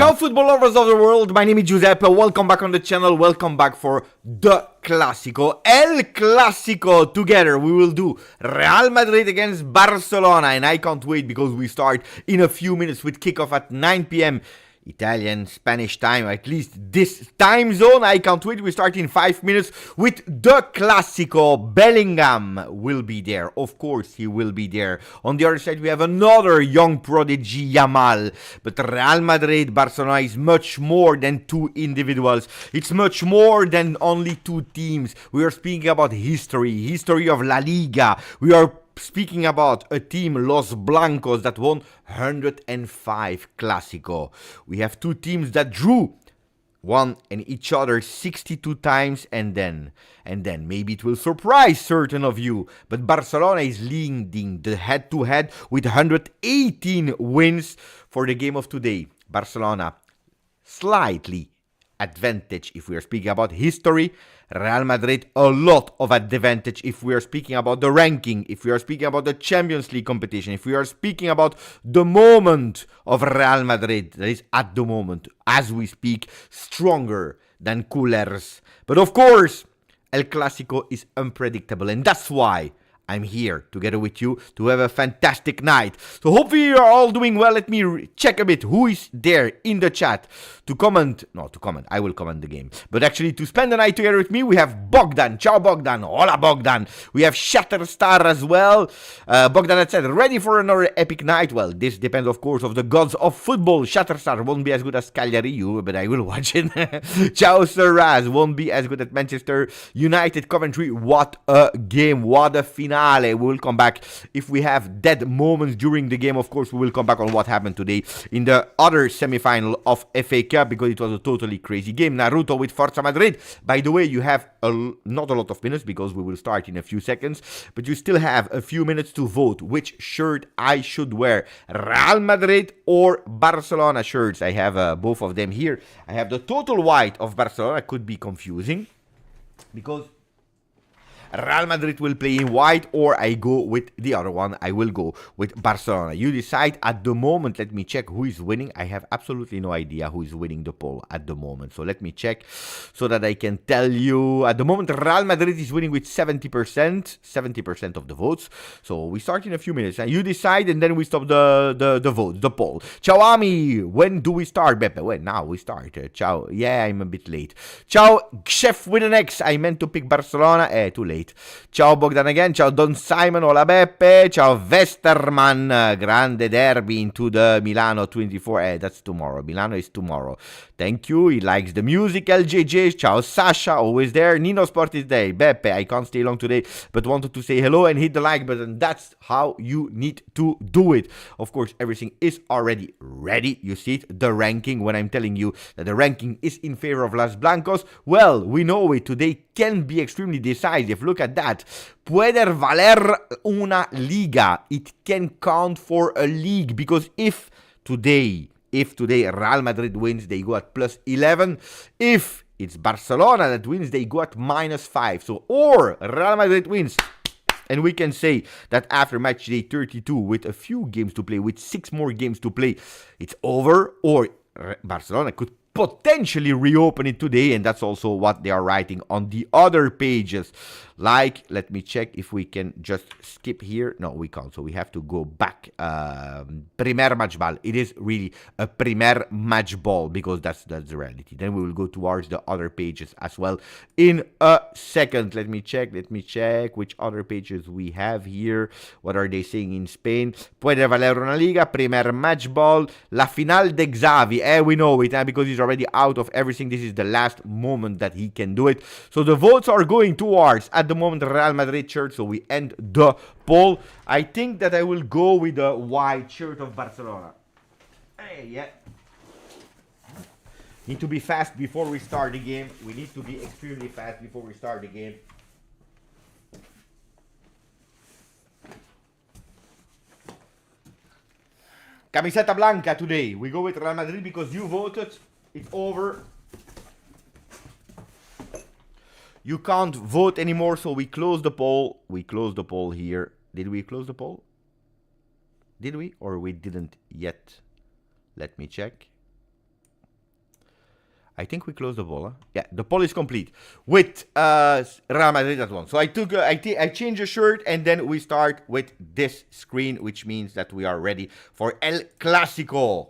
Ciao football lovers of the world, my name is Giuseppe, welcome back on the channel, welcome back for the Clasico, El Clasico. Together we will do Real Madrid against Barcelona, and I can't wait because we start in a few minutes with kickoff at 9 p.m. Italian, Spanish time, at least this time zone. I can't wait. We start in 5 minutes with the Clasico. Bellingham will be there. Of course, he will be there. On the other side, we have another young prodigy, Yamal. But Real Madrid, Barcelona is much more than two individuals. It's much more than only two teams. We are speaking about history of La Liga. We are speaking about a team, Los Blancos, that won 105 Clasico. We have two teams that drew one and each other 62 times, and then maybe it will surprise certain of you, but Barcelona is leading the head-to-head with 118 wins for the game of today. Barcelona slightly advantage if we are speaking about history. Real Madrid a lot of advantage if we are speaking about the ranking, if we are speaking about the Champions League competition, if we are speaking about the moment of Real Madrid that is at the moment, as we speak, stronger than Coolers. But of course, El Clasico is unpredictable, and that's why I'm here together with you to have a fantastic night. So hopefully you are all doing well. Let me check a bit who is there in the chat to comment. Not to comment, I will comment the game. But actually to spend the night together with me, we have Bogdan. Ciao Bogdan. Hola Bogdan. We have Shatterstar as well. Bogdan had said, ready for another epic night. Well, this depends of course of the gods of football. Shatterstar won't be as good as Cagliari, but I will watch it. Ciao Sir Raz. Won't be as good at Manchester United Coventry. What a game. What a finale. We will come back if we have dead moments during the game. Of course, we will come back on what happened today in the other semi-final of FA Cup, because it was a totally crazy game. Naruto with Forza Madrid. By the way, you have not a lot of minutes because we will start in a few seconds, but you still have a few minutes to vote which shirt I should wear. Real Madrid or Barcelona shirts. I have both of them here. I have the total white of Barcelona. Could be confusing because Real Madrid will play in white, or I go with the other one. I will go with Barcelona. You decide. At the moment, let me check who is winning. I have absolutely no idea who is winning the poll at the moment. So let me check so that I can tell you. At the moment, Real Madrid is winning with 70% of the votes. So we start in a few minutes. And you decide, and then we stop the vote, the poll. Ciao Ami, when do we start? Beppe, when? Now we start. Ciao. Yeah, I'm a bit late. Ciao Chef with an X. I meant to pick Barcelona. Too late. Ciao Bogdan again, ciao Don Simon, hola Beppe, ciao Westerman, grande derby into the Milano 24, that's tomorrow, Milano is tomorrow. Thank you, he likes the music, LJJ, ciao Sasha, always there, Nino Sport is there, Beppe, I can't stay long today, but wanted to say hello and hit the like button. That's how you need to do it. Of course, everything is already ready, you see it, the ranking, when I'm telling you that the ranking is in favor of Los Blancos, well, we know it, today can be extremely decisive. Look at that. Puede valer una liga. It can count for a league, because if today Real Madrid wins, they go at plus 11. If it's Barcelona that wins, they go at minus 5. So, or Real Madrid wins, and we can say that after match day 32, with a few games to play, with 6 more games to play, it's over, or Barcelona could potentially reopen it today, and that's also what they are writing on the other pages. Like, let me check if we can just skip here. No, we can't, so we have to go back. Primer match ball. It is really a primer match ball, because that's the reality. Then we will go towards the other pages as well in a second. Let me check which other pages we have here. What are they saying in Spain? Puede valer una liga, primer match ball, la final de Xavi. We know it, because he's already out of everything. This is the last moment that he can do it. So the votes are going towards, at the moment, Real Madrid shirt. So we end the poll. I think that I will go with the white shirt of Barcelona. Yeah. Need to be fast before we start the game. We need to be extremely fast before we start the game. Camiseta Blanca today. We go with Real Madrid because you voted. It's over. You can't vote anymore, so we close the poll. We close the poll here. Did we close the poll? Did we? Or we didn't yet? Let me check. I think we closed the poll. Huh? Yeah, the poll is complete with Real Madrid at one. So I took, I changed the shirt, and then we start with this screen, which means that we are ready for El Clasico.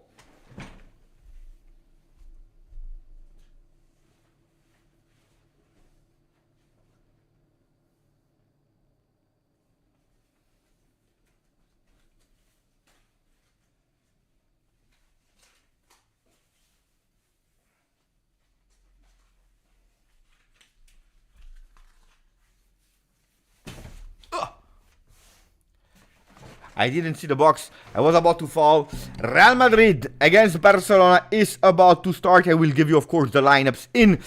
I didn't see the box. I was about to fall. Real Madrid against Barcelona is about to start. I will give you, of course, the lineups in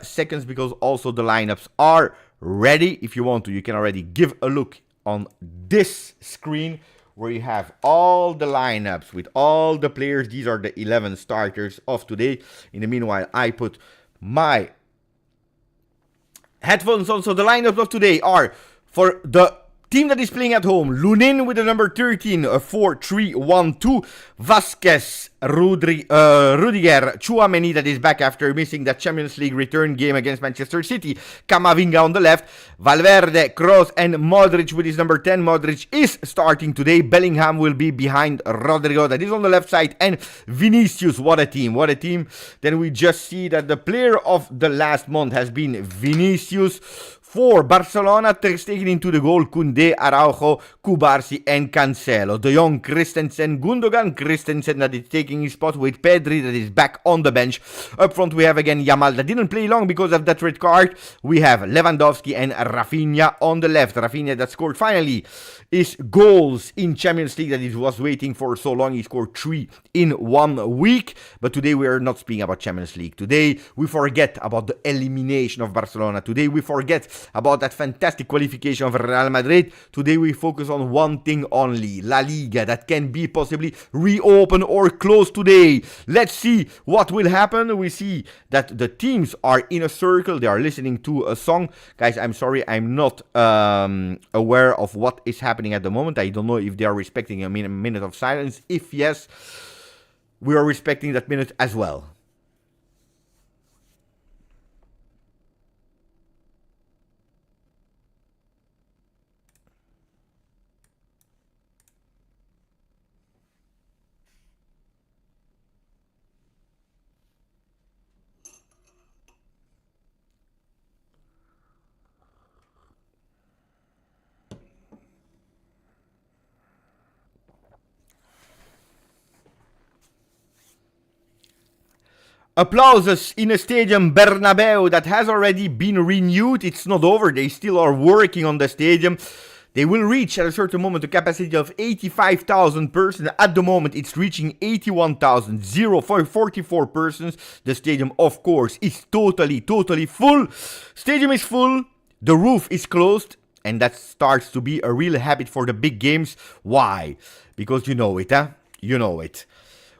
seconds, because also the lineups are ready. If you want to, you can already give a look on this screen where you have all the lineups with all the players. These are the 11 starters of today. In the meanwhile, I put my headphones on. So the lineups of today are for the team that is playing at home: Lunin with the number 13, 4-3-1-2. Vasquez, Rudiger, Tchouaméni, that is back after missing that Champions League return game against Manchester City. Camavinga on the left. Valverde, Kroos, and Modric with his number 10. Modric is starting today. Bellingham will be behind Rodrigo, that is on the left side. And Vinicius, what a team, what a team. Then we just see that the player of the last month has been Vinicius. For Barcelona, Ter Stegen into the goal, Koundé, Araujo, Kubarsi, and Cancelo. De Jong, Christensen, Gundogan, Christensen that is taking his spot with Pedri that is back on the bench. Up front we have again Yamal that didn't play long because of that red card. We have Lewandowski and Rafinha on the left. Rafinha that scored finally his goals in Champions League that he was waiting for so long. He scored 3 in 1 week. But today we are not speaking about Champions League. Today we forget about the elimination of Barcelona. Today we forget about that fantastic qualification of Real Madrid. Today we focus on one thing only: La Liga, that can be possibly reopened or closed today. Let's see what will happen. We see that the teams are in a circle. They are listening to a song. Guys, I'm sorry, I'm not aware of what is happening at the moment. I don't know if they are respecting a minute of silence. If yes, we are respecting that minute as well. Applauses in a stadium, Bernabeu, that has already been renewed. It's not over. They still are working on the stadium. They will reach at a certain moment a capacity of 85,000 persons. At the moment, it's reaching 81,044 persons. The stadium, of course, is totally full. Stadium is full. The roof is closed. And that starts to be a real habit for the big games. Why? Because you know it, huh? You know it.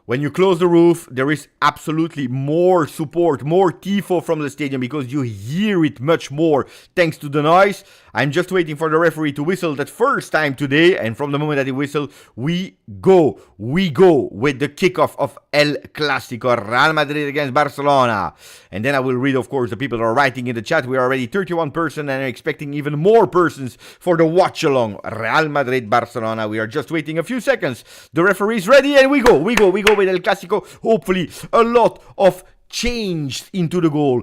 When you close the roof, there is absolutely more support, more tifo from the stadium, because you hear it much more thanks to the noise. I'm just waiting for the referee to whistle that first time today, and from the moment that he whistles, we go with the kickoff of El Clasico, Real Madrid against Barcelona. And then I will read, of course, the people that are writing in the chat. We are already 31 persons, and I'm expecting even more persons for the watch-along, Real Madrid-Barcelona. We are just waiting a few seconds. The referee is ready, and we go with El Clasico. Hopefully, a lot of change into the goal,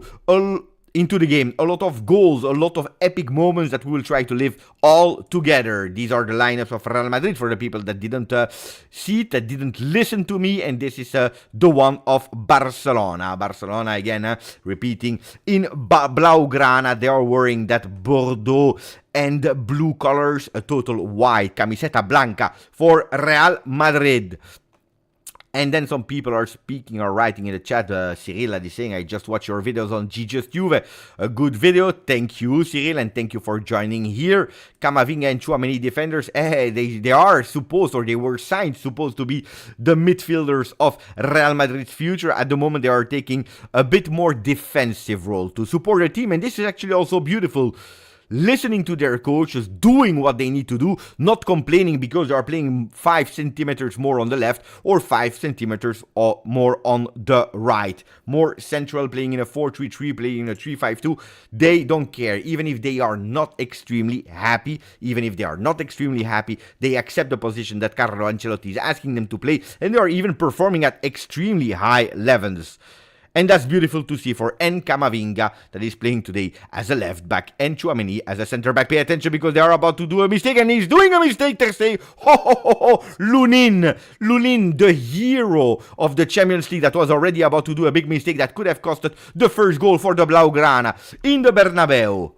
into the game, a lot of goals, a lot of epic moments that we will try to live all together. These are the lineups of Real Madrid for the people that didn't see it, that didn't listen to me, and this is the one of Barcelona. Barcelona again, repeating in Blaugrana. They are wearing that Bordeaux and blue colors, a total white camiseta blanca for Real Madrid. And then some people are speaking or writing in the chat. Cyril is saying, I just watched your videos on Just Juve. A good video. Thank you, Cyril, and thank you for joining here. Camavinga and Tchouaméni defenders. They are supposed, or they were signed, supposed to be the midfielders of Real Madrid's future. At the moment, they are taking a bit more defensive role to support their team. And this is actually also beautiful. listening to their coaches, doing what they need to do, not complaining because they are playing 5 centimeters more on the left or 5 centimeters or more on the right. More central, playing in a 4-3-3, playing in a 3-5-2. They don't care. Even if they are not extremely happy, they accept the position that Carlo Ancelotti is asking them to play, and they are even performing at extremely high levels. And that's beautiful to see for Camavinga, that is playing today as a left back, and Tchouaméni as a center back. Pay attention because they are about to do a mistake, and he's doing a mistake. Ter Stegen, Lunin, the hero of the Champions League, that was already about to do a big mistake that could have costed the first goal for the Blaugrana in the Bernabeu.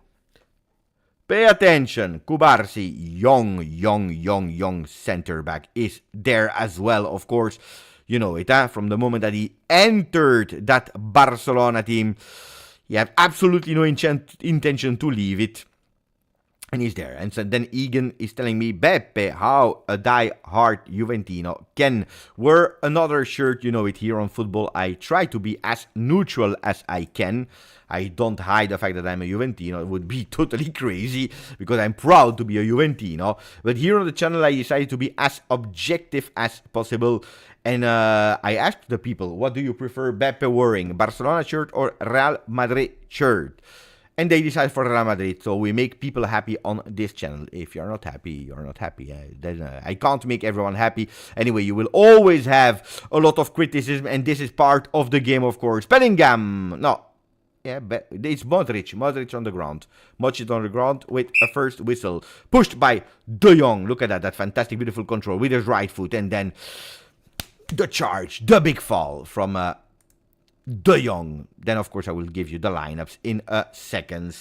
Pay attention, Kubarsi, young center back, is there as well, of course. You know it, from the moment that he entered that Barcelona team, he had absolutely no intention to leave it. And he's there. And so then Egan is telling me, Beppe, how a die-hard Juventino can wear another shirt. You know it, here on football, I try to be as neutral as I can. I don't hide the fact that I'm a Juventino. It would be totally crazy because I'm proud to be a Juventino. But here on the channel, I decided to be as objective as possible. And I asked the people, what do you prefer Beppe wearing, Barcelona shirt or Real Madrid shirt? And they decide for Real Madrid, so we make people happy on this channel. If you're not happy, you're not happy. I can't make everyone happy. Anyway, you will always have a lot of criticism, and this is part of the game, of course. Bellingham, no. Yeah, but it's Modric on the ground. Modric on the ground with a first whistle. Pushed by De Jong. Look at that fantastic, beautiful control with his right foot. And then the charge, the big fall from De Jong. Then, of course, I will give you the lineups in a second.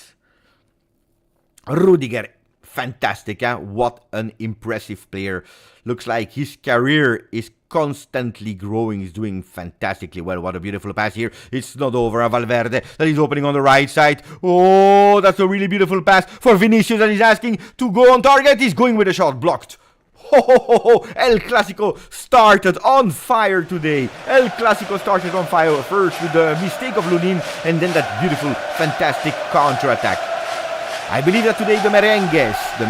Rudiger, fantastic, huh? What an impressive player. Looks like his career is constantly growing. He's doing fantastically well. What a beautiful pass here. It's not over. Valverde that is opening on the right side. Oh, that's a really beautiful pass for Vinicius that is asking to go on target. He's going with a shot. Blocked. El Clasico started on fire today. El Clasico started on fire first with the mistake of Lunin and then that beautiful, fantastic counter-attack. I believe that today the merengues, they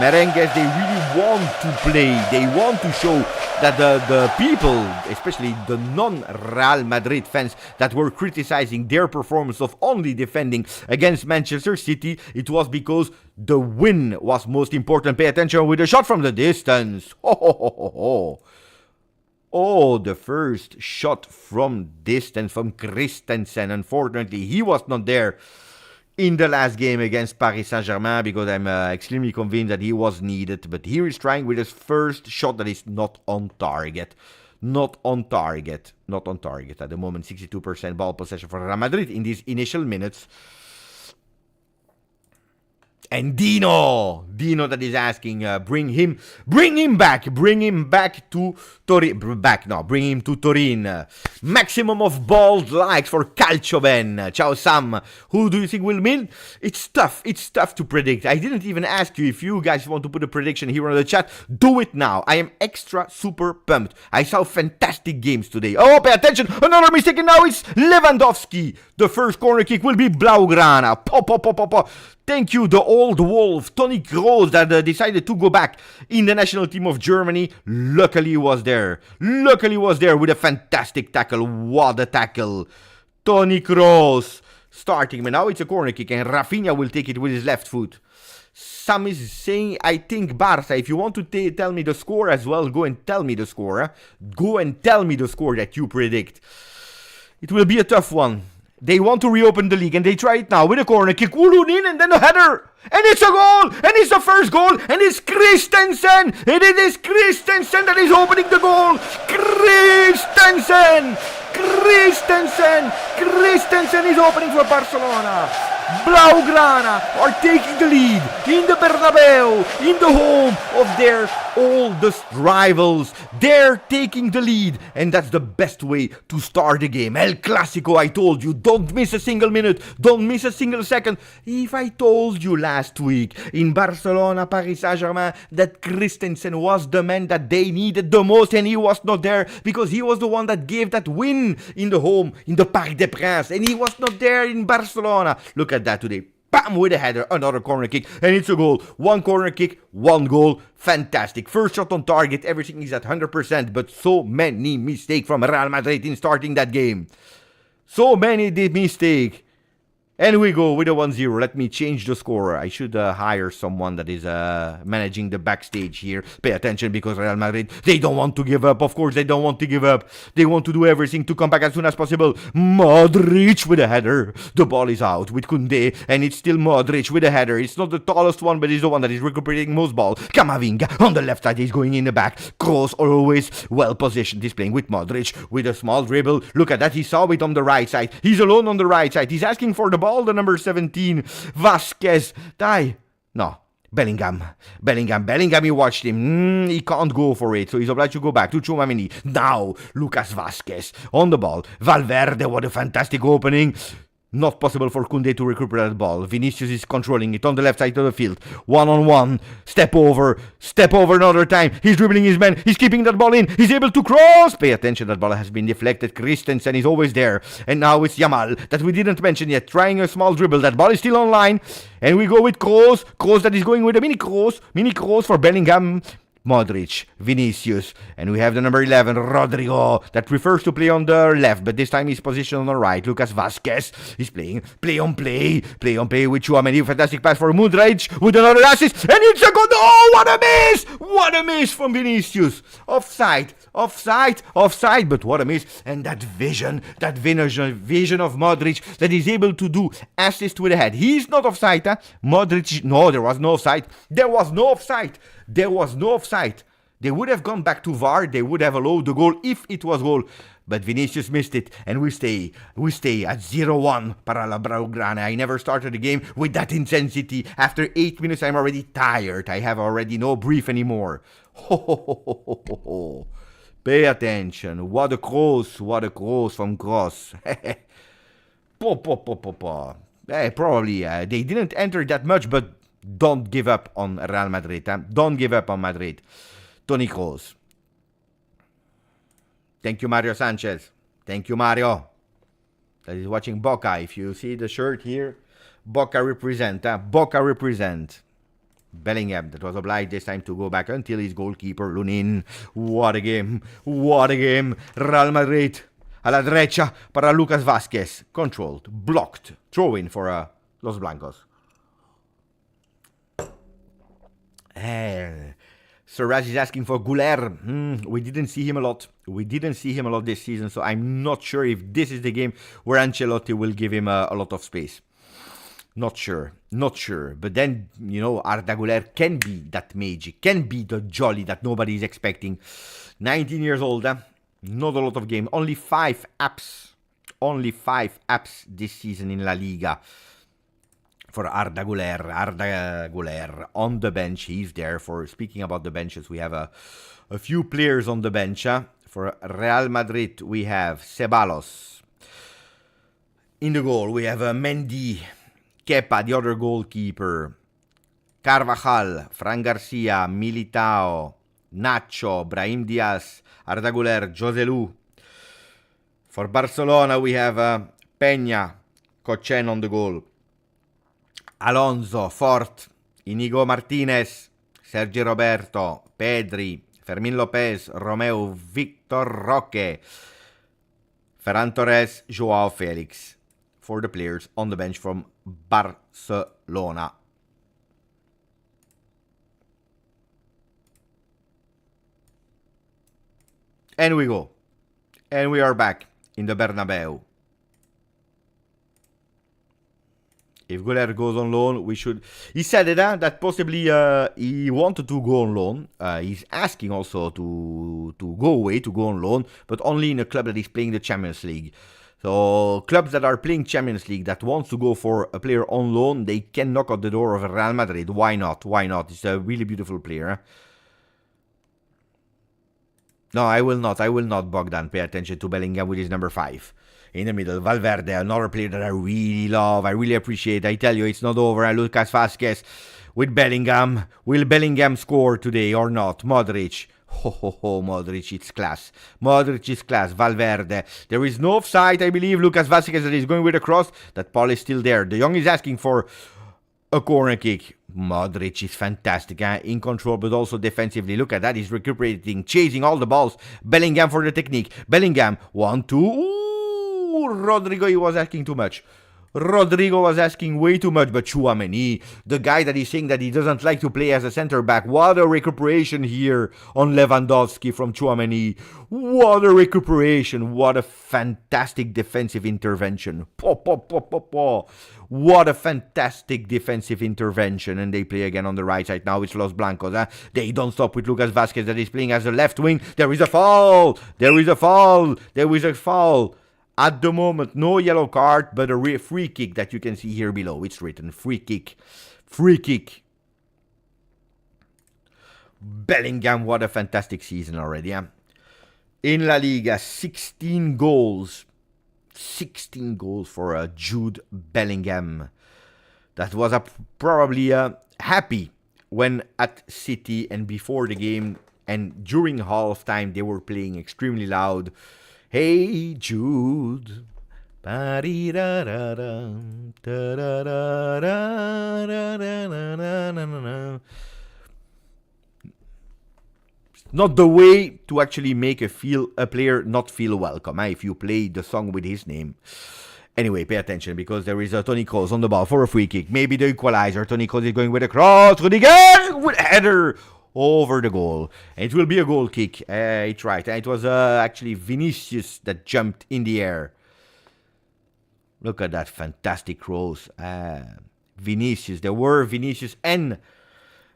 really want to play. They want to show that the people, especially the non-Real Madrid fans that were criticizing their performance of only defending against Manchester City, it was because the win was most important. Pay attention with a shot from the distance. Oh, the first shot from distance from Christensen. Unfortunately, he was not there in the last game against Paris Saint-Germain because I'm extremely convinced that he was needed. But here he's trying with his first shot that is not on target. Not on target at the moment. 62% ball possession for Real Madrid in these initial minutes. And Dino that is asking, bring him back to Turin. Maximum of bold likes for Calcioben. Ciao Sam. Who do you think will win? It's tough to predict. I didn't even ask you if you guys want to put a prediction here on the chat. Do it now. I am extra super pumped. I saw fantastic games today. Oh, pay attention. Another mistake, and now it's Lewandowski. The first corner kick will be Blaugrana. Pop. Thank you, the old wolf, Toni Kroos, that decided to go back in the national team of Germany. Luckily he was there with a fantastic tackle. What a tackle. Toni Kroos starting, but now it's a corner kick and Rafinha will take it with his left foot. Sam is saying, I think Barca, if you want to tell me the score as well, go and tell me the score. Huh? Go and tell me the score that you predict. It will be a tough one. They want to reopen the league, and they try it now with a corner kick. Ulunin, and then a header. And it's a goal! And it's the first goal! And it's Christensen! And it is Christensen that is opening the goal! Christensen is opening for Barcelona! Blaugrana are taking the lead in the Bernabeu, in the home of their oldest rivals. They're taking the lead, and that's the best way to start the game. El Clasico, I told you, don't miss a single minute, don't miss a single second. If I told you last week in Barcelona, Paris Saint-Germain, that Christensen was the man that they needed the most, and he was not there because he was the one that gave that win in the home, in the Parc des Princes, and he was not there in Barcelona. Look at that today. bam, with a header, another corner kick, and it's a goal. One corner kick, one goal. Fantastic. First shot on target, everything is at 100%, but so many mistakes from Real Madrid in starting that game. So many mistakes. And we go with a 1-0. Let me change the scorer. I should hire someone that is managing the backstage here. Pay attention, because Real Madrid, they don't want to give up. Of course, they don't want to give up. They want to do everything to come back as soon as possible. Modric with a header. The ball is out with Koundé, and it's still Modric with a header. It's not the tallest one, but it's the one that is recuperating most ball. Camavinga on the left side. He's going in the back. Kroos always well positioned. He's playing with Modric with a small dribble. Look at that. He saw it on the right side. He's alone on the right side. He's asking for the ball. The number 17, Vasquez, die. No, Bellingham, he watched him. He can't go for it, so he's obliged to go back to Tchouaméni. Now, Lucas Vasquez on the ball. Valverde, what a fantastic opening. Not possible for Koundé to recuperate that ball. Vinicius is controlling it on the left side of the field. One-on-one. Step over another time. He's dribbling his man. He's keeping that ball in. He's able to cross. Pay attention, that ball has been deflected. Christensen is always there. And now it's Yamal, that we didn't mention yet, trying a small dribble. That ball is still online. And we go with Kroos. Kroos that is going with a mini Kroos for Bellingham. Modric, Vinicius, and we have the number 11, Rodrigo, that prefers to play on the left, but this time he's positioned on the right. Lucas Vasquez is playing play on play with Tchouaméni. Fantastic pass for Modric with another assist, and it's a goal. Oh, what a miss from Vinicius. Offside, but what a miss. And that vision of Modric that is able to do assist with the head. He's not offside, huh? Modric, no, there was no offside. They would have gone back to VAR. They would have allowed the goal if it was goal. But Vinicius missed it, and we stay at 0-1 para la Blaugrana. I never started a game with that intensity. After 8 minutes, I'm already tired. I have already no breath anymore. Pay attention. What a cross from Kroos. Probably they didn't enter that much, but don't give up on Real Madrid. Don't give up on Madrid. Toni Kroos. Thank you, Mario Sanchez. Thank you, Mario. That is watching Boca. If you see the shirt here, Boca represent. Boca represent. Bellingham, that was obliged this time to go back until his goalkeeper, Lunin. What a game. Real Madrid. A la derecha para Lucas Vasquez. Controlled. Blocked. Throw in for Los Blancos. Sarraz is asking for Güler. We didn't see him a lot. This season, so I'm not sure if this is the game where Ancelotti will give him a lot of space. Not sure. But then, Arda Güler can be that magic, can be the jolly that nobody is expecting. 19 years old, not a lot of game. Only 5 apps this season in La Liga. For Arda Güler on the bench. He's there. For speaking about the benches, we have a few players on the bench. For Real Madrid, we have Ceballos. In the goal, we have Mendy, Kepa, the other goalkeeper, Carvajal, Fran Garcia, Militao, Nacho, Brahim Diaz, Arda Güler, Joselu. For Barcelona, we have Peña, Cochen on the goal. Alonso, Fort, Inigo Martinez, Sergi Roberto, Pedri, Fermín López, Romeu, Victor Roque, Ferran Torres, Joao Felix. For the players on the bench from Barcelona. And we go. And we are back in the Bernabeu. If Güler goes on loan, we should... He said it, that possibly he wanted to go on loan. He's asking also to go away, to go on loan, but only in a club that is playing the Champions League. So clubs that are playing Champions League that wants to go for a player on loan, they can knock at the door of Real Madrid. Why not? It's a really beautiful player. No, I will not, Bogdan. Pay attention to Bellingham with his number 5. In the middle, Valverde, another player that I really love, I really appreciate. I tell you, it's not over. Lucas Vasquez with Bellingham. Will Bellingham score today or not? Modric. Modric, it's class. Valverde. There is no offside, I believe. Lucas Vasquez that is going with a cross. That ball is still there. De Jong is asking for A corner kick. Modric is fantastic, in control, but also defensively. Look at that, he's recuperating, chasing all the balls. Bellingham for the technique. Bellingham, 1-2. Ooh, Rodrigo, he was asking too much. Rodrigo was asking way too much, but Tchouaméni, the guy that is saying that he doesn't like to play as a center back, what a recuperation here on Lewandowski from Tchouaméni. What a recuperation, what a fantastic defensive intervention. What a fantastic defensive intervention, and they play again on the right side. Now it's Los Blancos. They don't stop with Lucas Vazquez that is playing as a left wing. There is a foul, there is a foul, there is a foul. At the moment, no yellow card, but a free kick that you can see here below. It's written, free kick. Free kick. Bellingham, what a fantastic season already. In La Liga, 16 goals. 16 goals for Jude Bellingham. That was probably happy when at City and before the game and during halftime they were playing extremely loud. Hey Jude, not the way to actually make a player not feel welcome, if you play the song with his name. Anyway, pay attention because there is Toni Kroos on the ball for a free kick. Maybe the equalizer. Toni Kroos is going with a cross. Rudiger with a header over the goal. It will be a goal kick. It's right. It was actually Vinicius that jumped in the air. Look at that fantastic cross. Vinicius. There were Vinicius and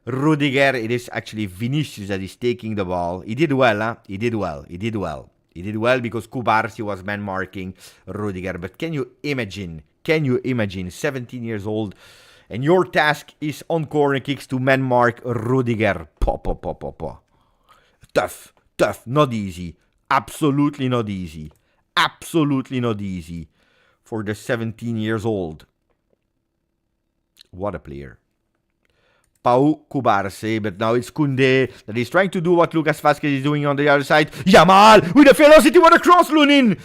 Rudiger. It is actually Vinicius that is taking the ball. He did well, He did well. He did well. He did well because Kubarsi was man marking Rudiger. But can you imagine? 17 years old. And your task is on corner kicks to man mark Rudiger. Tough. Not easy. Absolutely not easy. Absolutely not easy for the 17 years old. What a player. Pau Kubarsi, but now it's Koundé that is trying to do what Lucas Vazquez is doing on the other side. Yamal with a velocity, what a cross, Lunin!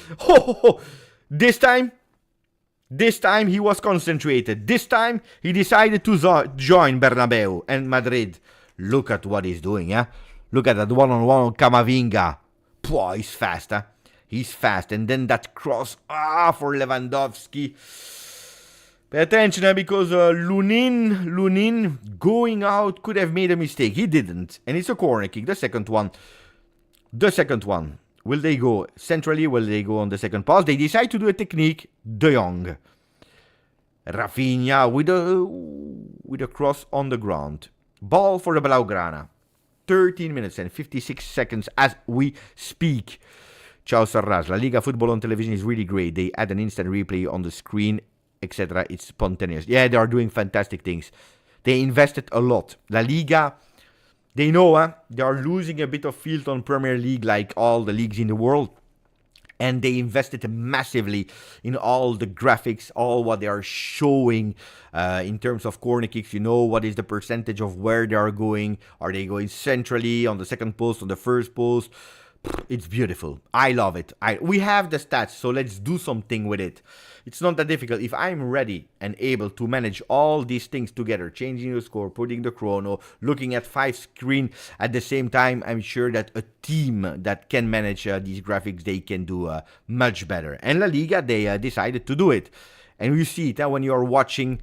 This time he was concentrated. This time he decided to join Bernabeu and Madrid. Look at what he's doing, Look at that one-on-one on Camavinga. He's fast, He's fast. And then that cross, for Lewandowski. Pay attention, because Lunin going out could have made a mistake. He didn't. And it's a corner kick, the second one. Will they go centrally? Will they go on the second pass? They decide to do a technique. De Jong. Rafinha with a cross on the ground. Ball for the Blaugrana. 13 minutes and 56 seconds as we speak. Ciao Sarraz. La Liga football on television is really great. They add an instant replay on the screen, etc. It's spontaneous. Yeah, they are doing fantastic things. They invested a lot. La Liga, they know they are losing a bit of field on Premier League like all the leagues in the world. And they invested massively in all the graphics, all what they are showing in terms of corner kicks. You know what is the percentage of where they are going. Are they going centrally, on the second post, on the first post? It's beautiful. I love it. We have the stats, so let's do something with it. It's not that difficult. If I'm ready and able to manage all these things together, changing the score, putting the chrono, looking at 5 screens at the same time, I'm sure that a team that can manage these graphics, they can do much better. And La Liga, they decided to do it. And you see it when you are watching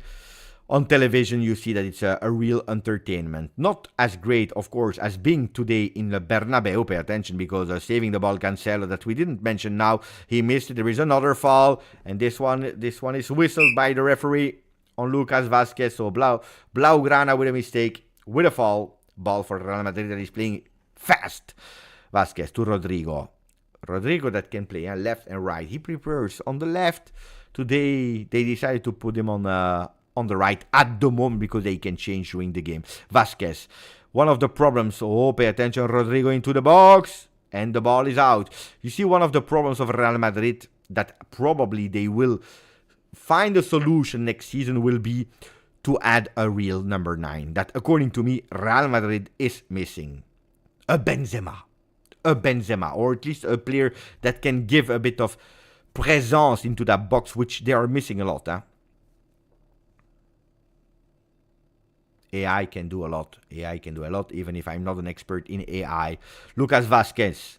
on television, you see that it's a real entertainment. Not as great, of course, as being today in the Bernabeu. Pay attention, because saving the ball, Cancelo, that we didn't mention now, he missed it. There is another foul, and this one is whistled by the referee on Lucas Vazquez. So Blaugrana with a mistake, with a foul. Ball for Real Madrid that is playing fast. Vazquez to Rodrigo. Rodrigo that can play left and right. He prepares on the left. Today, they decided to put him on the right at the moment because they can change during the game. Vazquez, one of the problems. Pay attention. Rodrigo into the box. And the ball is out. You see, one of the problems of Real Madrid that probably they will find a solution next season will be to add a real number 9. That, according to me, Real Madrid is missing. A Benzema, or at least a player that can give a bit of presence into that box, which they are missing a lot, AI can do a lot. AI can do a lot, even if I'm not an expert in AI. Lucas Vazquez.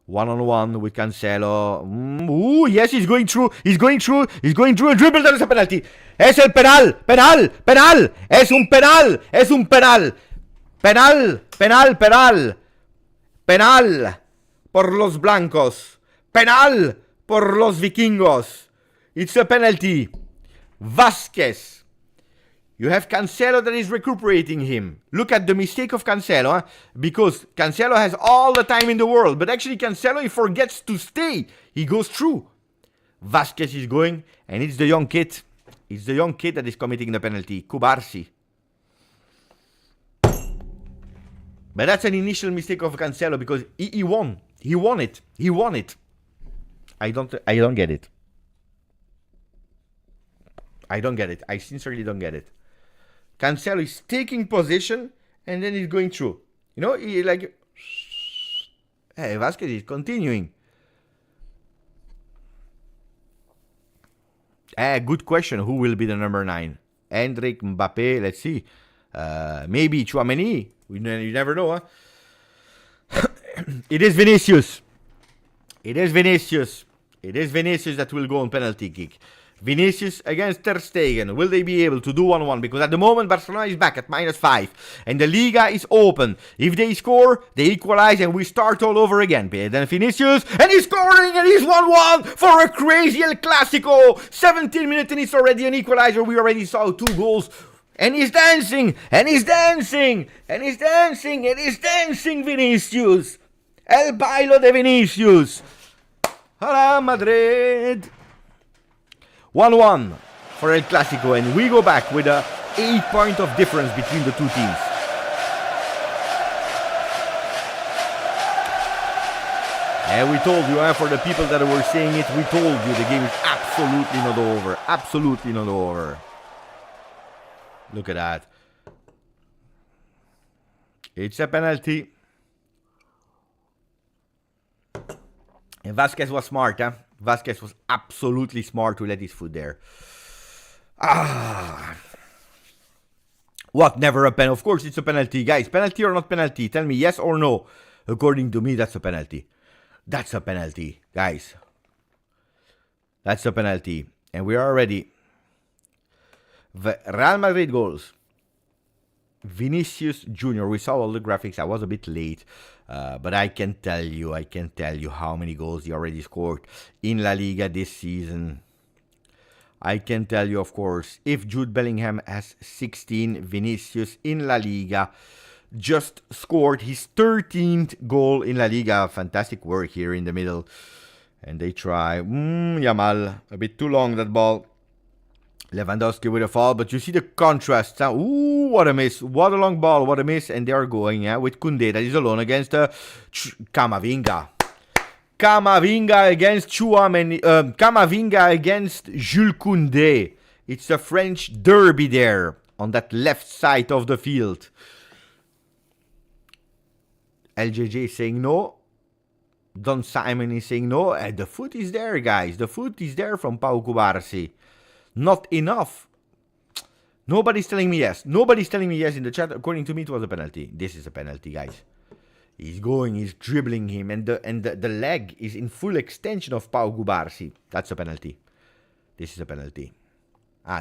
One-on-one with Cancelo. Ooh, yes, he's going through. He's going through. He's going through a dribble. That is a penalty. Es el penal. Penal. Penal. Es un penal. Es un penal. Penal. Penal. Penal. Penal. Por los blancos. Penal. Por los vikingos. It's a penalty. Vazquez. You have Cancelo that is recuperating him. Look at the mistake of Cancelo, because Cancelo has all the time in the world, but actually Cancelo, he forgets to stay. He goes through. Vazquez is going, and it's the young kid. It's the young kid that is committing the penalty, Kubarsi. But that's an initial mistake of Cancelo, because he won. He won it. He won it. I don't get it. I don't get it. I sincerely don't get it. Cancelo is taking position and then he's going through. You know, he like... Hey, Vazquez is continuing. Good question. Who will be the number 9? Hendrik, Mbappe, let's see. Maybe Tchouaméni. You never know, huh? It is Vinicius. It is Vinicius. It is Vinicius that will go on penalty kick. Vinicius against Ter Stegen. Will they be able to do 1-1? Because at the moment Barcelona is back at -5 and the Liga is open. If they score, they equalize and we start all over again. Then Vinicius, and he's scoring, and he's 1-1 for a crazy El Clasico. 17 minutes and it's already an equalizer. We already saw 2 goals. And he's dancing, and he's dancing, and he's dancing, and he's dancing, Vinicius. El bailo de Vinicius. Hola, Madrid. 1-1 for El Clasico, and we go back with a 8-point of difference between the two teams. And we told you, for the people that were saying it, we told you the game is absolutely not over. Absolutely not over. Look at that. It's a penalty. And Vazquez was smart, huh? Vazquez was absolutely smart to let his foot there. What? Never a penalty? Of course it's a penalty. Guys, penalty or not penalty? Tell me yes or no. According to me, that's a penalty. That's a penalty, guys. That's a penalty. And we are ready. Real Madrid goals. Vinicius Jr. We saw all the graphics. I was a bit late. But I can tell you how many goals he already scored in La Liga this season. I can tell you, of course, if Jude Bellingham has 16, Vinicius in La Liga just scored his 13th goal in La Liga. Fantastic work here in the middle. And they try. Yamal, a bit too long, that ball. Lewandowski with a foul, but you see the contrast. Ooh, what a miss. What a long ball, what a miss. And they are going with Koundé. That is alone against Camavinga. Camavinga against Tchouaméni. Camavinga against Jules Koundé. It's a French derby there on that left side of the field. LJJ is saying no. Don Simon is saying no. The foot is there, guys. The foot is there from Pau Kubarsi. Not enough. Nobody's telling me yes. Nobody's telling me yes in the chat. According to me, it was a penalty. This is a penalty, guys. He's going, he's dribbling him, and the leg is in full extension of Pau Kubarsi. That's a penalty. This is a penalty.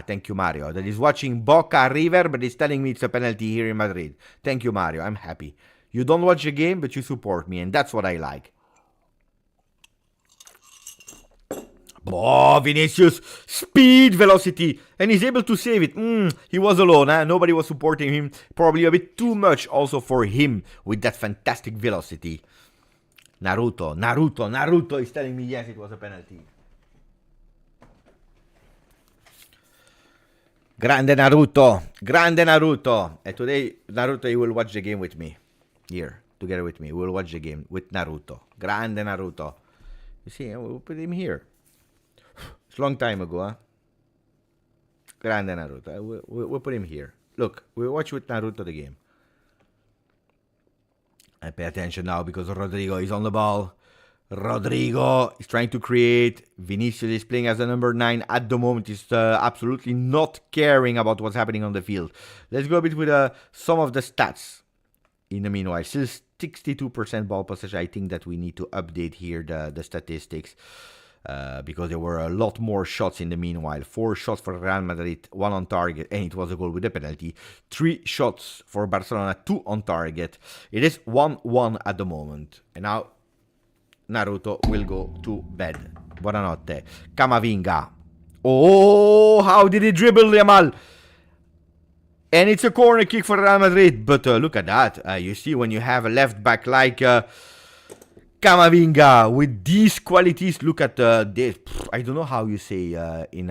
Thank you, Mario. That is watching Boca River, but is telling me it's a penalty here in Madrid. Thank you, Mario. I'm happy. You don't watch the game, but you support me, and that's what I like. Oh, Vinicius, speed, velocity, and he's able to save it. He was alone, nobody was supporting him. Probably a bit too much also for him with that fantastic velocity. Naruto is telling me yes, it was a penalty. Grande Naruto. And today, Naruto, you will watch the game with me. Here, together with me. We will watch the game with Naruto. Grande Naruto. You see, we'll put him here. It's a long time ago, huh? Grande Naruto. We'll put him here. Look, we'll watch with Naruto the game. I pay attention now because Rodrigo is on the ball. Rodrigo is trying to create. Vinicius is playing as a number 9 at the moment. He's absolutely not caring about what's happening on the field. Let's go a bit with some of the stats. In the meanwhile, still 62% ball possession. I think that we need to update here the statistics. Because there were a lot more shots in the meanwhile. 4 shots for Real Madrid, 1 on target, and it was a goal with a penalty. 3 shots for Barcelona, 2 on target. It is 1-1 at the moment. And now Naruto will go to bed. Buonanotte. Camavinga. Oh, how did he dribble, Yamal? And it's a corner kick for Real Madrid. But look at that. You see, when you have a left back like Camavinga with these qualities, look at this. I don't know how you say in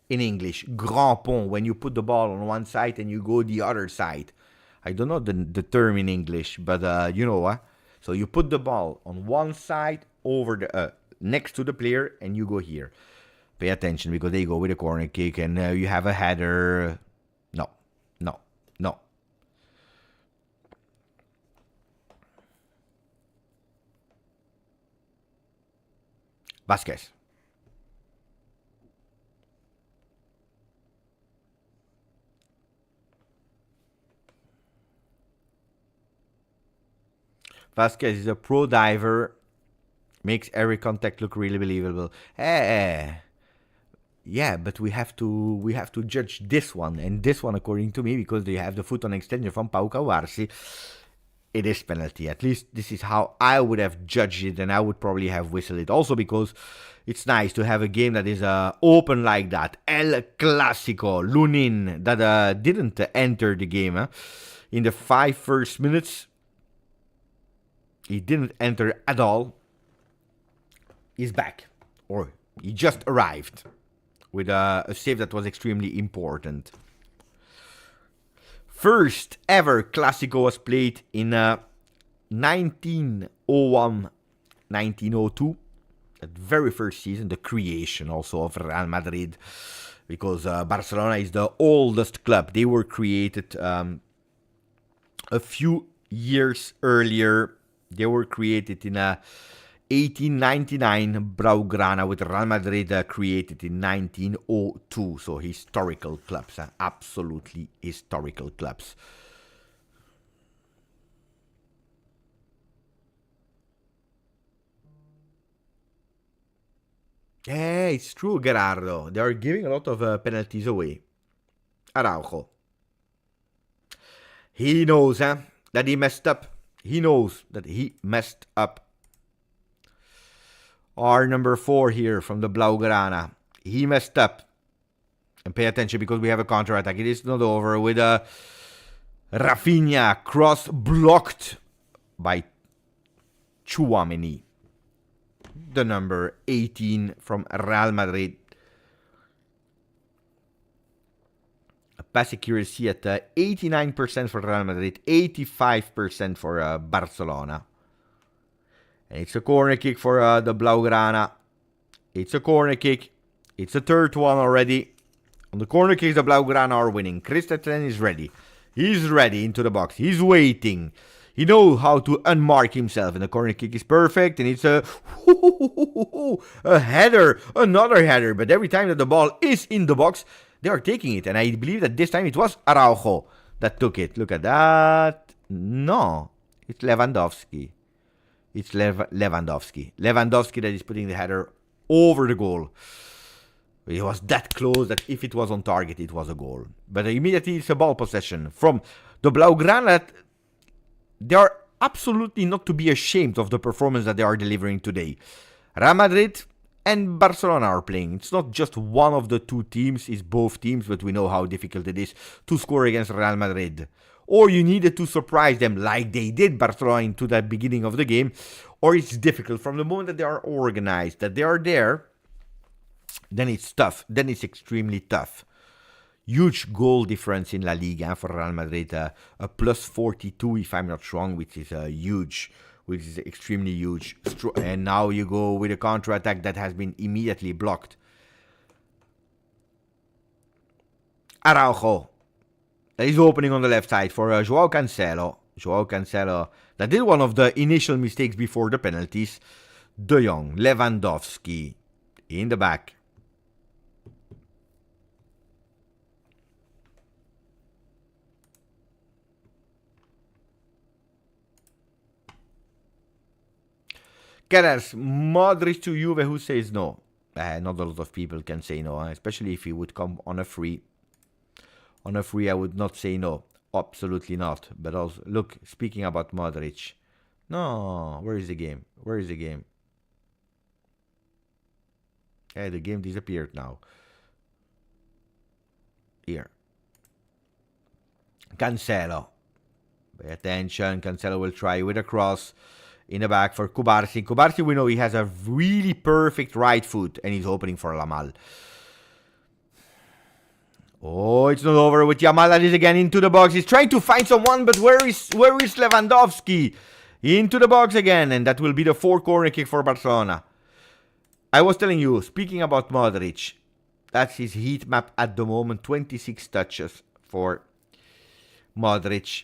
English. Grand pont, when you put the ball on one side and you go the other side. I don't know the term in English, but you know what? So you put the ball on one side over the next to the player and you go here. Pay attention because they go with a corner kick and you have a header. No. Vasquez. Vasquez is a pro diver. Makes every contact look really believable. Yeah, but we have to judge this one and this one according to me because they have the foot on extension from Pau Cavarsi. It is penalty. At least this is how I would have judged it, and I would probably have whistled it. Also because it's nice to have a game that is open like that. El Clasico. Lunin that didn't enter the game in the 5 first minutes. He didn't enter at all. He's back, or he just arrived with a save that was extremely important. First ever Clasico was played in 1901, 1902. That very first season, the creation also of Real Madrid, because Barcelona is the oldest club. They were created a few years earlier. They were created in 1899, Blaugrana with Real Madrid created in 1902. So historical clubs, absolutely historical clubs. Yeah, it's true, Gerardo. They are giving a lot of penalties away. Araujo. He knows that he messed up. He knows that he messed up. Our number 4 here from the Blaugrana. He messed up. And pay attention because we have a counter-attack. It is not over with Rafinha. Cross blocked by Tchouaméni. The number 18 from Real Madrid. A pass accuracy at 89% for Real Madrid. 85% for Barcelona. And it's a corner kick for the Blaugrana. It's a corner kick. It's a third one already. On the corner kicks, the Blaugrana are winning. Christensen is ready. He's ready into the box. He's waiting. He knows how to unmark himself. And the corner kick is perfect. And it's a header. Another header. But every time that the ball is in the box, they are taking it. And I believe that this time it was Araujo that took it. Look at that. No. It's Lewandowski. It's Lewandowski. Lewandowski that is putting the header over the goal. It was that close that if it was on target, it was a goal. But immediately it's a ball possession from the Blaugrana. They are absolutely not to be ashamed of the performance that they are delivering today. Real Madrid and Barcelona are playing. It's not just one of the two teams, it's both teams, but we know how difficult it is to score against Real Madrid. Or you needed to surprise them like they did Barcelona into the beginning of the game, or it's difficult from the moment that they are organized, that they are there, then it's tough. Then it's extremely tough. Huge goal difference in La Liga for Real Madrid, a plus 42 if I'm not wrong, which is huge, which is extremely huge. And now you go with a counter-attack that has been immediately blocked. Araujo. That is opening on the left side for Joao Cancelo. Joao Cancelo. That did one of the initial mistakes before the penalties. De Jong, Lewandowski in the back. Keras, Modric to Juve, who says no? Not a lot of people can say no, especially if he would come on a free. On a free, I would not say no. Absolutely not. But also, look, speaking about Modric. No, where is the game? Where is the game? Yeah, the game disappeared now. Here. Cancelo. Pay attention. Cancelo will try with a cross in the back for Kubarsi. Kubarsi, we know he has a really perfect right foot and he's opening for Lamal. Oh, it's not over with Yamal. That is again into the box. He's trying to find someone, but where is Lewandowski? Into the box again, and that will be the 4th corner kick for Barcelona. I was telling you, speaking about Modric, that's his heat map at the moment. 26 touches for Modric.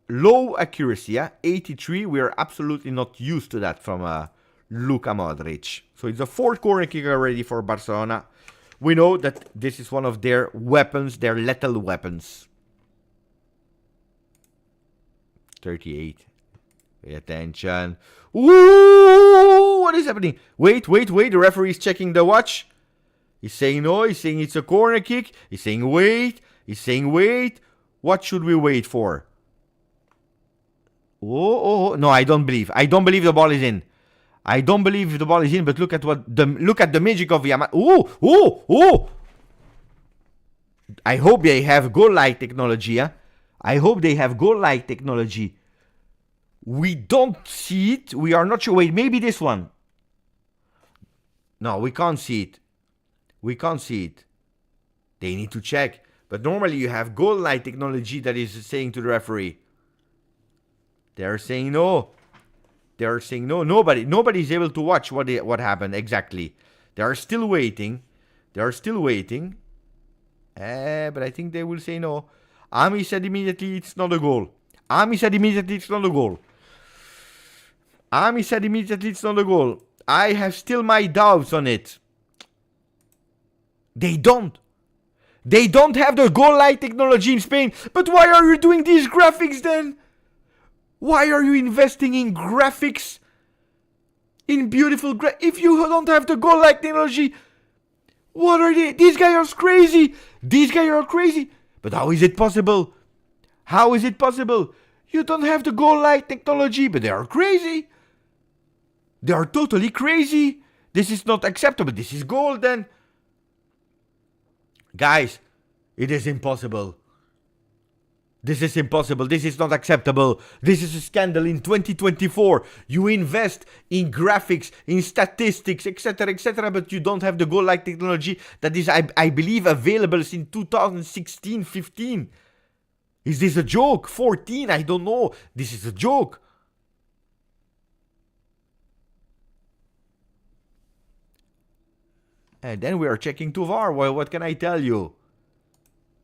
Low accuracy, 83. We are absolutely not used to that from Luka Modric. So it's a 4th corner kick already for Barcelona. We know that this is one of their weapons, their lethal weapons. 38. Pay attention. Ooh, what is happening? Wait. The referee is checking the watch. He's saying no. He's saying it's a corner kick. He's saying wait. He's saying wait. What should we wait for? Oh, no, I don't believe. I don't believe the ball is in. I don't believe the ball is in, but look at the magic of Yamal. Oh! I hope they have goal-like technology, I hope they have goal-like technology. We don't see it. We are not sure. Wait, maybe this one. No, we can't see it. We can't see it. They need to check. But normally you have goal-like technology that is saying to the referee. They're saying no. They're saying no. Nobody's able to watch what happened exactly. They are still waiting. But I think they will say no. Ami said immediately it's not a goal. I have still my doubts on it. They don't have the goal-like technology in Spain. But why are you doing these graphics then? Why are you investing in graphics? In beautiful if you don't have the goal-like technology, what are they? These guys are crazy. But how is it possible? You don't have the goal-like technology, but they are crazy. They are totally crazy. This is not acceptable. This is goal then. Guys, it is impossible. This is impossible. This is not acceptable. This is a scandal in 2024. You invest in graphics, in statistics, etc., but you don't have the goal-like technology that is, I believe, available since 2016-15. Is this a joke? 14? I don't know. This is a joke. And then we are checking to VAR. Well, what can I tell you?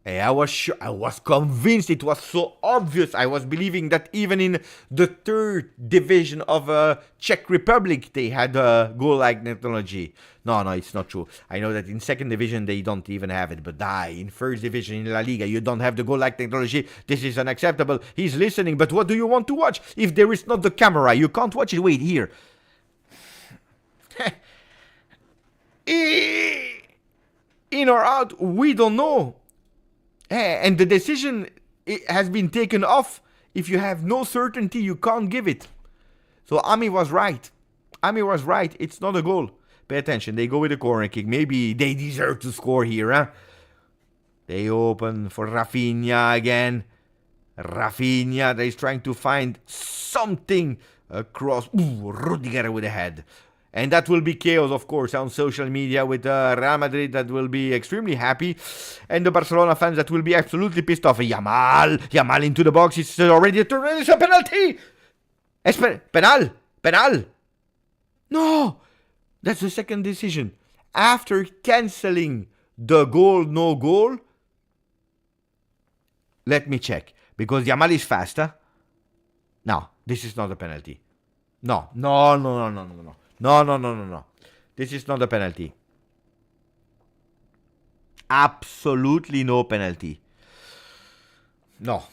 Hey, I was sure, I was convinced, it was so obvious. I was believing that even in the 3rd division of Czech Republic, they had goal-like technology. No, it's not true. I know that in 2nd division, they don't even have it. But in 1st division in La Liga, you don't have the goal-like technology. This is unacceptable. He's listening, but what do you want to watch? If there is not the camera, you can't watch it. Wait, here. In or out, we don't know. And the decision has been taken off. If you have no certainty, you can't give it. So Ami was right. It's not a goal. Pay attention. They go with a corner kick. Maybe they deserve to score here. They open for Rafinha again. Rafinha that is trying to find something across. Ooh, Rudiger with a head. And that will be chaos, of course, on social media with Real Madrid that will be extremely happy. And the Barcelona fans that will be absolutely pissed off. Yamal into the box. It's already a turn. It's a penalty. Penal. No. That's the 2nd decision. After cancelling the goal, no goal. Let me check. because Yamal is faster. No, this is not a penalty. No. No. This is not a penalty. Absolutely no penalty. No.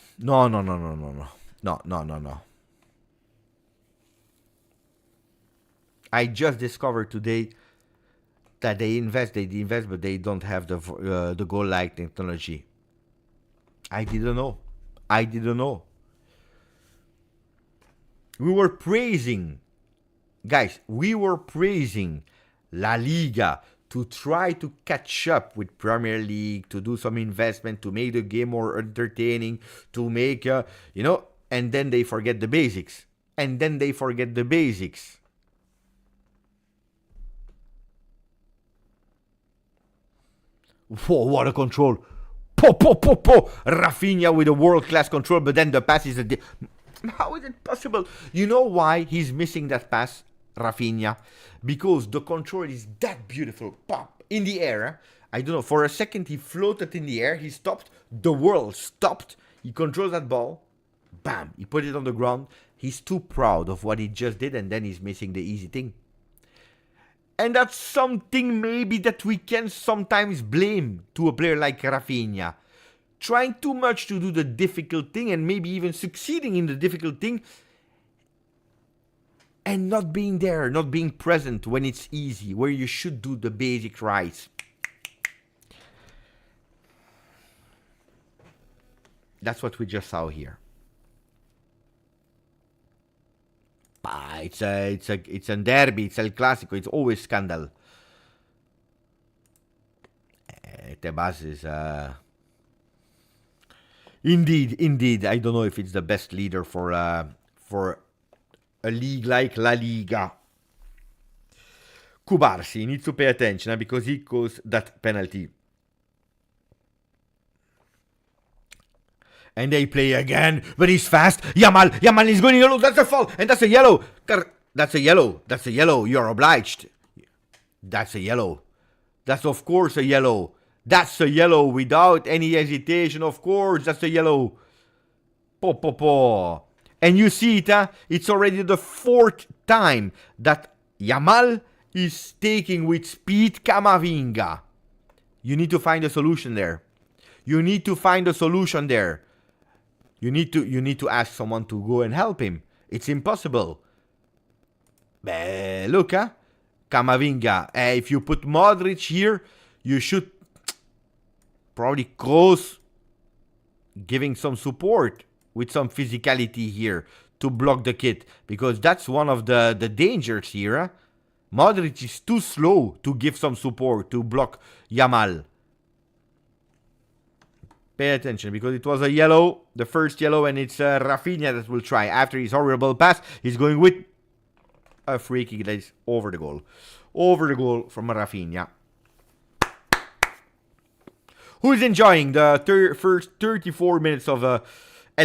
I just discovered today that they invest, but they don't have the goal line technology. I didn't know. We were praising, guys, La Liga to try to catch up with Premier League, to do some investment, to make the game more entertaining, to make, and then they forget the basics. Whoa, what a control. Rafinha with a world-class control, but then the pass is how is it possible? You know why he's missing that pass, Rafinha? Because the control is that beautiful. Pop, in the air. I don't know, for a second he floated in the air, he stopped, the world stopped, he controls that ball, bam, he put it on the ground. He's too proud of what he just did, and then he's missing the easy thing. And that's something maybe that we can sometimes blame to a player like Rafinha. Trying too much to do the difficult thing and maybe even succeeding in the difficult thing and not being there, not being present when it's easy, where you should do the basic right. That's what we just saw here. It's a derby, it's El Clasico, it's always scandal. Tebas is Indeed. I don't know if it's the best leader for a league like La Liga. Kubarsi needs to pay attention because he caused that penalty. And they play again, but he's fast. Yamal is going yellow. That's a foul, and that's a yellow. That's a yellow. You're obliged. That's a yellow. That's of course a yellow. That's a yellow without any hesitation. Of course, that's a yellow. And you see it, it's already the 4th time that Yamal is taking with speed Camavinga. You need to find a solution there. You need to ask someone to go and help him. It's impossible. Look, Camavinga. If you put Modric here, you should probably Kroos giving some support with some physicality here to block the kid, because that's one of the dangers here. Modric is too slow to give some support to block Yamal. Pay attention, because it was a yellow, the first yellow, and it's Rafinha that will try. After his horrible pass, he's going with a free kick that is over the goal. Over the goal from Rafinha. Who's enjoying the first 34 minutes of El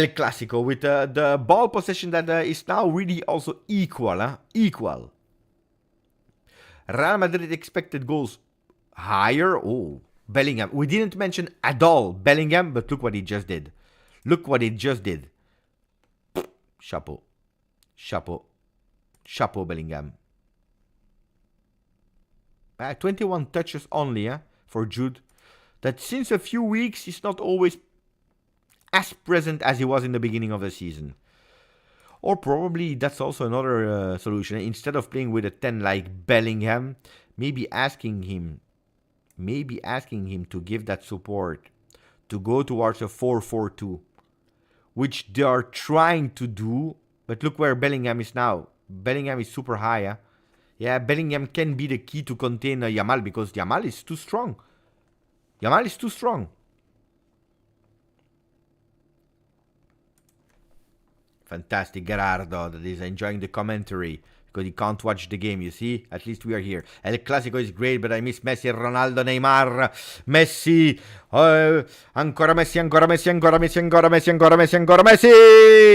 Clasico with the ball possession that is now really also equal. Equal. Real Madrid expected goals higher. Oh, Bellingham. We didn't mention at all Bellingham, but look what he just did. Chapeau, Bellingham. 21 touches only for Jude. That since a few weeks he's not always as present as he was in the beginning of the season. Or probably that's also another solution. Instead of playing with a 10 like Bellingham, maybe asking him to give that support, to go towards a 4-4-2, which they are trying to do. But look where Bellingham is now. Bellingham is super high. Yeah, Bellingham can be the key to contain Yamal, because Yamal is too strong. Fantastic, Gerardo, that is enjoying the commentary because he can't watch the game, you see? At least we are here. El Clasico is great, but I miss Messi, Ronaldo, Neymar, Messi, ancora Messi.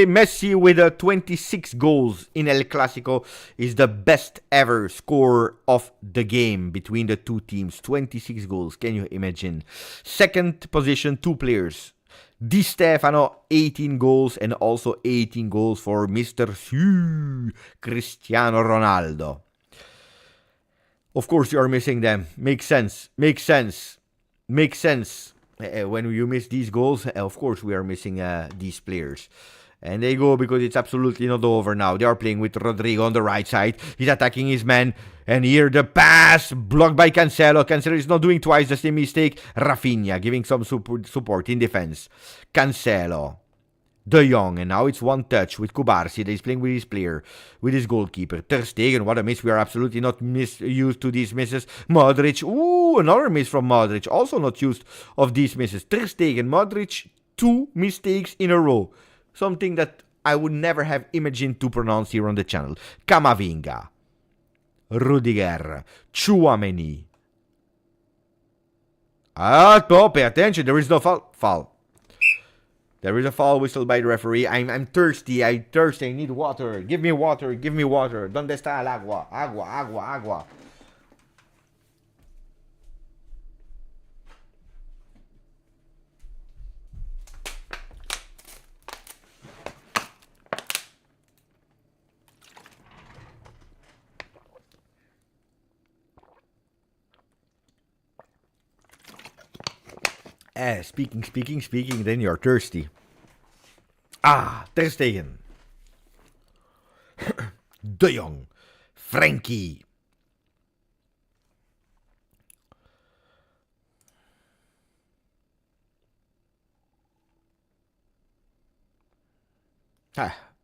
Messi with 26 goals in El Clasico is the best ever score of the game between the two teams. 26 goals, can you imagine? Second position, 2 players. Di Stefano, 18 goals, and also 18 goals for Mr. Cristiano Ronaldo. Of course, you are missing them. Makes sense. Makes sense. Makes sense. When you miss these goals, of course, we are missing these players. And they go because it's absolutely not over now. They are playing with Rodrigo on the right side. He's attacking his man. And here the pass blocked by Cancelo. Cancelo is not doing twice the same mistake. Rafinha giving some support in defense. Cancelo. De Jong. And now it's one touch with Kubarsi. He's playing with his player. With his goalkeeper. Ter Stegen. What a miss. We are absolutely not used to these misses. Modric. Ooh, another miss from Modric. Also not used of these misses. Ter Stegen. Modric. 2 mistakes in a row. Something that I would never have imagined to pronounce here on the channel. Camavinga. Rudiger. Tchouaméni. No, pay attention. There is no foul. Foul. There is a foul whistle by the referee. I'm thirsty. I'm thirsty. I need water. Give me water. Give me water. ¿Dónde está el agua? Agua, agua, agua. Speaking, then you're thirsty. Ter Stegen. De Jong. Frankie.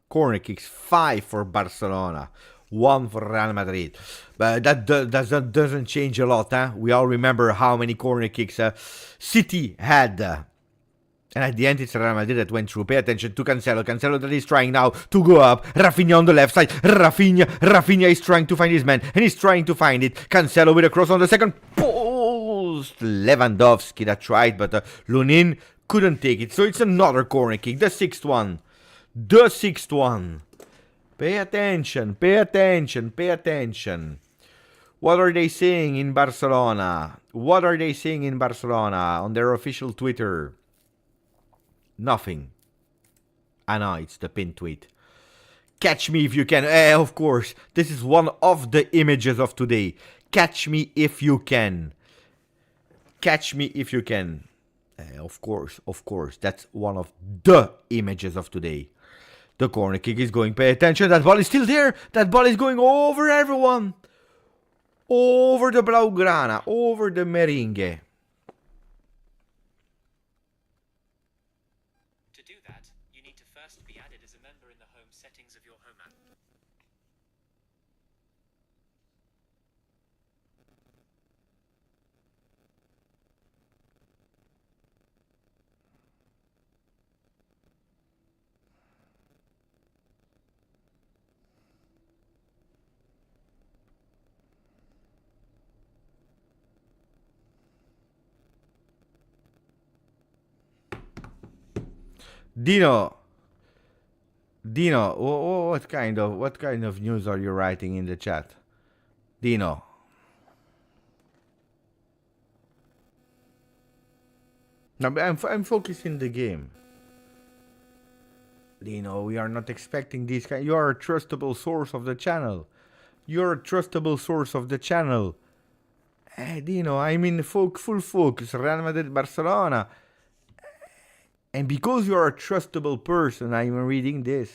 Corner kicks, 5 for Barcelona. 1 for Real Madrid. But that doesn't change a lot. We all remember how many corner kicks City had. And at the end, it's Real Madrid that went through. Pay attention to Cancelo. Cancelo that is trying now to go up. Rafinha on the left side. Rafinha is trying to find his man. And he's trying to find it. Cancelo with a cross on the second post. Lewandowski that tried, but Lunin couldn't take it. So it's another corner kick. The 6th one. The 6th one. Pay attention, pay attention, pay attention. What are they saying in Barcelona? What are they saying in Barcelona on their official Twitter? Nothing. No, it's the pinned tweet. Catch me if you can. Of course, this is one of the images of today. Catch me if you can. Catch me if you can. Of course, that's one of the images of today. The corner kick is going. Pay attention. That ball is still there. That ball is going over everyone. Over the Blaugrana. Over the Merengue. To do that, you need to first be added as a member in the home settings of your home app. Dino, what kind of news are you writing in the chat? Dino. No, but I'm focusing the game. Dino, we are not expecting these kind. You are a trustable source of the channel. You're a trustable source of the channel. Dino, I'm in full focus. Real Madrid, Barcelona. And because you're a trustable person, I'm reading this.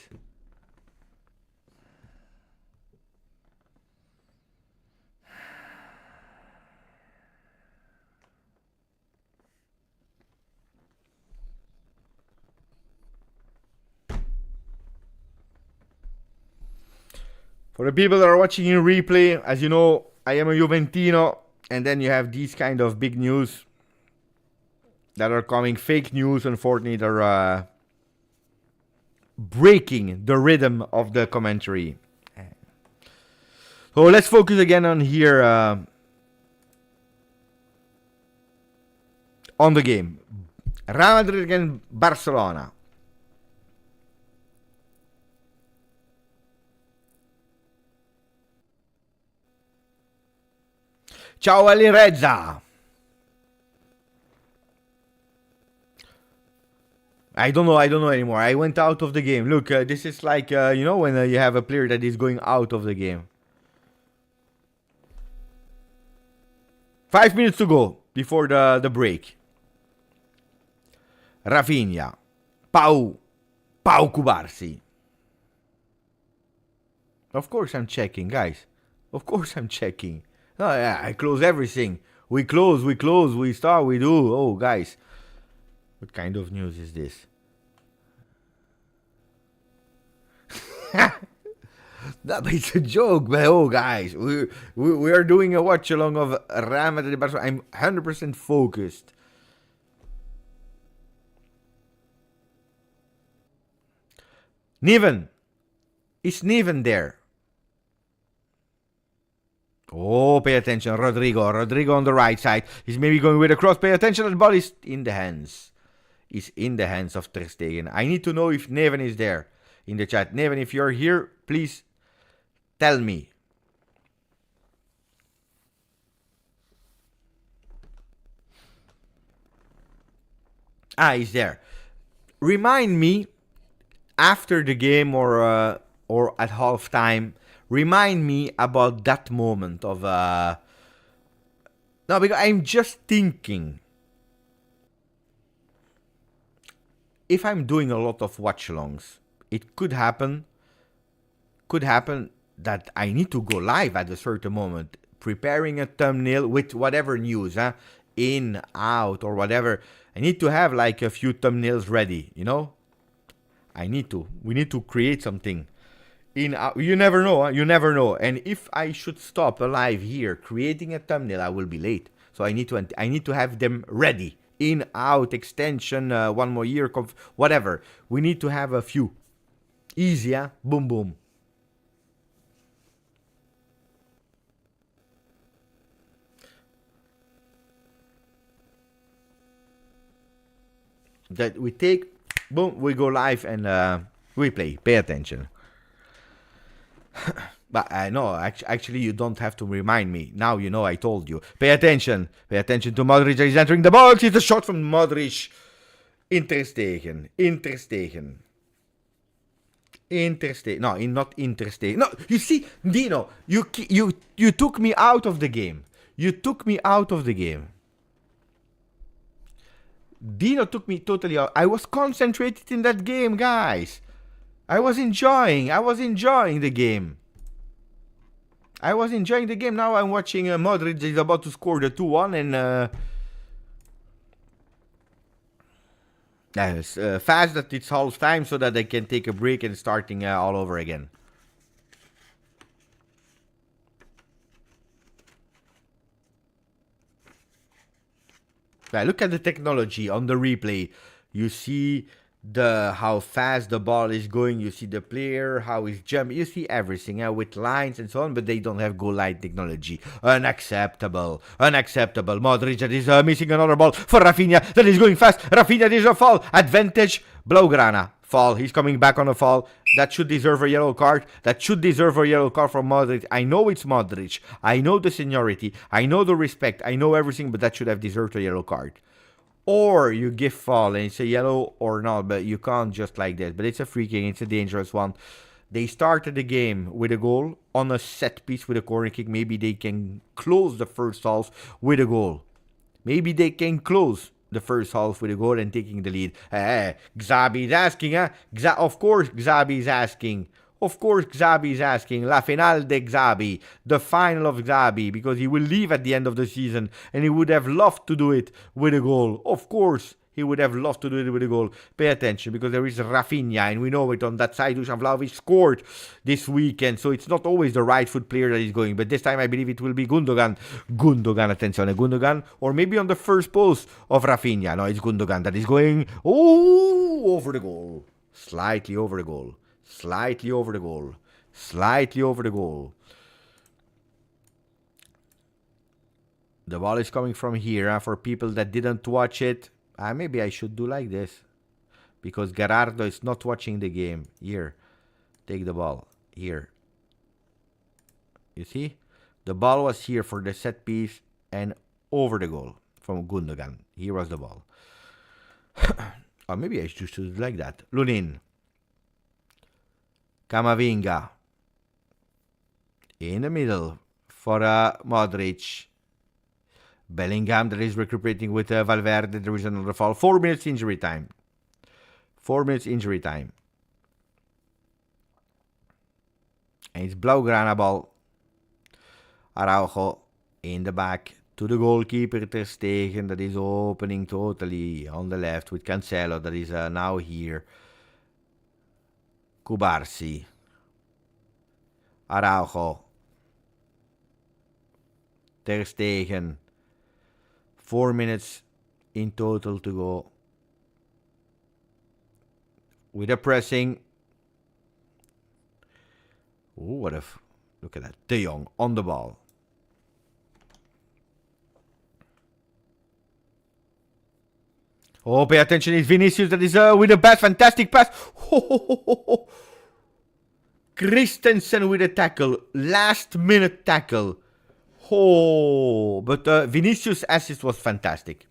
For the people that are watching in replay, as you know, I am a Juventino, and then you have these kind of big news that are coming. Fake news, unfortunately, they're breaking the rhythm of the commentary. So let's focus again on here, on the game. Real Madrid against Barcelona. Ciao Ali Reza. I don't know anymore. I went out of the game. Look, this is like, you know, when you have a player that is going out of the game. 5 minutes to go before the break. Rafinha. Pau Kubarsi. Of course I'm checking, guys. Of course I'm checking. Oh, yeah, I close everything. We close, we start, we do. Oh, guys. What kind of news is this? No, but it's a joke, but oh, guys. We are doing a watch along of Real Madrid Barcelona. I'm 100% focused. Neven. Is Neven there? Oh, pay attention. Rodrigo on the right side. He's maybe going with a cross. Pay attention. The ball is in the hands. Is in the hands of Ter Stegen. I need to know if Neven is there in the chat. Neven, if you're here, please tell me. Ah, he's there. Remind me after the game or at halftime. Remind me about that moment of no, because I'm just thinking. If I'm doing a lot of watch-alongs, it could happen that I need to go live at a certain moment, preparing a thumbnail with whatever news, in, out, or whatever. I need to have like a few thumbnails ready, you know? We need to create something. In, you never know, you never know. And if I should stop a live here creating a thumbnail, I will be late. So I need to have them ready. In, out, extension, one more year, whatever. We need to have a few. Easy, yeah? Boom, boom. That we take, boom, we go live and we play. Pay attention. But I know, actually, you don't have to remind me. Now you know I told you. Pay attention. Pay attention to Modric. He's entering the box. It's a shot from Modric. Ter Stegen. No, not Ter Stegen. No, you see, Dino, you took me out of the game. Dino took me totally out. I was concentrated in that game, guys. I was enjoying the game. Now I'm watching Modric is about to score the 2-1 and fast that it's half time so that they can take a break and starting all over again. Look at the technology on the replay. You see how fast the ball is going, you see the player, how he's jumping, you see everything with lines and so on, but they don't have goal line technology. Unacceptable. Modric that is missing another ball for Rafinha that is going fast. Rafinha, there's a foul. Advantage. Blaugrana. Fall. He's coming back on a fall. That should deserve a yellow card. From Modric. I know it's Modric. I know the seniority. I know the respect. I know everything, but that should have deserved a yellow card. Or you give foul and it's a yellow or not, but you can't just like that. But it's a free kick, it's a dangerous one. They started the game with a goal on a set piece with a corner kick. Maybe they can close the first half with a goal. And taking the lead. Xabi is asking, Of course Xabi is asking. La finale de Xabi. The final of Xabi. Because he will leave at the end of the season. And he would have loved to do it with a goal. Of course, he would have loved to do it with a goal. Pay attention, because there is Rafinha. And we know it on that side. Dusan Vlahovic scored this weekend. So it's not always the right foot player that is going. But this time I believe it will be Gundogan. Gundogan. Or maybe on the first post of Rafinha. No, it's Gundogan that is going. Oh, over the goal. Slightly over the goal. The ball is coming from here. For people that didn't watch it, maybe I should do like this. Because Gerardo is not watching the game. Here. Take the ball. Here. You see? The ball was here for the set piece and over the goal from Gundogan. Here was the ball. Or maybe I should do it like that. Lunin. Camavinga. In the middle for Modric. Bellingham that is recuperating with Valverde. There is another foul. 4 minutes injury time. 4 minutes injury time. And it's Blaugrana ball. Araujo in the back to the goalkeeper Ter Stegen that is opening totally on the left with Cancelo that is now here. Kubarsi. Araujo. Ter Stegen. 4 minutes in total to go. With a pressing. Ooh, what a... Look at that. De Jong on the ball. Oh, pay attention. It's Vinicius that is with a bad, fantastic pass. Christensen with a tackle. Last minute tackle. Oh, but Vinicius' assist was fantastic.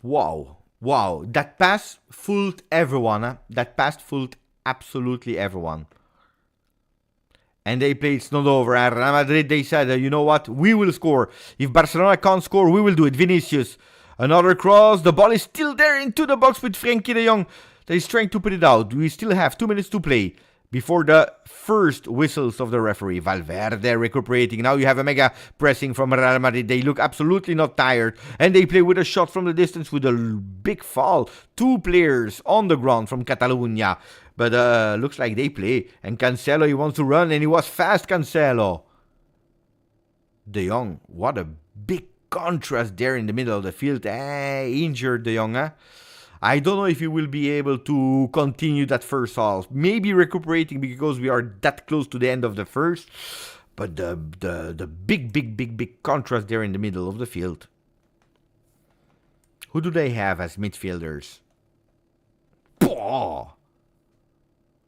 Wow. Wow. That pass fooled everyone. Huh? That pass fooled absolutely everyone. And they played it's not over. At Real Madrid, they said, you know what? We will score. If Barcelona can't score, we will do it. Vinicius. Another cross. The ball is still there into the box with Frenkie de Jong. That is trying to put it out. We still have 2 minutes to play before the first whistles of the referee. Valverde recuperating. Now you have a mega pressing from Real Madrid. They look absolutely not tired. And they play with a shot from the distance with a big foul. 2 players on the ground from Catalonia. But looks like they play. And Cancelo, he wants to run. And he was fast, Cancelo. De Jong, what a big contrast there in the middle of the field. Injured De Jong, huh? I don't know if he will be able to continue that first half. Maybe recuperating because we are that close to the end of the first. But the big contrast there in the middle of the field. Who do they have as midfielders? Oh!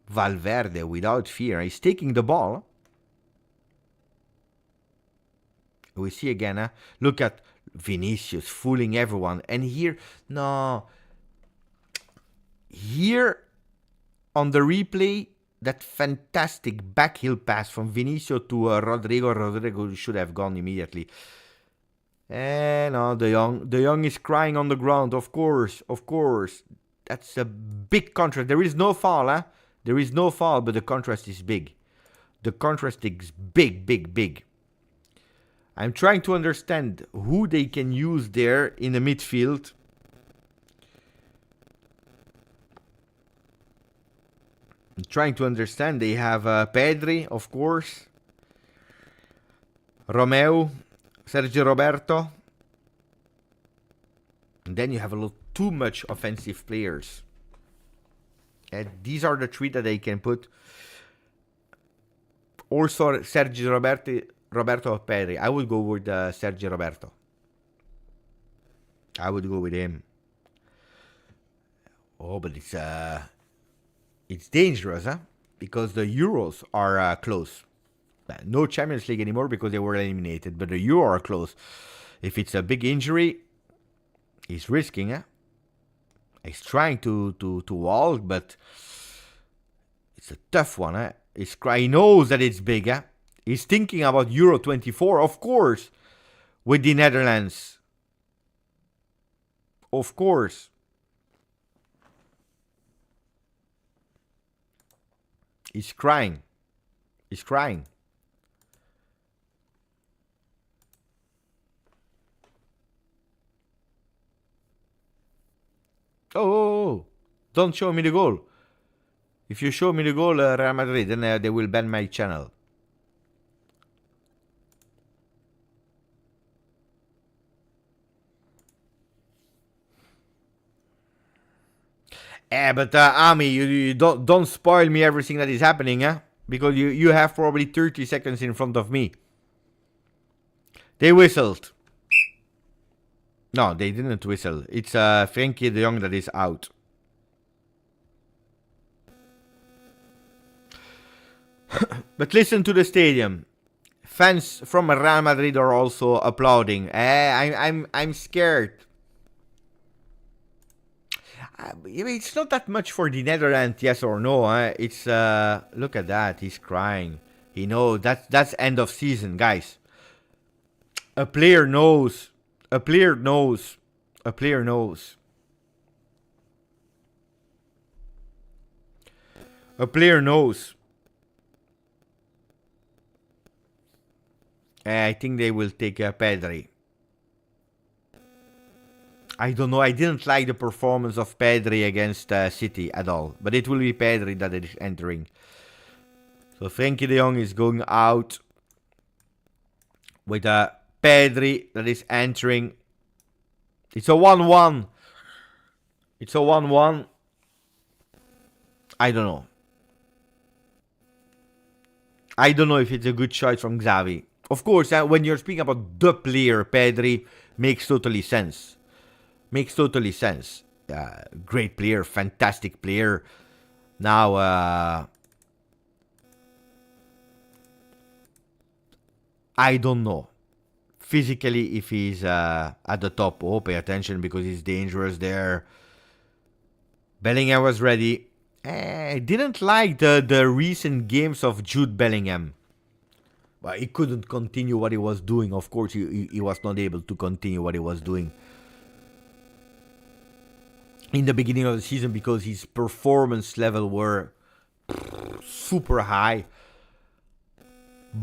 Valverde without fear. He's taking the ball. We see again, huh? Look at Vinicius fooling everyone. And here, no... Here, on the replay, that fantastic backheel pass from Vinicius to Rodrigo. Rodrigo should have gone immediately. And no, De Jong is crying on the ground. Of course. That's a big contrast. There is no foul, huh? There is no foul, but the contrast is big. The contrast is big. I'm trying to understand who they can use there in the midfield. I'm trying to understand. They have Pedri, of course. Romeo. Sergio Roberto. And then you have a little too much offensive players. And these are the 3 that they can put. Also, Sergio Roberto or Pedri. I would go with Sergio Roberto. I would go with him. Oh, but it's dangerous, huh? Because the Euros are close. No Champions League anymore because they were eliminated. But the Euros are close. If it's a big injury, he's risking, huh? He's trying to walk, but it's a tough one, huh? He knows that it's big, huh? He's thinking about Euro 24, of course, with the Netherlands. Of course. He's crying. Oh, don't show me the goal. If you show me the goal, Real Madrid, then they will ban my channel. But Ami, you don't spoil me everything that is happening, huh? Because you have probably 30 seconds in front of me. They whistled. No, they didn't whistle. It's Frenkie de Jong that is out. But listen to the stadium. Fans from Real Madrid are also applauding. I'm scared. It's not that much for the Netherlands, yes or no. It's look at that. He's crying. He knows that's end of season, guys. A player knows. A player knows. A player knows. A player knows. I think they will take Pedri. I don't know. I didn't like the performance of Pedri against City at all. But it will be Pedri that is entering. So Frenkie de Jong is going out with Pedri that is entering. It's a 1-1. It's a 1-1. I don't know. I don't know if it's a good choice from Xavi. Of course, when you're speaking about the player, Pedri makes totally sense. Makes totally sense. Great player, fantastic player. Now, I don't know. Physically, if he's at the top, pay attention because he's dangerous there. Bellingham was ready. I didn't like the recent games of Jude Bellingham. But he couldn't continue what he was doing. Of course, he was not able to continue what he was doing in the beginning of the season because his performance level were super high.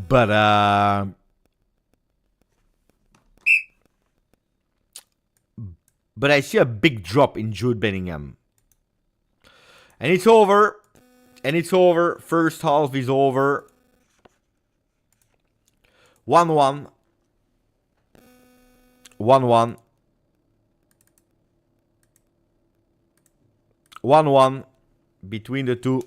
But I see a big drop in Jude Bellingham. And it's over. And it's over. First half is over. 1-1. 1-1. 1-1 between the two.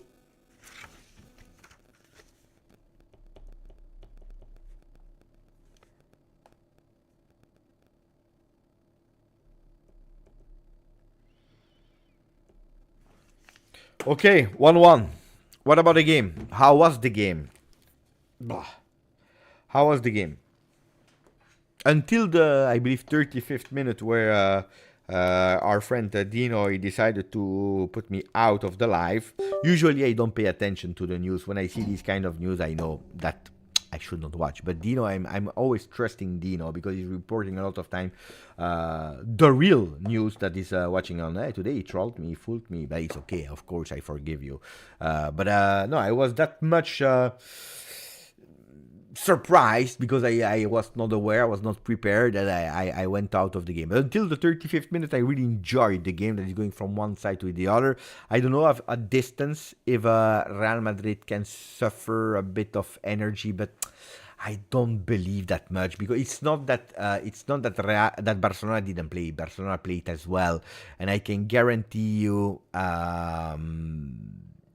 Okay, 1-1. What about the game? How was the game? How was the game? Until the, I believe, 35th minute where our friend Dino he decided to put me out of the live. Usually I don't pay attention to the news. When I see this kind of news, I know that I should not watch. But Dino, I'm always trusting Dino because he's reporting a lot of time the real news that is watching on. Today he trolled me, he fooled me, but it's okay. Of course, I forgive you. But no, I was that much surprised because I was not aware, I was not prepared, that I went out of the game. But until the 35th minute, I really enjoyed the game that is going from one side to the other. I don't know at a distance if Real Madrid can suffer a bit of energy, but I don't believe that much because it's not that that Barcelona didn't play. Barcelona played as well, and I can guarantee you.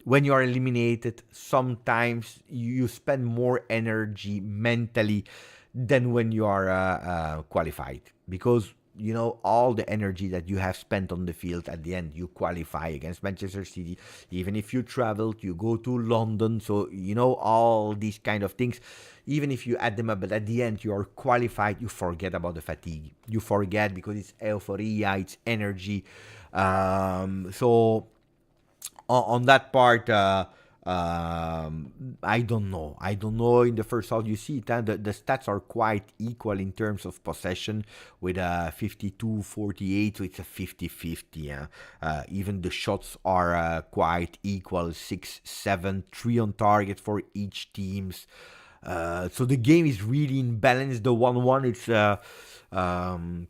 When you are eliminated, sometimes you spend more energy mentally than when you are qualified. Because, you know, all the energy that you have spent on the field, at the end, you qualify against Manchester City. Even if you traveled, you go to London. So, you know, all these kind of things. Even if you add them up, but at the end, you are qualified, you forget about the fatigue. You forget because it's euphoria, it's energy. So on that part, I don't know. I don't know. In the first half, you see it. The stats are quite equal in terms of possession with 52-48, so it's a 50-50. Even the shots are quite equal, 6-7, 3 on target for each teams. So the game is really in balance. The 1-1, it's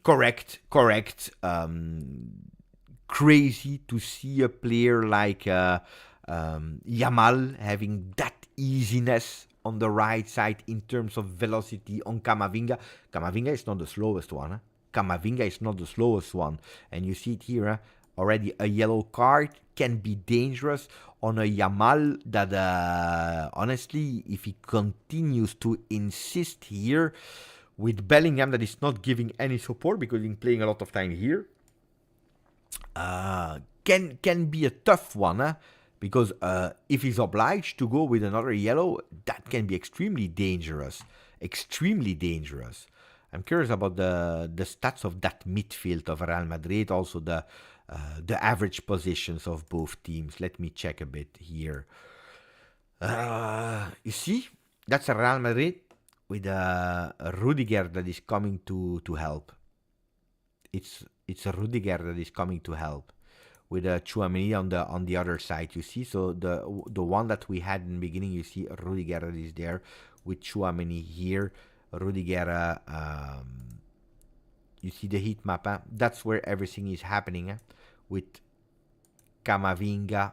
correct. Crazy to see a player like Yamal having that easiness on the right side in terms of velocity on Camavinga. Camavinga is not the slowest one. Huh? Camavinga is not the slowest one. And you see it here, huh? Already a yellow card can be dangerous on a Yamal that, honestly, if he continues to insist here with Bellingham that is not giving any support because he's playing a lot of time here, can be a tough one, huh? Because if he's obliged to go with another yellow, that can be extremely dangerous. Extremely dangerous. I'm curious about the stats of that midfield of Real Madrid, also the average positions of both teams. Let me check a bit here. You see, that's a Real Madrid with a Rudiger that is coming to help. It's a Rudiger that is coming to help with a Chouameni on the other side. You see, so the one that we had in the beginning, you see Rudiger is there with Chouameni here. Rudiger, you see the heat map. That's where everything is happening with Camavinga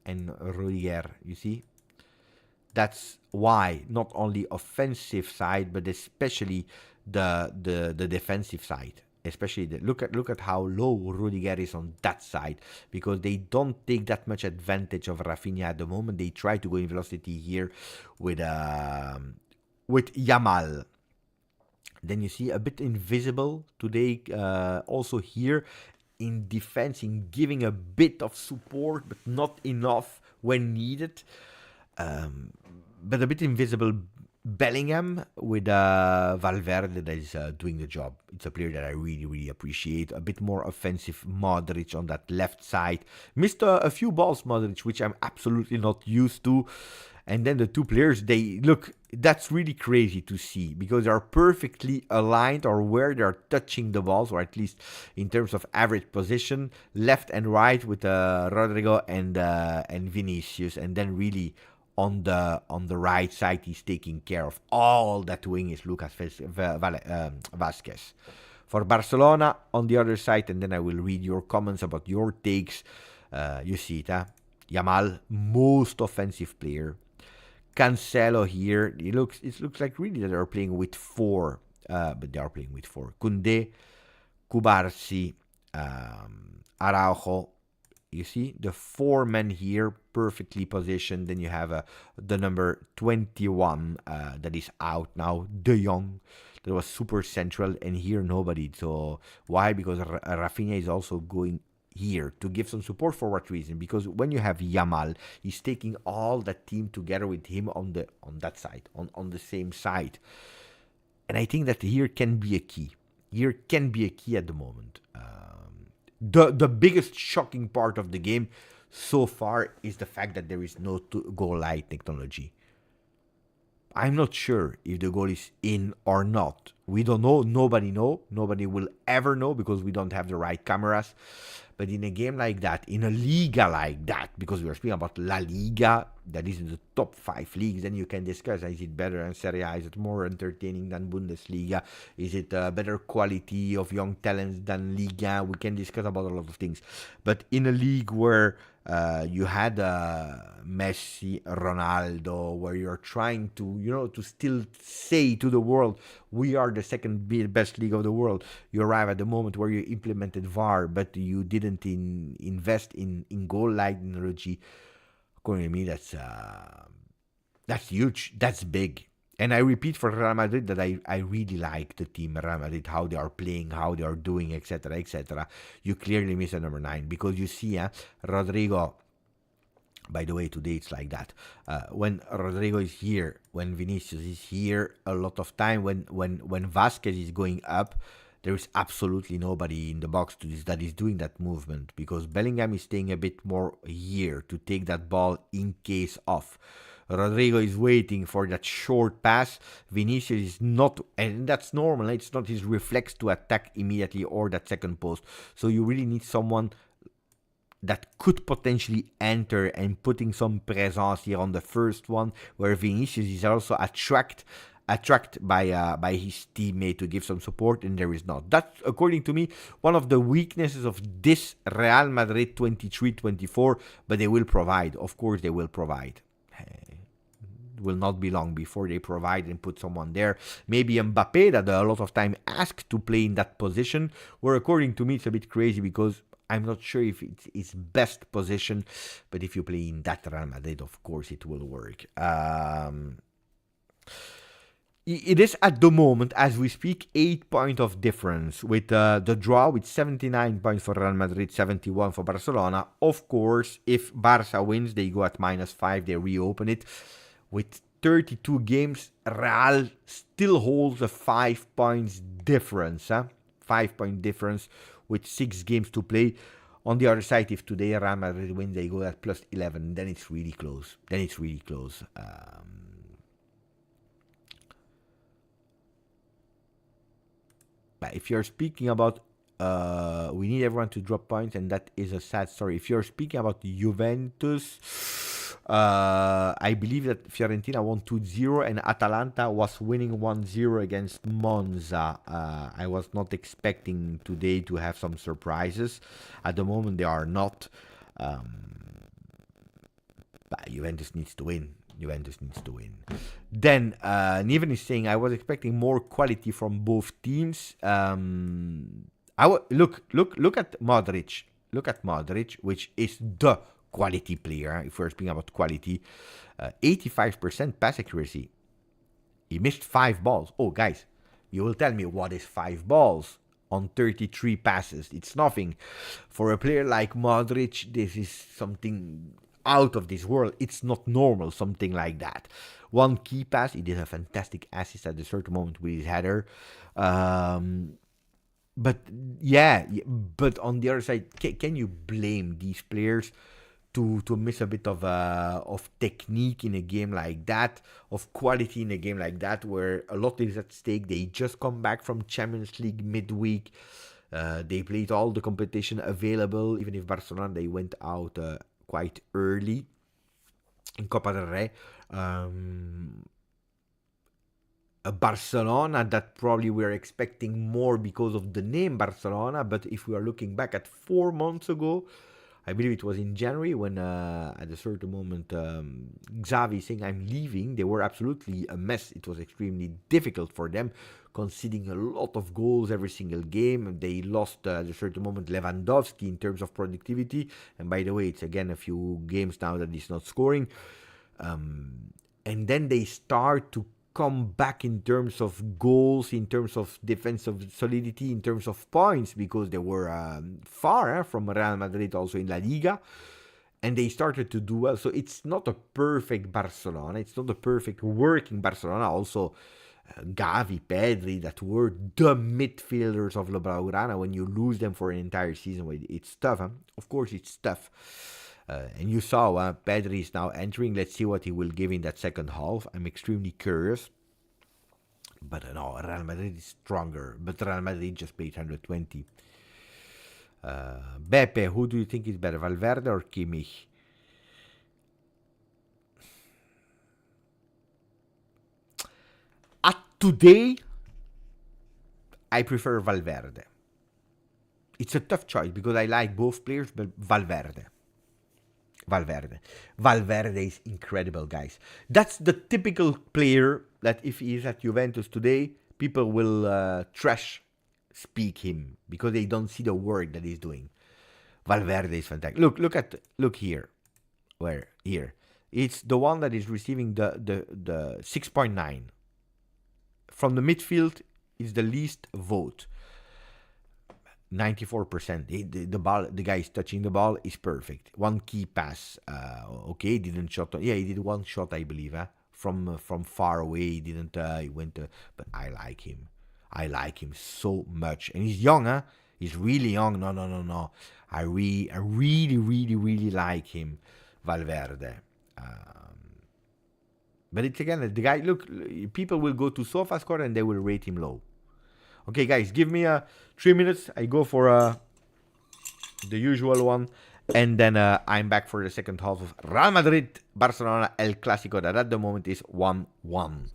and Rudiger. You see, that's why not only offensive side, but especially the defensive side. Especially look at how low Rudiger is on that side, because they don't take that much advantage of Rafinha at the moment. They try to go in velocity here with Yamal. Then you see a bit invisible today, also here in defense, in giving a bit of support, but not enough when needed. But a bit invisible Bellingham with Valverde that is doing the job. It's a player that I really, really appreciate. A bit more offensive Modric on that left side. Missed a few balls, Modric, which I'm absolutely not used to. And then the two players, they look, that's really crazy to see, because they are perfectly aligned, or where they're touching the balls, or at least in terms of average position, left and right with Rodrigo and Vinicius, and then really on the right side, he's taking care of all that wing is Lucas Vasquez. For Barcelona, on the other side, and then I will read your comments about your takes. You see it, Yamal, most offensive player. Cancelo here, it looks like really that they're playing with four, but they are playing with four. Koundé, Kubarsi, Araujo. You see the four men here perfectly positioned. Then you have the number 21 that is out now, De Jong, that was super central, and here nobody. So why? Because Rafinha is also going here to give some support. For what reason? Because when you have Yamal, he's taking all that team together with him on that side, on the same side. And I think that here can be a key. Here can be a key at the moment. The biggest shocking part of the game so far is the fact that there is no goal line technology. I'm not sure if the goal is in or not. We don't know. Nobody know. Nobody will ever know, because we don't have the right cameras. But in a game like that, in a Liga like that, because we are speaking about La Liga, that is in the top 5 leagues, then you can discuss, is it better than Serie A? Is it more entertaining than Bundesliga? Is it a better quality of young talents than Liga? We can discuss about a lot of things. But in a league where you had Messi, Ronaldo, where you're trying to, to still say to the world, we are the second best league of the world. You arrive at the moment where you implemented VAR, but you didn't invest in goal line technology. According to me, that's huge. That's big. And I repeat for Real Madrid that I really like the team Real Madrid, how they are playing, how they are doing, etc., etc. You clearly miss a number 9, because you see, Rodrigo. By the way, today it's like that. When Rodrigo is here, when Vinicius is here, a lot of time when Vasquez is going up, there is absolutely nobody in the box that is doing that movement, because Bellingham is staying a bit more here to take that ball in case of. Rodrigo is waiting for that short pass. Vinicius is not, and that's normal. It's not his reflex to attack immediately or that second post. So you really need someone that could potentially enter and putting some presence here on the first one, where Vinicius is also attracted by his teammate to give some support, and there is not. That's, according to me, one of the weaknesses of this Real Madrid 23-24, but they will provide. Of course, they will provide. It will not be long before they provide and put someone there. Maybe Mbappe, that a lot of time asked to play in that position, where according to me it's a bit crazy, because I'm not sure if it's his best position, but if you play in that Real Madrid, of course it will work. It is at the moment, as we speak, 8 points of difference with the draw with 79 points for Real Madrid, 71 for Barcelona. Of course, if Barca wins, they go at -5, they reopen it. With 32 games, Real still holds a 5 points difference. 5-point difference with 6 games to play. On the other side, if today Real Madrid wins, they go at +11. Then it's really close. But if you're speaking about we need everyone to drop points, and that is a sad story. If you're speaking about Juventus, I believe that Fiorentina won 2-0 and Atalanta was winning 1-0 against Monza. I was not expecting today to have some surprises. At the moment, they are not. But Juventus needs to win. Then Niven is saying, I was expecting more quality from both teams. Look at Modric. Look at Modric, which is the quality player. If we're speaking about quality, 85% pass accuracy. He missed 5 balls. Oh, guys, you will tell me what is 5 balls on 33 passes. It's nothing. For a player like Modric, this is something out of this world. It's not normal, something like that. 1 key pass. He did a fantastic assist at a certain moment with his header. But on the other side, can you blame these players to miss a bit of technique in a game like that, of quality in a game like that, where a lot is at stake? They just come back from Champions League midweek. They played all the competition available. Even if Barcelona, they went out quite early in Copa del Rey. A Barcelona that probably we're expecting more because of the name Barcelona, but if we are looking back at 4 months ago, I believe it was in January when at a certain moment Xavi saying I'm leaving, they were absolutely a mess. It was extremely difficult for them, conceding a lot of goals every single game. They lost at a certain moment Lewandowski in terms of productivity, and by the way, it's again a few games now that he's not scoring. And then they start to come back in terms of goals, in terms of defensive solidity, in terms of points, because they were far from Real Madrid also in La Liga, and they started to do well. So it's not a perfect Barcelona, it's not a perfect working Barcelona. Also Gavi, Pedri, that were the midfielders of La Blaugrana. When you lose them for an entire season, it's tough. Of course it's tough. And you saw Pedri is now entering. Let's see what he will give in that second half. I'm extremely curious. But no, Real Madrid is stronger. But Real Madrid just paid 120. Beppe, who do you think is better, Valverde or Kimmich? Today, I prefer Valverde. It's a tough choice because I like both players, but Valverde is incredible, guys. That's the typical player that if he is at Juventus today, people will trash speak him because they don't see the work that he's doing. Valverde is fantastic. Look here. Where? Here. It's the one that is receiving the 6.9. From the midfield, is the least vote. 94%. The guy is touching the ball is perfect. 1 key pass. Okay, didn't shot. Yeah, he did 1 shot, I believe. From far away, he didn't. He went. But I like him. I like him so much, and he's young. He's really young. No. I really like him, Valverde. But it's again the guy. Look, people will go to SofaScore and they will rate him low. Okay, guys, give me 3 minutes. I go for the usual one, and then I'm back for the second half of Real Madrid Barcelona El Clasico that at the moment is 1-1.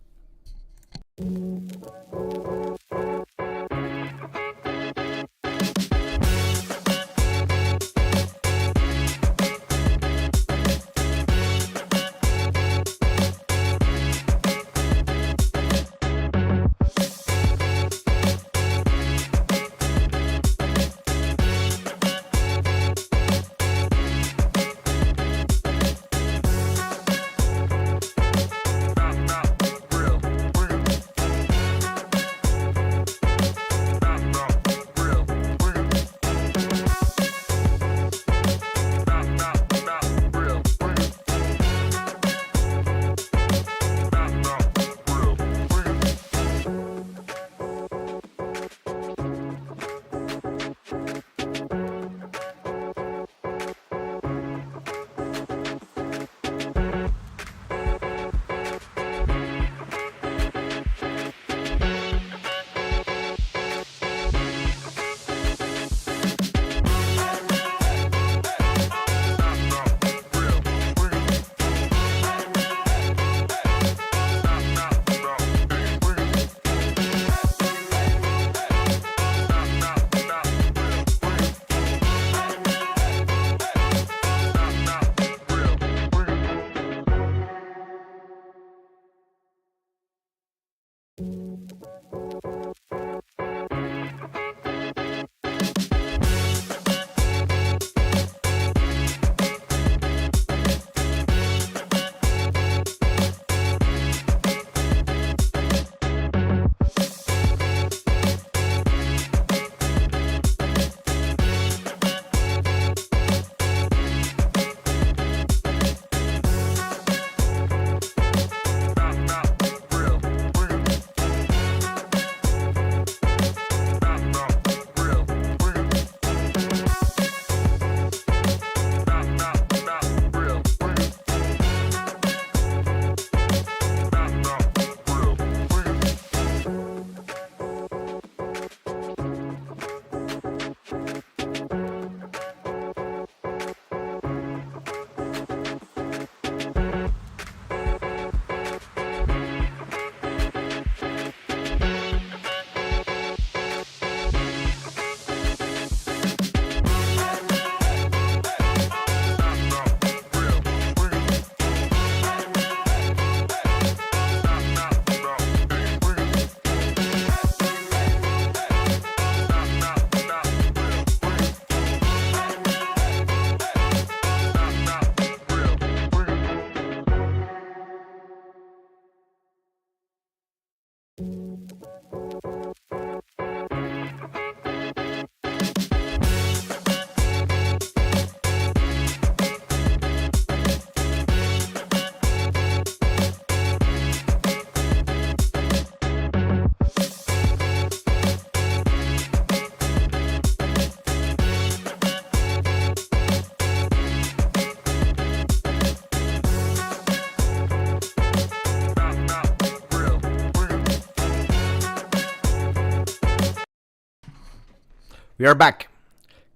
We are back.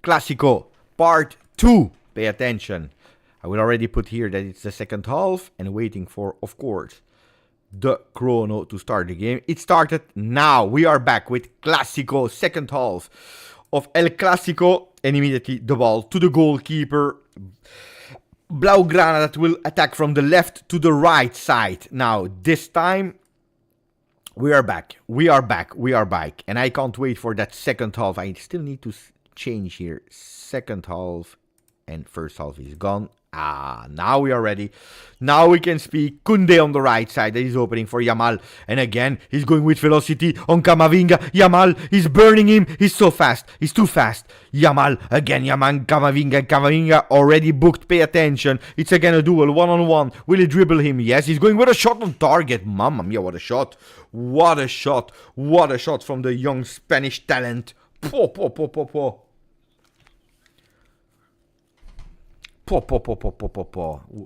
Clasico, part 2. Pay attention. I will already put here that it's the second half and waiting for, of course, the chrono to start the game. It started now. We are back with Clasico, second half of El Clasico. And immediately the ball to the goalkeeper. Blaugrana that will attack from the left to the right side. Now, this time, we are back. We are back. We are back. And I can't wait for that second half. I still need to change here. Second half and first half is gone. Now we are ready. Now we can speak. Koundé on the right side. That is opening for Yamal. And again, he's going with velocity on Camavinga. Yamal is burning him. He's so fast. He's too fast. Yamal. Again, Yamal. Camavinga. Camavinga already booked. Pay attention. It's again a duel. One-on-one. Will he dribble him? Yes, he's going with a shot on target. Mamma mia, what a shot. What a shot. What a shot from the young Spanish talent. Po, po, po, po, po.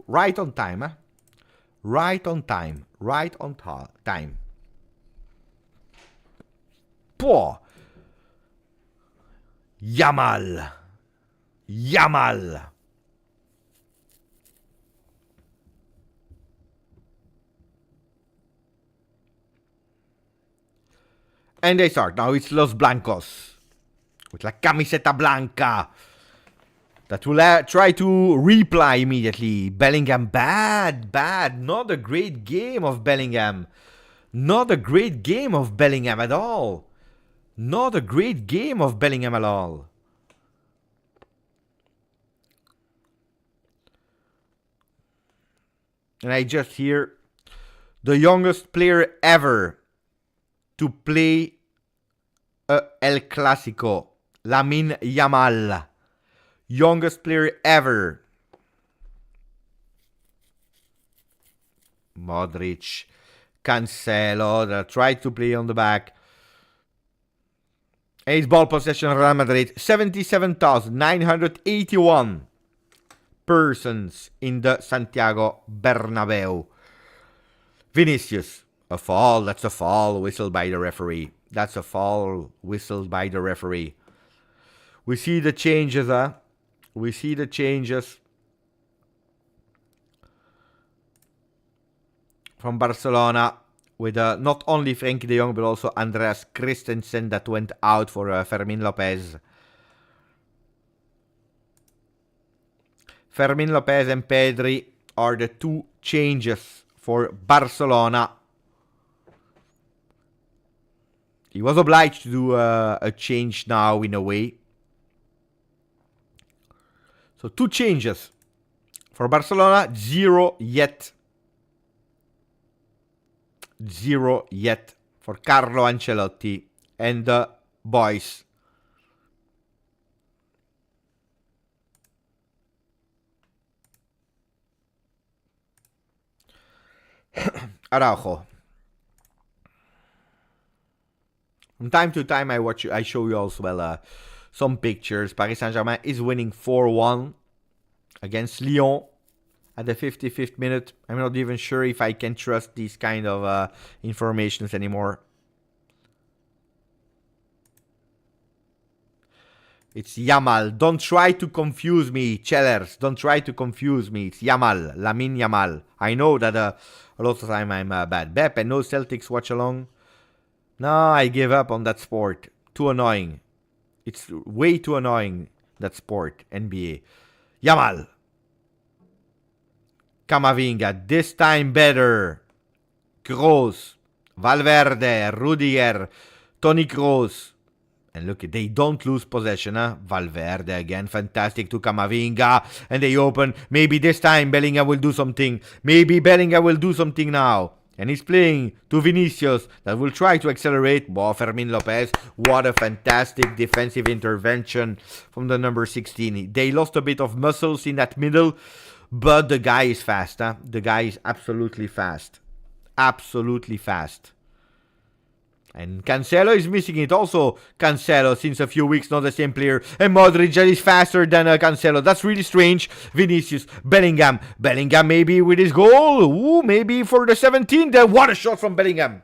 Right on time, eh? Right on time. Right on time. Po. Yamal. Yamal. And they start. Now it's Los Blancos. With la camiseta blanca. That will try to reply immediately. Bellingham, bad. Not a great game of Bellingham. Not a great game of Bellingham at all. Not a great game of Bellingham at all. And I just hear the youngest player ever to play El Clasico. Lamine Yamal. Youngest player ever. Modric. Cancelo that tried to play on the back. Ace ball possession Real Madrid. 77,981 persons in the Santiago Bernabeu. Vinicius. A foul. That's a foul whistled by the referee. That's a foul whistled by the referee. We see the changes, huh? We see the changes from Barcelona with not only Frenkie de Jong but also Andreas Christensen that went out for Fermin Lopez. Fermin Lopez and Pedri are the two changes for Barcelona. He was obliged to do a change now in a way. So 2 changes for Barcelona, 0 yet. 0 yet for Carlo Ancelotti and the boys. Araujo. From time to time I show you also some pictures. Paris Saint-Germain is winning 4-1 against Lyon at the 55th minute. I'm not even sure if I can trust these kind of informations anymore. It's Yamal. Don't try to confuse me, Chellers. Don't try to confuse me. It's Yamal. Lamine Yamal. I know that a lot of time I'm bad. Bep and no Celtics watch along. No, I give up on that sport. Too annoying. It's way too annoying, that sport, NBA. Yamal. Camavinga. This time better. Kroos. Valverde. Rudiger. Toni Kroos. And look, they don't lose possession, huh? Valverde again, fantastic to Camavinga. And they open. Maybe this time Bellingham will do something. Maybe Bellingham will do something now. And he's playing to Vinicius that will try to accelerate. Wow, Fermin Lopez. What a fantastic defensive intervention from the number 16. They lost a bit of muscles in that middle. But the guy is fast, huh? The guy is absolutely fast. Absolutely fast. And Cancelo is missing it also. Cancelo, since a few weeks, not the same player. And Modric is faster than Cancelo. That's really strange. Vinicius, Bellingham. Bellingham maybe with his goal. Ooh, maybe for the 17th. Then what a shot from Bellingham.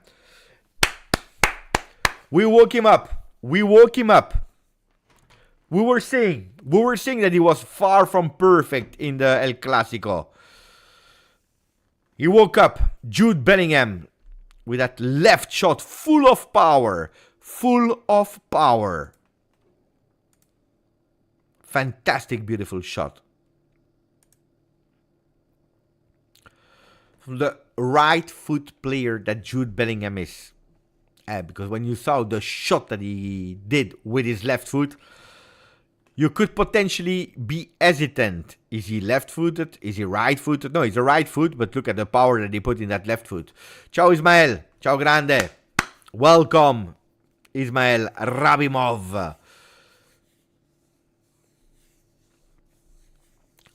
We woke him up. We woke him up. we were saying that he was far from perfect in the El Clasico. He woke up, Jude Bellingham, with that left shot full of power. Full of power. Fantastic, beautiful shot. From the right foot player that Jude Bellingham is. Because when you saw the shot that he did with his left foot, you could potentially be hesitant. Is he left-footed? Is he right-footed? No, he's a right foot, but look at the power that he put in that left foot. Ciao, Ismael. Ciao, grande. Welcome, Ismael Rabimov.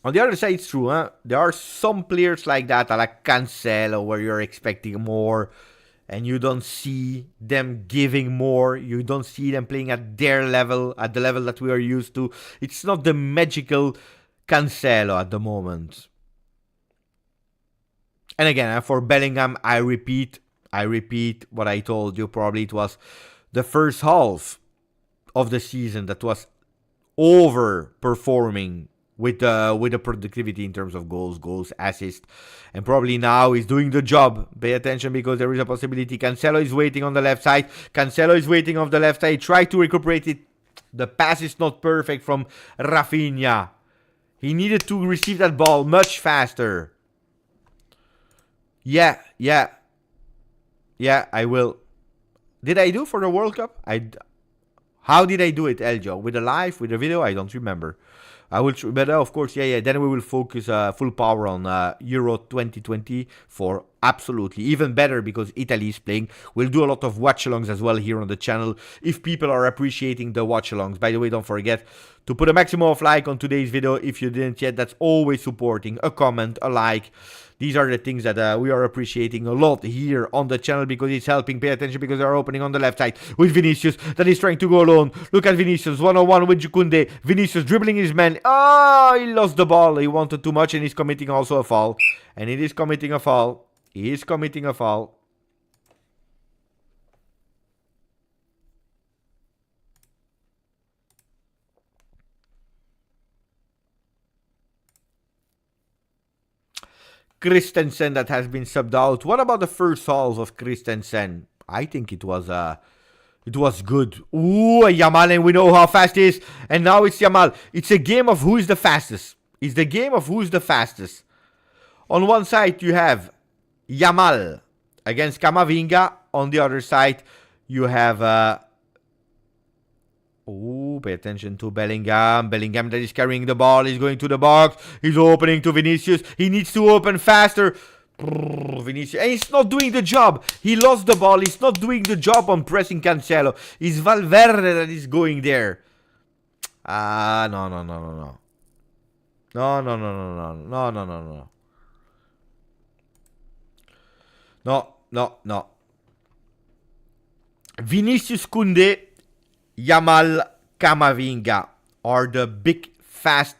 On the other side, it's true, huh? There are some players like that, like Cancelo, where you're expecting more, and you don't see them giving more. You don't see them playing at their level, at the level that we are used to. It's not the magical Cancelo at the moment. And again, for Bellingham, I repeat what I told you. Probably it was the first half of the season that was overperforming with the productivity in terms of goals, assists, and probably now he's doing the job. Pay attention because there is a possibility. Cancelo is waiting on the left side. Try to recuperate it. The pass is not perfect from Rafinha. He needed to receive that ball much faster. Yeah, I will. Did I do for the World Cup? How did I do it, Eljo? With a live, with a video? I don't remember. I will, but of course, yeah. Then we will focus full power on Euro 2024. Absolutely, even better because Italy is playing. We'll do a lot of watch-alongs as well here on the channel. If people are appreciating the watch-alongs, by the way, don't forget to put a maximum of like on today's video if you didn't yet. That's always supporting. A comment, a like. These are the things that we are appreciating a lot here on the channel because it's helping. Pay attention because they are opening on the left side with Vinicius that is trying to go alone. Look at Vinicius, 1-on-1 with Jukunde. Vinicius dribbling his man. Oh, he lost the ball. He wanted too much and he's committing also a foul. And it is committing a foul. He is committing a foul. Christensen that has been subbed out. What about the first half of Christensen? I think it was good. Ooh, Yamal, and we know how fast he is. And now it's Yamal. It's a game of who is the fastest. It's the game of who is the fastest. On one side, you have Yamal against Camavinga. On the other side, you have... pay attention to Bellingham. Bellingham that is carrying the ball. He's going to the box. He's opening to Vinicius. He needs to open faster. Vinicius. And he's not doing the job. He lost the ball. He's not doing the job on pressing Cancelo. It's Valverde that is going there. No. No. Vinicius Koundé, Yamal, Camavinga are the big, fast...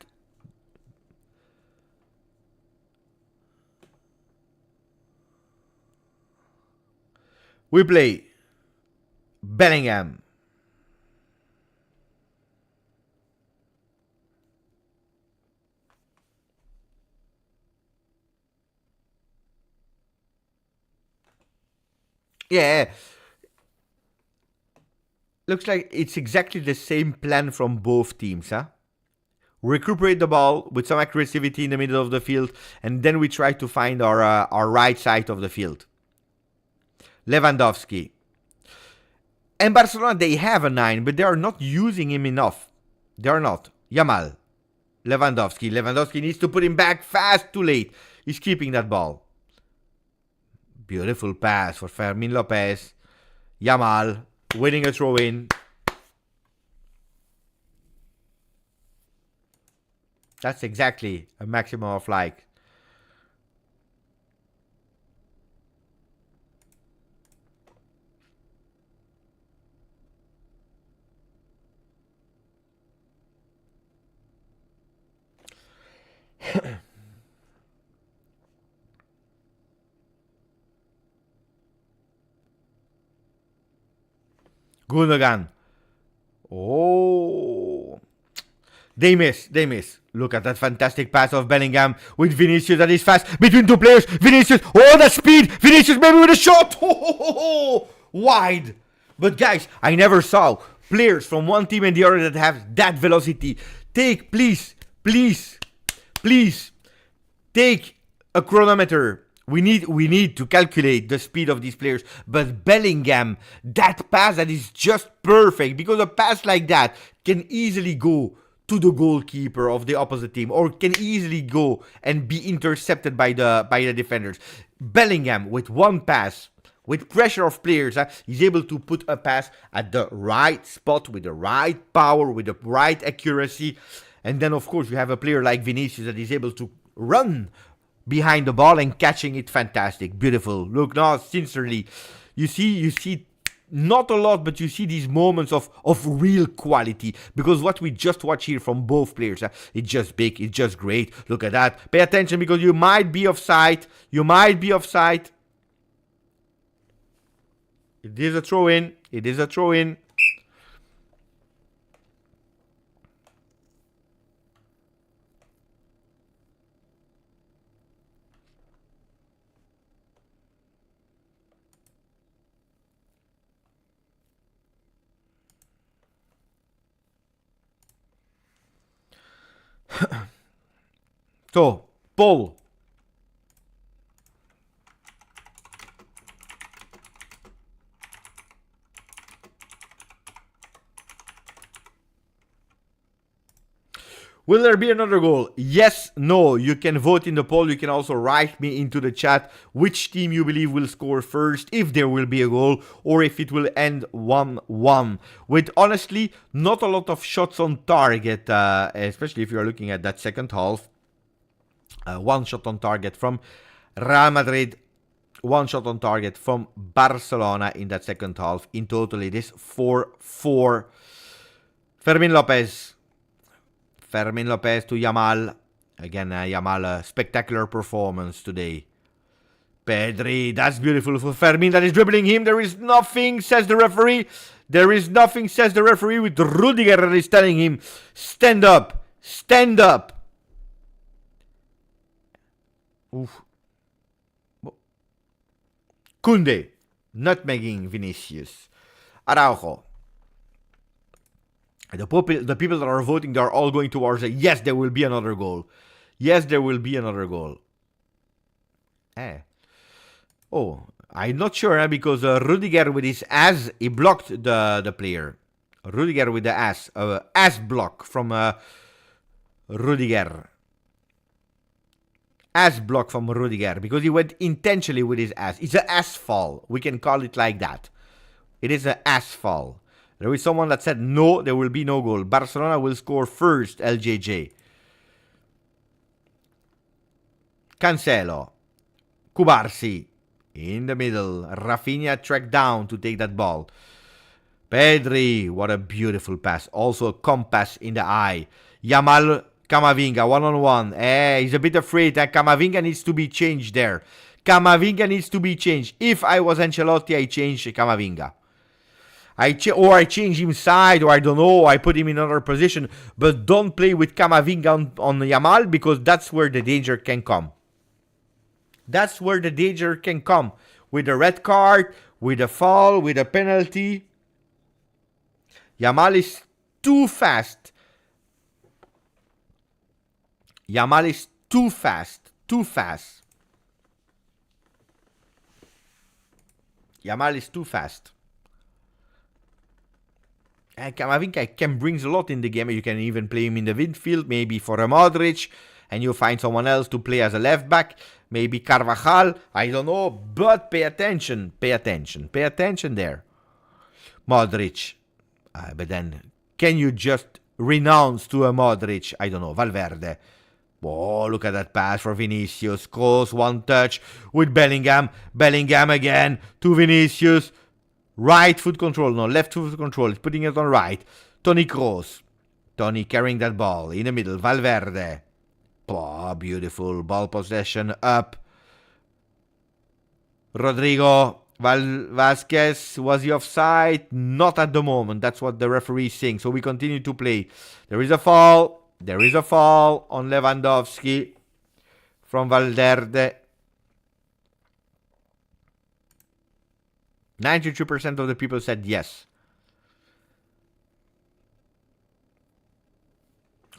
We play Bellingham. Yeah. Looks like it's exactly the same plan from both teams, huh? Recuperate the ball with some aggressivity in the middle of the field, and then we try to find our right side of the field. Lewandowski. And Barcelona, they have a 9, but they are not using him enough. They are not. Yamal. Lewandowski. Lewandowski needs to put him back fast, too late. He's keeping that ball. Beautiful pass for Fermin Lopez. Yamal winning a throw-in. That's exactly a maximum of like. Gundogan. Oh. They miss. They miss. Look at that fantastic pass of Bellingham with Vinicius that is fast between two players. Vinicius. Oh, that speed. Vinicius maybe with a shot. Wide. But guys, I never saw players from one team and the other that have that velocity. Please, take a chronometer. We need to calculate the speed of these players. But Bellingham, that pass that is just perfect, because a pass like that can easily go to the goalkeeper of the opposite team, or can easily go and be intercepted by the defenders. Bellingham, with one pass, with pressure of players, he's able to put a pass at the right spot, with the right power, with the right accuracy. And then, of course, you have a player like Vinicius that is able to run behind the ball and catching it. Fantastic. Beautiful. Look now, sincerely, you see not a lot, but you see these moments of real quality, because what we just watch here from both players, it's just big, it's just great. Look at that. Pay attention, because you might be offside. It is a throw-in. So, Paul. Will there be another goal? Yes, no. You can vote in the poll. You can also write me into the chat which team you believe will score first, if there will be a goal, or if it will end 1-1. With, honestly, not a lot of shots on target, especially if you're looking at that second half. One shot on target from Real Madrid. One shot on target from Barcelona in that second half. In total, it is 4-4. Fermin Lopez to Yamal. Again, Yamal, spectacular performance today. Pedri, that's beautiful for Fermin. That is dribbling him. There is nothing, says the referee. With Rudiger that is telling him, stand up. Oof. Koundé, nutmegging Vinicius. Araujo. The people that are voting, they are all going towards it. Yes, there will be another goal. Oh, I'm not sure, because Rudiger with his ass, he blocked the player. Rudiger with the ass. Ass block from Rudiger. Ass block from Rudiger, because he went intentionally with his ass. It's an ass fall. We can call it like that. It is an ass fall. There is someone that said no, there will be no goal. Barcelona will score first, LJJ. Cancelo. Kubarsi. In the middle. Rafinha tracked down to take that ball. Pedri. What a beautiful pass. Also a compass in the eye. Yamal, Camavinga, one-on-one. He's a bit afraid that Camavinga needs to be changed there. If I was Ancelotti, I change Camavinga. I change him side, or I don't know, I put him in another position. But don't play with Camavinga on Yamal, because that's where the danger can come. With a red card, with a foul, with a penalty. Yamal is too fast. Camavinga can brings a lot in the game. You can even play him in the midfield, maybe for a Modric, and you find someone else to play as a left back, maybe Carvajal, I don't know, but pay attention there. Modric, but then can you just renounce to a Modric? I don't know, Valverde. Oh, look at that pass for Vinicius. Close, one touch with Bellingham. Bellingham again to Vinicius. Right foot control, no, left foot control. He's putting it on right. Toni Kroos. Toni carrying that ball in the middle. Valverde. Oh, beautiful. Ball possession up. Rodrigo. Vasquez. Was he offside? Not at the moment. That's what the referee is saying. So we continue to play. There is a foul. There is a foul on Lewandowski from Valverde. 92% of the people said yes.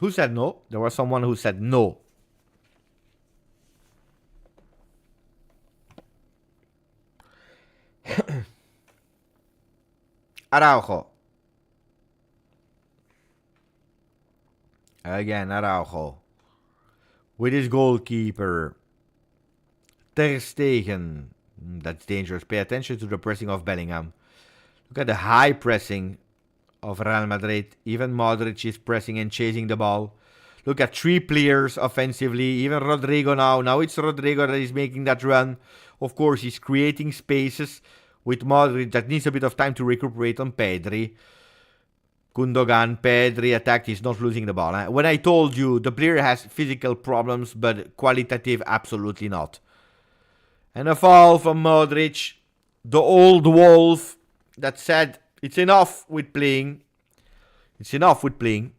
Who said no? There was someone who said no. Araujo. Again, Araujo. With his goalkeeper. Ter Stegen. That's dangerous. Pay attention to the pressing of Bellingham. Look at the high pressing of Real Madrid. Even Modric is pressing and chasing the ball. Look at 3 players offensively. Even Rodrigo now. Now it's Rodrigo that is making that run. Of course, he's creating spaces with Modric that needs a bit of time to recuperate on Pedri. Gundogan, Pedri attacked. He's not losing the ball. When I told you the player has physical problems, but qualitative, absolutely not. And a foul from Modric. The old wolf that said it's enough with playing. It's enough with playing.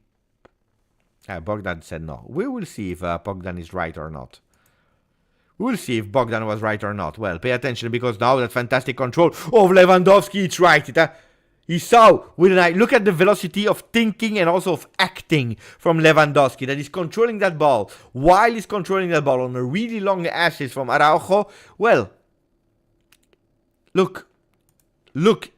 Bogdan said no. We will see if Bogdan is right or not. We will see if Bogdan was right or not. Well, pay attention because now that fantastic control of Lewandowski, it's right. He saw with an eye. Look at the velocity of thinking and also of acting from Lewandowski that is controlling that ball. While he's controlling that ball on a really long assist from Araujo, well, look,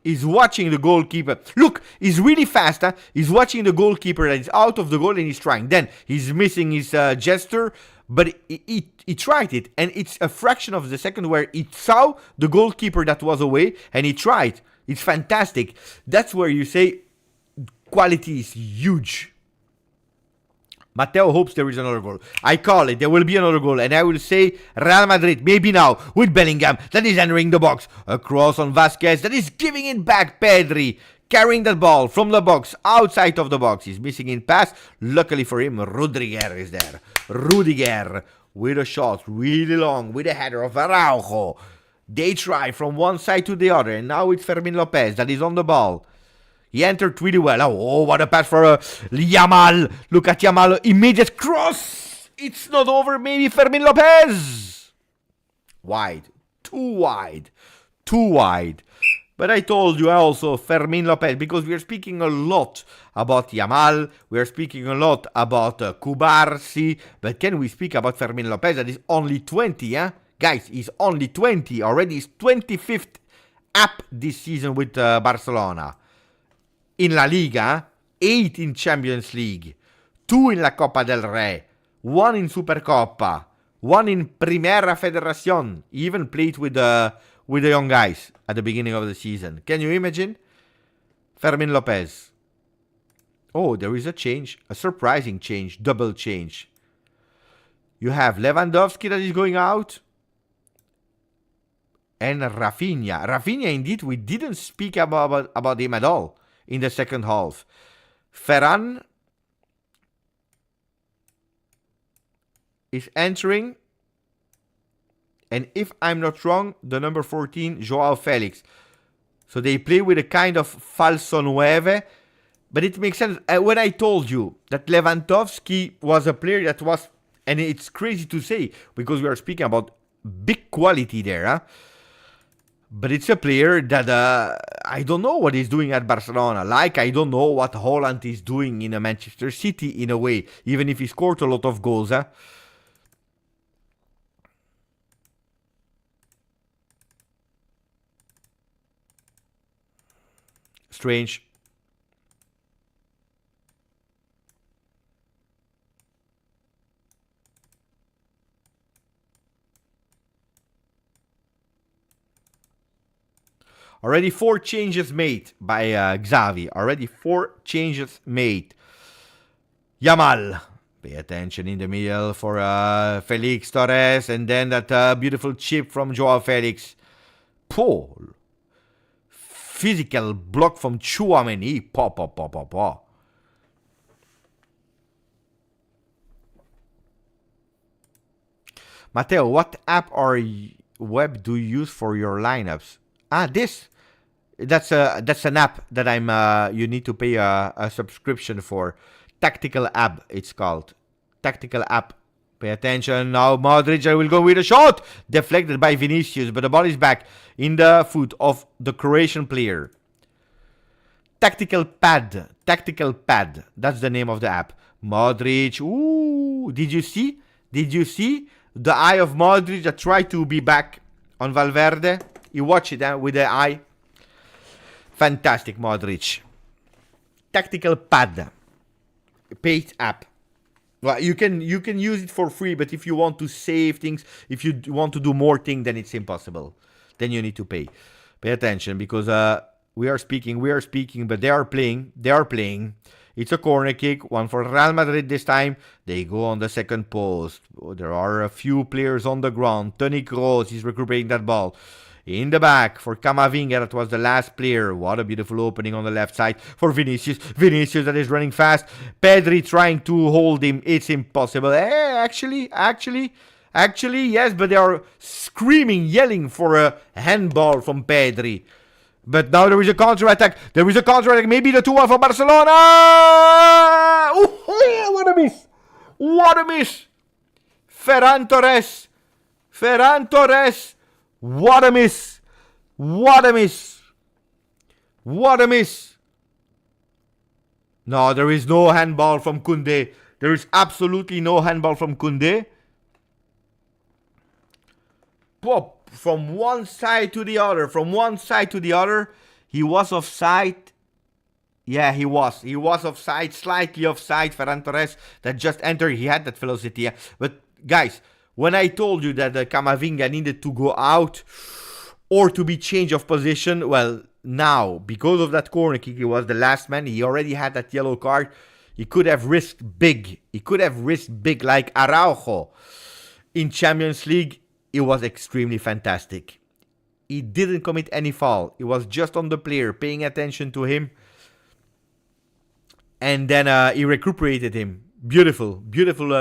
he's watching the goalkeeper. Look, he's really fast. He's watching the goalkeeper that is out of the goal and he's trying. Then he's missing his gesture, but he tried it. And it's a fraction of the second where he saw the goalkeeper that was away and he tried. It's fantastic. That's where you say quality is huge. Matteo hopes there is another goal. I call it. There will be another goal. And I will say Real Madrid, maybe now, with Bellingham, that is entering the box. A cross on Vasquez, that is giving it back. Pedri, carrying that ball from the box, outside of the box. He's missing in pass. Luckily for him, Rudiger is there. Rudiger with a shot, really long, with a header of Araujo. They try from one side to the other, and now it's Fermin Lopez that is on the ball. He entered really well. Oh, what a pass for Yamal. Look at Yamal. Immediate cross. It's not over. Maybe Fermin Lopez. Wide. Too wide. Too wide. But I told you also Fermin Lopez, because we are speaking a lot about Yamal. We are speaking a lot about Kubarsi. But can we speak about Fermin Lopez that is only 20, huh? Guys, he's only 20. Already his 25th app this season with Barcelona. In La Liga, 8 in Champions League, 2 in la Copa del Rey, 1 in Supercoppa, 1 in Primera Federación. He even played with the young guys at the beginning of the season. Can you imagine? Fermin Lopez. Oh, there is a change, a surprising change, double change. You have Lewandowski that is going out. And Rafinha. Rafinha, indeed, we didn't speak about him at all in the second half. Ferran is entering. And if I'm not wrong, the number 14, Joao Felix. So they play with a kind of falso nueve. But it makes sense. When I told you that Lewandowski was a player that was... And it's crazy to say, because we are speaking about big quality there, huh? But it's a player that I don't know what he's doing at Barcelona. Like, I don't know what Holland is doing in a Manchester City in a way. Even if he scored a lot of goals. Strange. Already 4 changes made by Xavi. Already 4 changes made. Yamal. Pay attention in the middle for Felix Torres. And then that beautiful chip from Joao Felix. Paul. Physical block from Tchouaméni. Pa. Matteo, what app or web do you use for your lineups? This. That's an app that you need to pay a subscription for. Tactical ab, it's called. Tactical ab. Pay attention. Now Modric will go with a shot. Deflected by Vinicius, but the ball is back in the foot of the Croatian player. Tactical pad. Tactical pad. That's the name of the app. Modric. Ooh. Did you see? Did you see the eye of Modric that tried to be back on Valverde? You watch it with the eye. Fantastic, Modric. Tactical pad. Paid app. Well, you can use it for free, but if you want to save things, if you want to do more things, then it's impossible. Then you need to pay. Pay attention, because we are speaking, but they are playing. It's a corner kick, one for Real Madrid this time. They go on the second post. There are a few players on the ground. Toni Kroos is recuperating that ball. In the back for Camavinga, that was the last player. What a beautiful opening on the left side for Vinicius. Vinicius that is running fast. Pedri trying to hold him. It's impossible. Actually, yes, but they are screaming, yelling for a handball from Pedri. But now there is a counter-attack. Maybe the 2-1 for Barcelona. Oh, what a miss. What a miss. Ferran Torres. What a miss. No, there is no handball from Koundé. There is absolutely no handball from Koundé. Pop, from one side to the other. He was offside. Yeah, he was. He was offside, slightly offside. Ferran Torres that just entered. He had that velocity. Yeah. But guys, when I told you that Camavinga needed to go out or to be change of position, well, now, because of that corner kick, he was the last man. He already had that yellow card. He could have risked big. Like Araujo. In Champions League, it was extremely fantastic. He didn't commit any foul. It was just on the player, paying attention to him. And then he recuperated him. Beautiful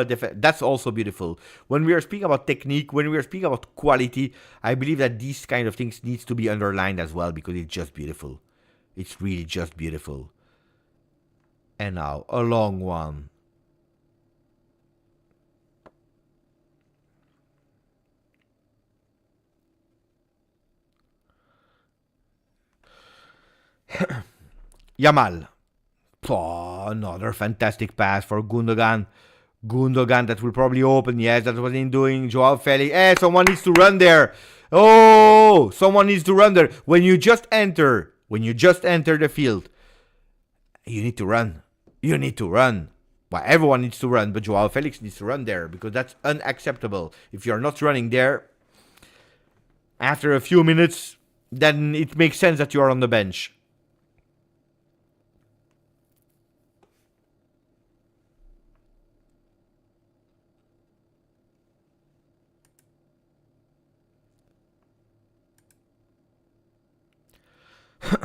defense. That's also beautiful. When we are speaking about technique, when we are speaking about quality, I believe that these kind of things needs to be underlined as well, because it's just beautiful. It's really just beautiful. And now, a long one. Yamal. Oh, another fantastic pass for Gundogan. That will probably open. Yes, that's what he's doing. Joao Felix. Someone needs to run there. Oh, someone needs to run there. When you just enter the field, you need to run. Well, everyone needs to run, but Joao Felix needs to run there, because that's unacceptable. If you're not running there, after a few minutes, then it makes sense that you are on the bench.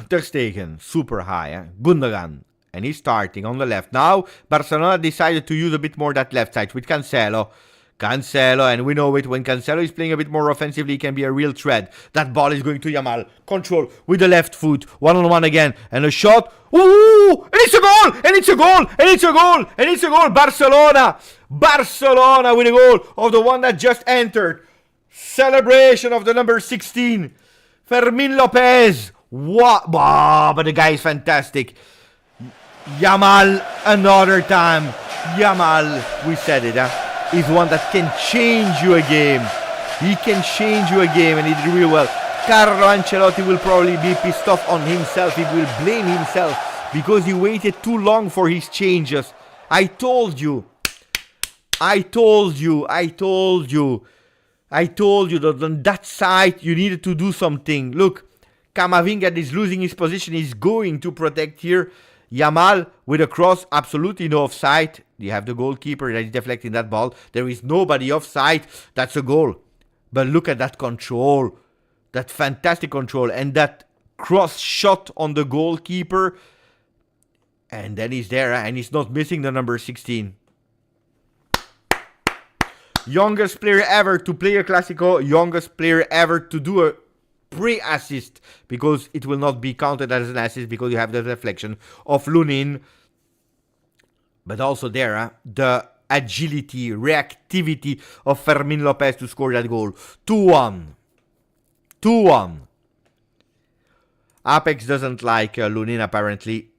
Ter Stegen, super high. Gundogan, and he's starting on the left. Now, Barcelona decided to use a bit more that left side with Cancelo, and we know it, when Cancelo is playing a bit more offensively, he can be a real threat. That ball is going to Yamal. Control with the left foot. One-on-one again. And a shot. Ooh! And it's a goal! Barcelona with a goal of the one that just entered. Celebration of the number 16. Fermin Lopez. What? Oh, but the guy is fantastic. Yamal, another time. Yamal, we said it, is one that can change you a game. He can change you a game, and he did really well. Carlo Ancelotti will probably be pissed off on himself. He will blame himself because he waited too long for his changes. I told you that on that side you needed to do something. Look, Camavinga is losing his position. He's going to protect here. Yamal with a cross, absolutely no offside. You have the goalkeeper that is deflecting that ball. There is nobody offside. That's a goal. But look at that control. That fantastic control. And that cross shot on the goalkeeper. And then he's there, and he's not missing the number 16. Youngest player ever to play a Clasico. Youngest player ever to do a pre-assist, because it will not be counted as an assist because you have the deflection of Lunin. But also there, the agility, reactivity of Fermin Lopez to score that goal. 2-1. 2-1. Apex doesn't like Lunin apparently.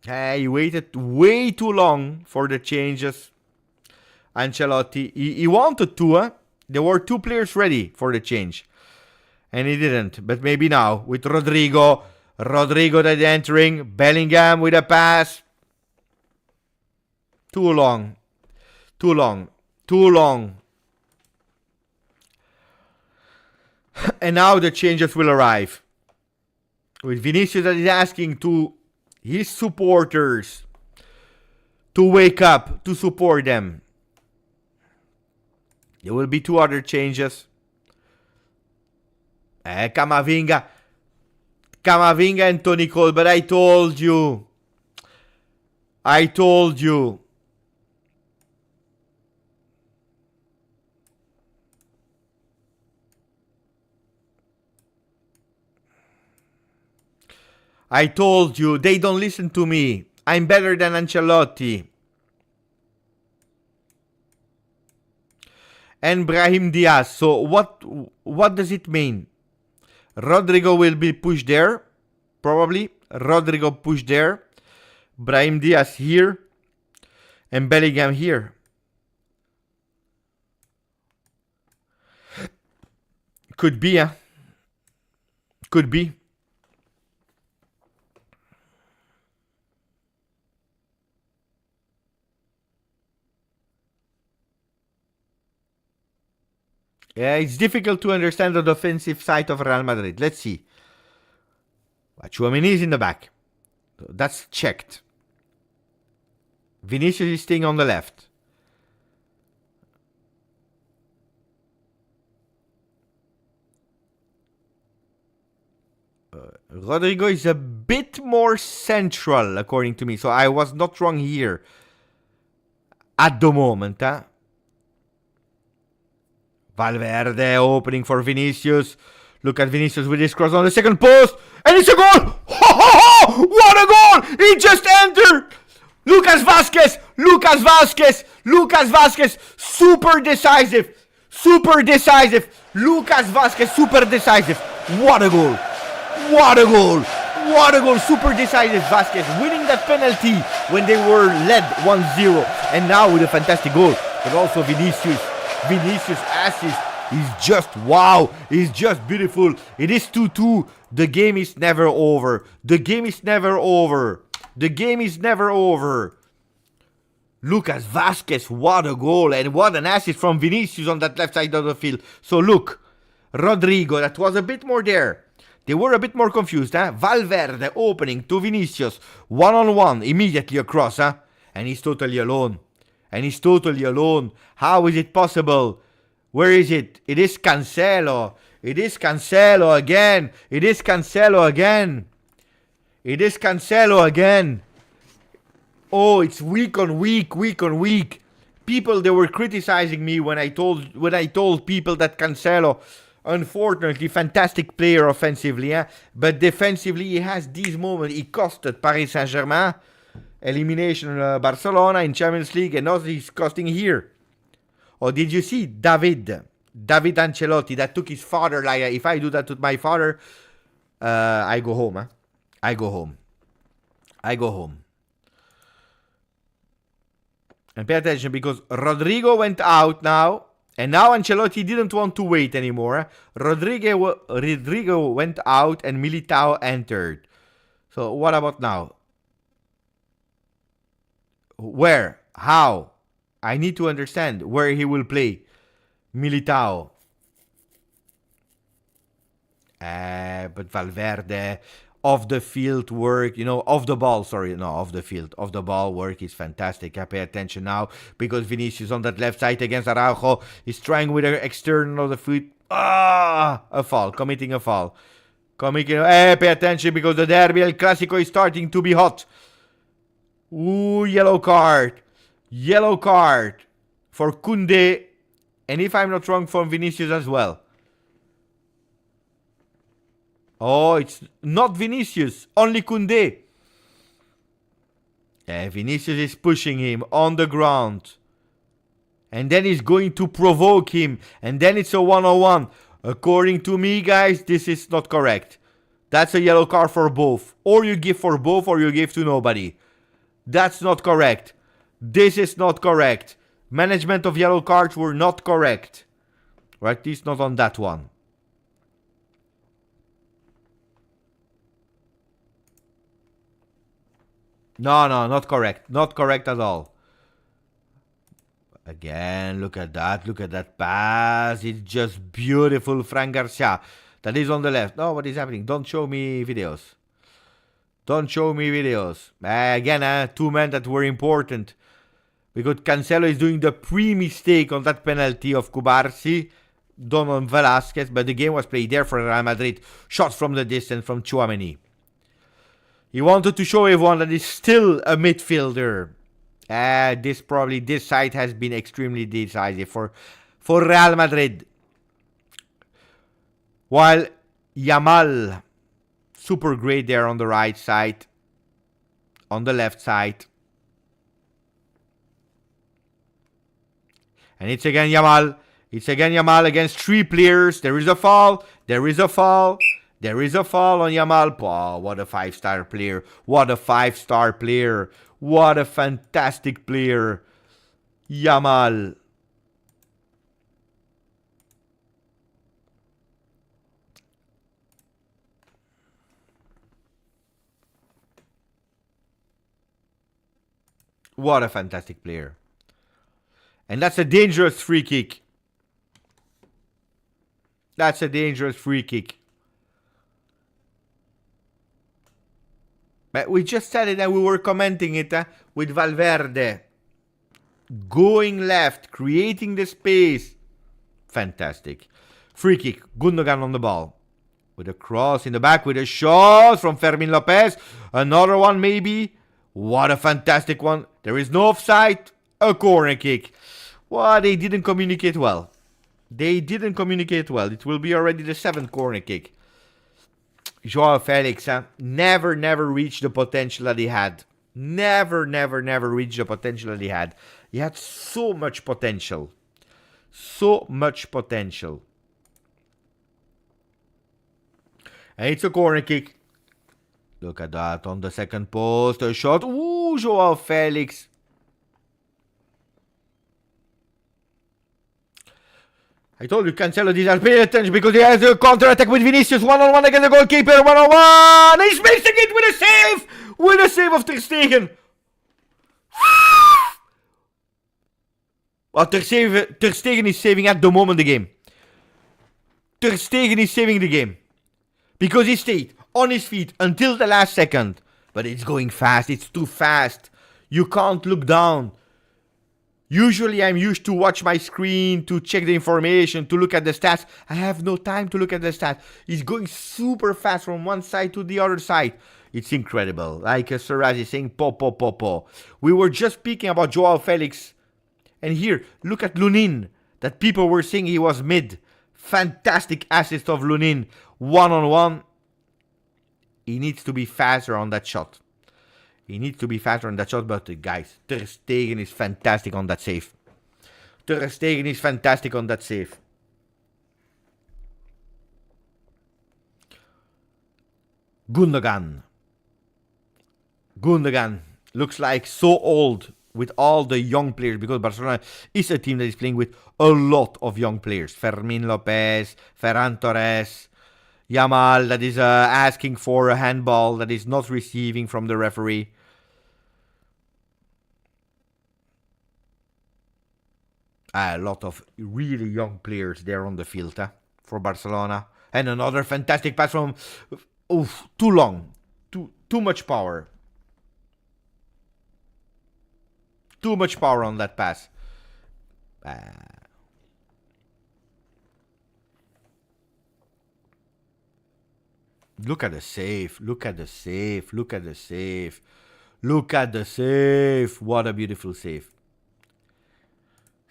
He waited way too long for the changes. Ancelotti, he wanted to, There were two players ready for the change. And he didn't. But maybe now, with Rodrigo. Rodrigo that entering. Bellingham with a pass. Too long. Too long. Too long. And now the changes will arrive. With Vinicius that is asking to his supporters to wake up, to support them. There will be two other changes. Camavinga. Camavinga and Toni Kroos, but I told you. I told you. I told you, they don't listen to me. I'm better than Ancelotti. And Brahim Diaz. So what does it mean? Rodrigo will be pushed there. Probably. Rodrigo pushed there. Brahim Diaz here. And Bellingham here. Could be, Could be. Yeah, it's difficult to understand the defensive side of Real Madrid. Let's see. Tchouaméni is in the back. That's checked. Vinicius is staying on the left. Rodrigo is a bit more central, according to me. So I was not wrong here. At the moment, Valverde opening for Vinicius. Look at Vinicius with his cross on the second post. And it's a goal! Ho, ho, ho! What a goal! He just entered! Lucas Vázquez! Lucas Vázquez! Lucas Vázquez! Super decisive! Super decisive! Lucas Vázquez, super decisive! What a goal! What a goal! What a goal! Super decisive Vázquez winning that penalty when they were led 1-0. And now with a fantastic goal. But also Vinicius assist. He's just wow. He's just beautiful. It is 2-2. The game is never over. The game is never over. The game is never over. Lucas Vázquez, what a goal. And what an assist from Vinicius on that left side of the field. So look, Rodrigo, that was a bit more there. They were a bit more confused, Valverde opening to Vinicius. One-on-one, immediately across, And he's totally alone. And he's totally alone. How is it possible? Where is it? It is Cancelo. It is Cancelo again. It is Cancelo again. It is Cancelo again. Oh, it's week on week. People, they were criticizing me when I told people that Cancelo, unfortunately, fantastic player offensively, but defensively he has these moments. He costed Paris Saint-Germain elimination Barcelona in Champions League, and now he's costing here. Or did you see David Ancelotti that took his father? Like, if I do that to my father, I go home. I go home. And pay attention, because Rodrigo went out now, and now Ancelotti didn't want to wait anymore. Rodrigo went out and Militao entered. So what about now? Where? How? I need to understand where he will play. Militao. But Valverde, off the field work, off the ball, off the field. Off the ball work is fantastic. I pay attention now, because Vinicius on that left side against Araujo is trying with the external of the foot. A foul, committing a foul. Pay attention, because the derby, El Clasico, is starting to be hot. Ooh, yellow card. Yellow card for Koundé. And if I'm not wrong, for Vinicius as well. Oh, it's not Vinicius. Only Koundé. Vinicius is pushing him on the ground. And then he's going to provoke him. And then it's a 1-on-1. According to me, guys, this is not correct. That's a yellow card for both. Or you give for both or you give to nobody. That's not correct. This is not correct. Management of yellow cards were not correct. Or at least not on that one. No, not correct. Not correct at all. Again, look at that. Look at that pass. It's just beautiful. Fran Garcia. That is on the left. No, what is happening? Don't show me videos. Don't show me videos. Again, two men that were important. Because Cancelo is doing the pre-mistake on that penalty of Cubarsi. Done on Velasquez. But the game was played there for Real Madrid. Shots from the distance from Tchouaméni. He wanted to show everyone that he's still a midfielder. This side has been extremely decisive for Real Madrid. While Yamal, super great there on the right side, on the left side. And it's again Yamal. It's again Yamal against three players. There is a foul. There is a foul. There is a foul on Yamal. Oh, what a 5-star player. What a 5-star player. What a fantastic player. Yamal. What a fantastic player. And that's a dangerous free kick. That's a dangerous free kick. But we just said it and we were commenting it with Valverde. Going left, creating the space. Fantastic. Free kick. Gundogan on the ball. With a cross in the back, with a shot from Fermin Lopez. Another one maybe. What a fantastic one. There is no offside. A corner kick. Well, they didn't communicate well. They didn't communicate well. It will be already the 7th corner kick. Joao Felix never reached the potential that he had. Never reached the potential that he had. He had so much potential. So much potential. And it's a corner kick. Look at that on the second post. A shot. Ooh, Joao Felix. I told you, Cancelo deserves pay attention because he has a counter-attack with Vinicius. 1-on-1 against the goalkeeper. 1-on-1. He's missing it with a save. With a save of Ter Stegen. Well, Ter Stegen is saving at the moment the game. Ter Stegen is saving the game. Because he stayed on his feet until the last second. But it's going fast. It's too fast. You can't look down. Usually I'm used to watch my screen, to check the information, to look at the stats. I have no time to look at the stats. He's going super fast from one side to the other side. It's incredible. Like Saraz is saying, po. We were just speaking about Joao Felix. And here, look at Lunin. That people were saying he was mid. Fantastic assist of Lunin. 1-on-1. He needs to be faster on that shot. He needs to be faster on that shot, but guys, Ter Stegen is fantastic on that save. Ter Stegen is fantastic on that save. Gundogan looks like so old with all the young players because Barcelona is a team that is playing with a lot of young players. Fermin Lopez, Ferran Torres, Yamal that is asking for a handball that is not receiving from the referee. A lot of really young players there on the field for Barcelona. And another fantastic pass from... Oof, too long. Too much power. Too much power on that pass. Look at the save. Look at the save. Look at the save. Look at the save. What a beautiful save.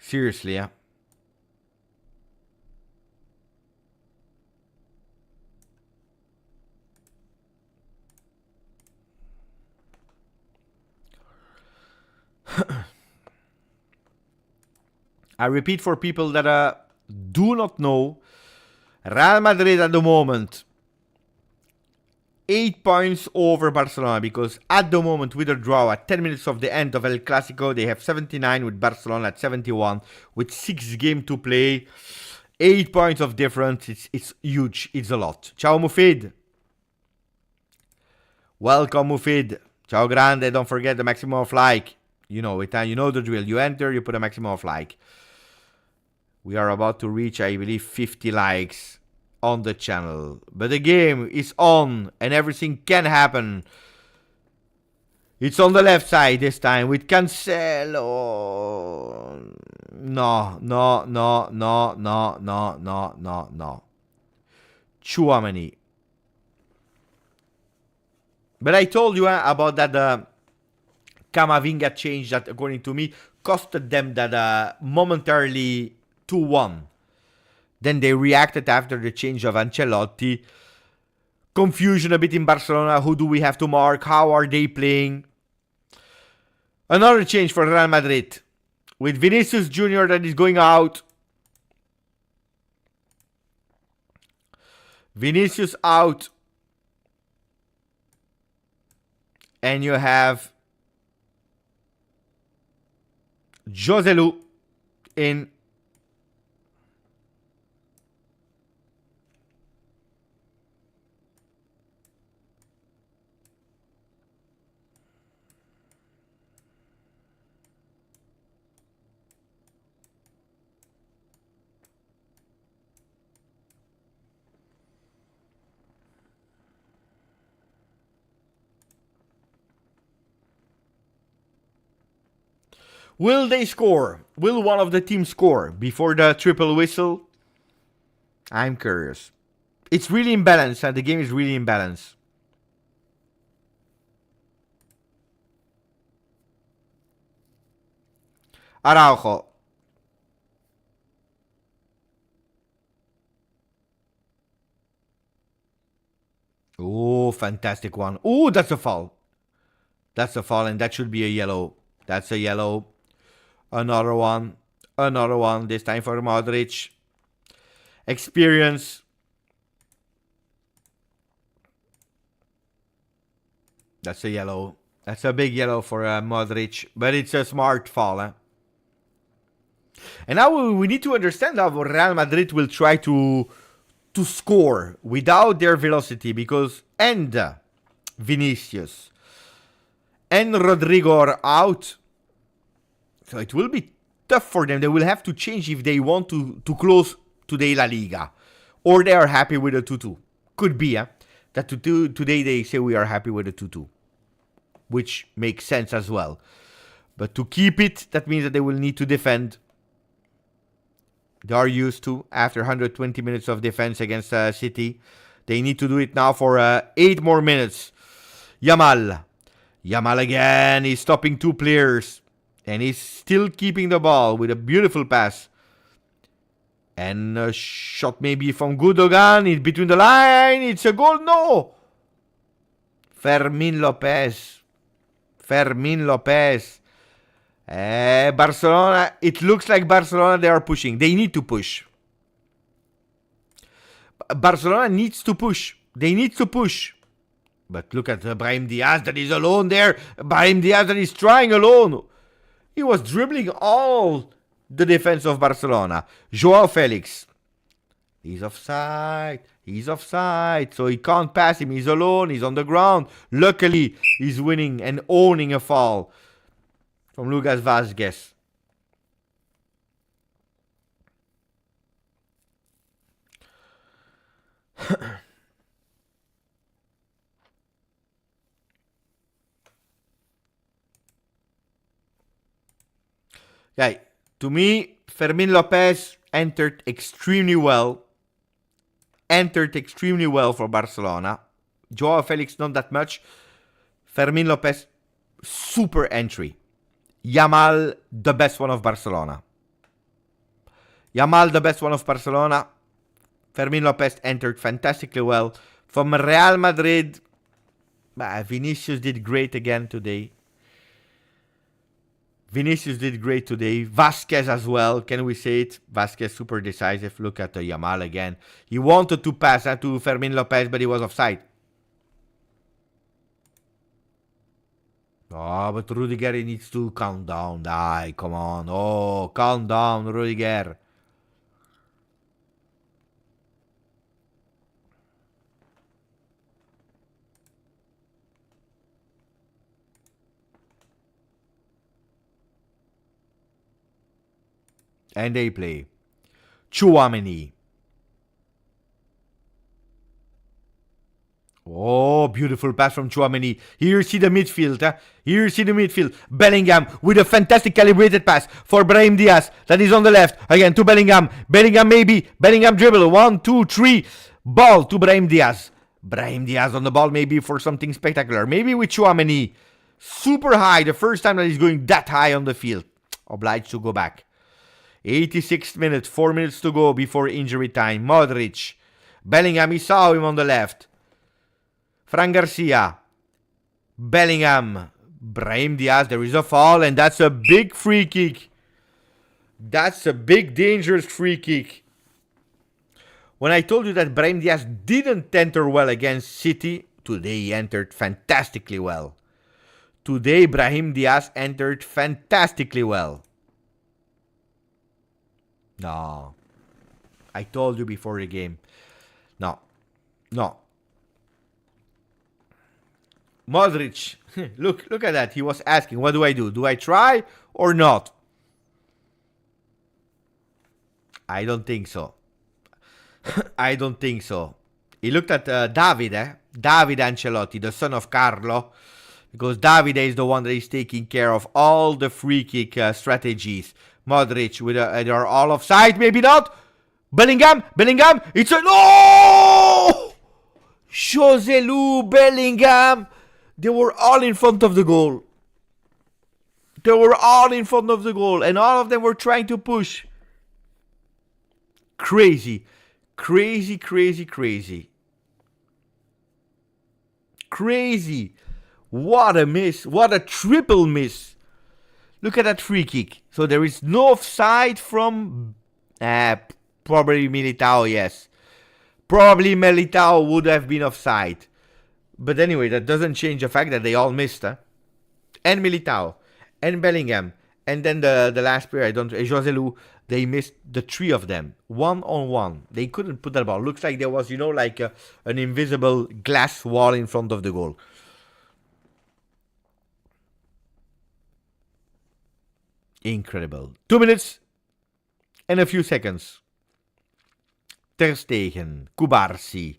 Seriously, yeah. I repeat for people that do not know, Real Madrid at the moment 8 points over Barcelona, because at the moment with a draw at 10 minutes of the end of El Clasico, they have 79 with Barcelona at 71 with 6 games to play. 8 points of difference. It's huge. It's a lot. Ciao Mufid. Welcome Mufid. Ciao Grande. Don't forget the maximum of like. You know it, you know the drill. You enter, you put a maximum of like. We are about to reach, I believe, 50 likes on the channel. But the game is on and everything can happen. It's on the left side this time with Cancelo. No. Chouamani. But I told you about that Camavinga change that, according to me, costed them that momentarily 2-1. Then they reacted after the change of Ancelotti. Confusion a bit in Barcelona. Who do we have to mark? How are they playing? Another change for Real Madrid. With Vinicius Jr. that is going out. Vinicius out. And you have Joselu in. Will they score? Will one of the teams score before the triple whistle? I'm curious. It's really imbalanced, and the game is really imbalanced. Araujo. Oh, fantastic one. Oh, that's a foul. That's a foul, and that should be a yellow. That's a yellow. Another one. Another one. This time for Modric. Experience. That's a yellow. That's a big yellow for Modric. But it's a smart foul. And now we need to understand how Real Madrid will try to score without their velocity. Because Vinicius and Rodrigo are out. So it will be tough for them. They will have to change if they want to close today La Liga. Or they are happy with a 2-2. Could be, that today they say we are happy with a 2-2. Which makes sense as well. But to keep it, that means that they will need to defend. They are used to after 120 minutes of defense against City. They need to do it now for 8 more minutes. Yamal. Yamal again. He's stopping 2 players. And he's still keeping the ball with a beautiful pass. And a shot maybe from Gundogan. It's between the line. It's a goal. No. Fermin Lopez. Barcelona. It looks like Barcelona, they are pushing. They need to push. Barcelona needs to push. They need to push. But look at Brahim Diaz that is alone there. Brahim Diaz that is trying alone. He was dribbling all the defense of Barcelona. Joao Felix. He's offside. So he can't pass him. He's alone. He's on the ground. Luckily, he's winning and owning a foul from Lucas Vazquez. Okay, to me, Fermin Lopez entered extremely well. For Barcelona. Joao Felix, not that much. Fermin Lopez, super entry. Yamal, the best one of Barcelona. Fermin Lopez entered fantastically well. From Real Madrid, Vinicius did great again today. Vinicius did great today. Vasquez as well. Can we say it? Vasquez super decisive. Look at the Yamal again. He wanted to pass to Fermin Lopez, but he was offside. Oh, but Rudiger needs to calm down. Die, come on. Oh, calm down, Rudiger. And they play. Chouameni. Oh, beautiful pass from Chouameni. Here you see the midfield. Here you see the midfield. Bellingham with a fantastic calibrated pass for Brahim Diaz. That is on the left. Again to Bellingham. Bellingham maybe. Bellingham dribble. 1, 2, 3. Ball to Brahim Diaz. Brahim Diaz on the ball maybe for something spectacular. Maybe with Chouameni. Super high. The first time that he's going that high on the field. Obliged to go back. 86th minute. 4 minutes to go before injury time. Modric. Bellingham, he saw him on the left. Fran Garcia, Bellingham, Brahim Diaz, there is a foul and that's a big free kick. That's a big dangerous free kick. When I told you that Brahim Diaz didn't enter well against City, today he entered fantastically well. Today Brahim Diaz entered fantastically well. No. I told you before the game. No. Modric, look at that. He was asking, what do I do? Do I try or not? I don't think so. I don't think so. He looked at Davide Ancelotti, the son of Carlo, because Davide is the one that is taking care of all the free kick strategies. Modric, they're all offside, maybe not. Bellingham, it's a no! Joselu Bellingham. They were all in front of the goal. And all of them were trying to push. Crazy. What a miss. What a triple miss. Look at that free kick. So there is no offside from... probably Militao, yes. Probably Militao would have been offside. But anyway, that doesn't change the fact that they all missed. And Militao. And Bellingham. And then the last player, Joselu, they missed the three of them. 1-on-1. They couldn't put that ball. Looks like there was, like an invisible glass wall in front of the goal. Incredible. 2 minutes and a few seconds. Ter Stegen. Kubarsi.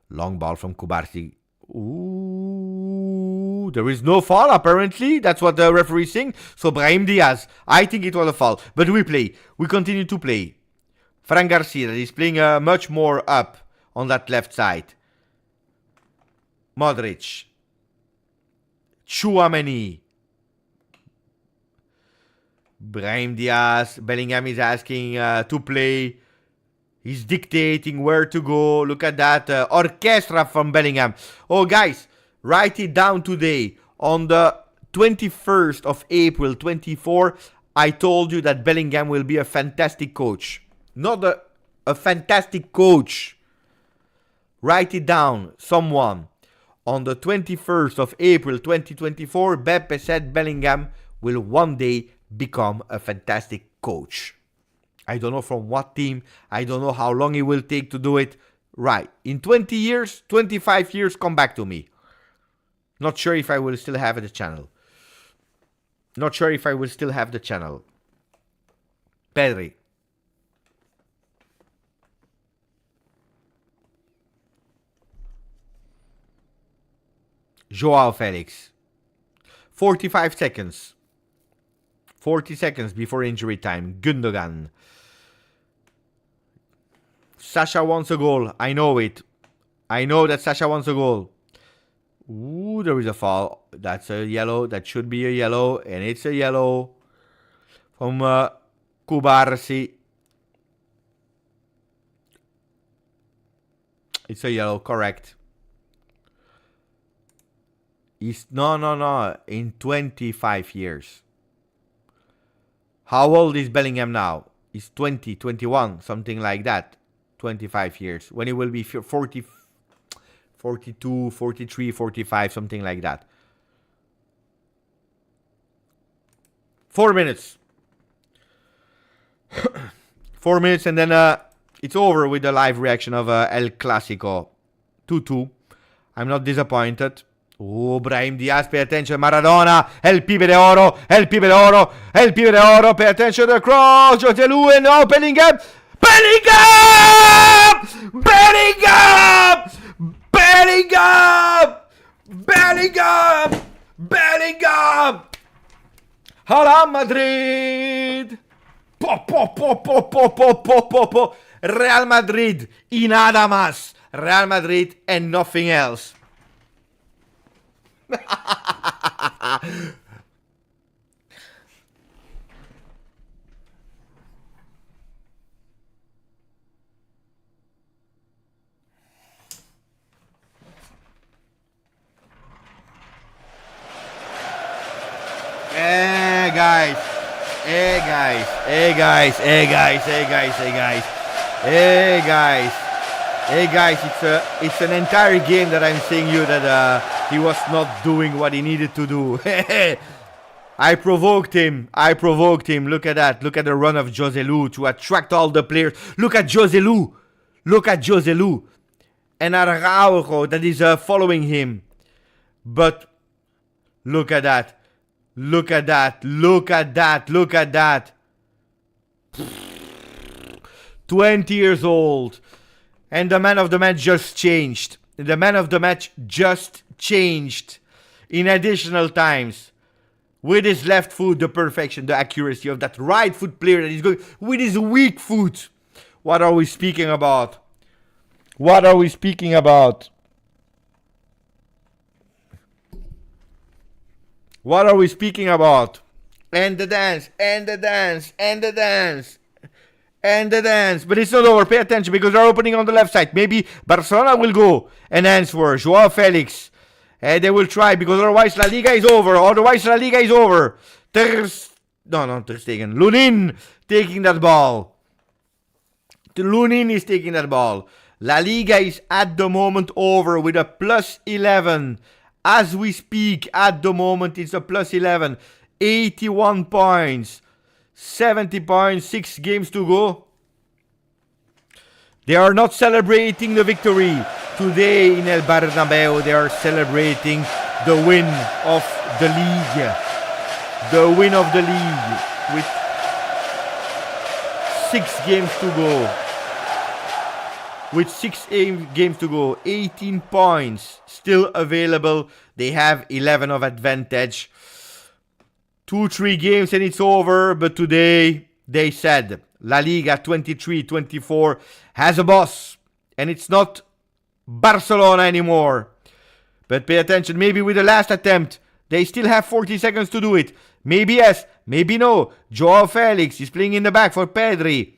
Long ball from Kubarsi. Ooh, there is no foul apparently. That's what the referee is saying. So Brahim Diaz, I think it was a foul. But we continue to play. Fran Garcia is playing much more up on that left side. Modric. Chouameni. Brahim Diaz. Bellingham is asking to play. He's dictating where to go. Look at that orchestra from Bellingham. Oh, guys, write it down today. On the 21st of April 24, I told you that Bellingham will be a fantastic coach. Not a fantastic coach. Write it down, someone. On the 21st of April 2024, Beppe said Bellingham will one day become a fantastic coach. I don't know from what team. I don't know how long it will take to do it. Right. In 20 years, 25 years, come back to me. Not sure if I will still have the channel. Pedri. Joao Felix. 45 seconds. 40 seconds before injury time. Gundogan. Sasha wants a goal. I know it. I know that Sasha wants a goal. Ooh, there is a foul. That's a yellow. That should be a yellow. And it's a yellow. From Kubarsi. It's a yellow, correct. No. In 25 years. How old is Bellingham now? He's 20, 21, something like that. 25 years. When he will be 40, 42, 43, 45, something like that. 4 minutes. 4 minutes and then it's over with the live reaction of El Clasico. 2-2. I'm not disappointed. Oh, Brahim Diaz, pay attention. Maradona, El Pibe de Oro, El Pibe de Oro, El Pibe de Oro, pay attention to the cross. Jose Lu and now Bellingham. Bellingham! Bellingham! Bellingham! Bellingham! Bellingham! Hala Madrid! Po. Real Madrid y nada más. Real Madrid and nothing else. Hey guys, hey guys, hey guys, hey guys, hey guys, hey guys, hey guys, hey guys, it's an entire game that I'm saying you that he was not doing what he needed to do. I provoked him. Look at that. Look at the run of Jose Lu to attract all the players. Look at Jose Lu. And Araujo that is following him. But look at that. 20 years old. And the man of the match just changed. In additional times. With his left foot, the perfection, the accuracy of that right foot player that is going with his weak foot. What are we speaking about? And the dance. But it's not over. Pay attention because they're opening on the left side. Maybe Barcelona will go and dance for Joao Felix. And they will try because otherwise La Liga is over. Ter Stegen. Lunin taking that ball. Lunin is taking that ball. La Liga is at the moment over with a plus 11. As we speak, at the moment, it's a plus 11. 81 points. 70 points, 6 games to go. They are not celebrating the victory. Today in El Bernabeu, they are celebrating the win of the league. With 6 games to go. 18 points still available. They have 11 of advantage. 2-3 games and it's over. But today they said La Liga 23-24 has a boss. And it's not Barcelona anymore. But pay attention, maybe with the last attempt, they still have 40 seconds to do it. Maybe yes, maybe no. Joao Felix is playing in the back for Pedri.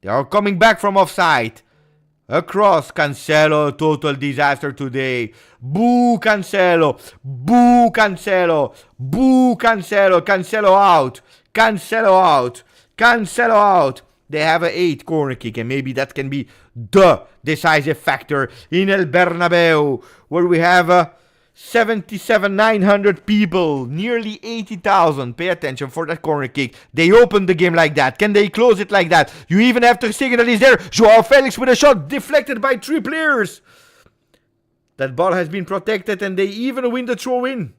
They are coming back from offside. Across, Cancelo, total disaster today. Boo Cancelo. Cancelo out. They have an 8 corner kick and maybe that can be the decisive factor in El Bernabeu where we have 77,900 people, nearly 80,000. Pay attention for that corner kick. They opened the game like that. Can they close it like that? You even have Ter Stegen that is there. Joao Felix with a shot deflected by 3 players. That ball has been protected and they even win the throw-in.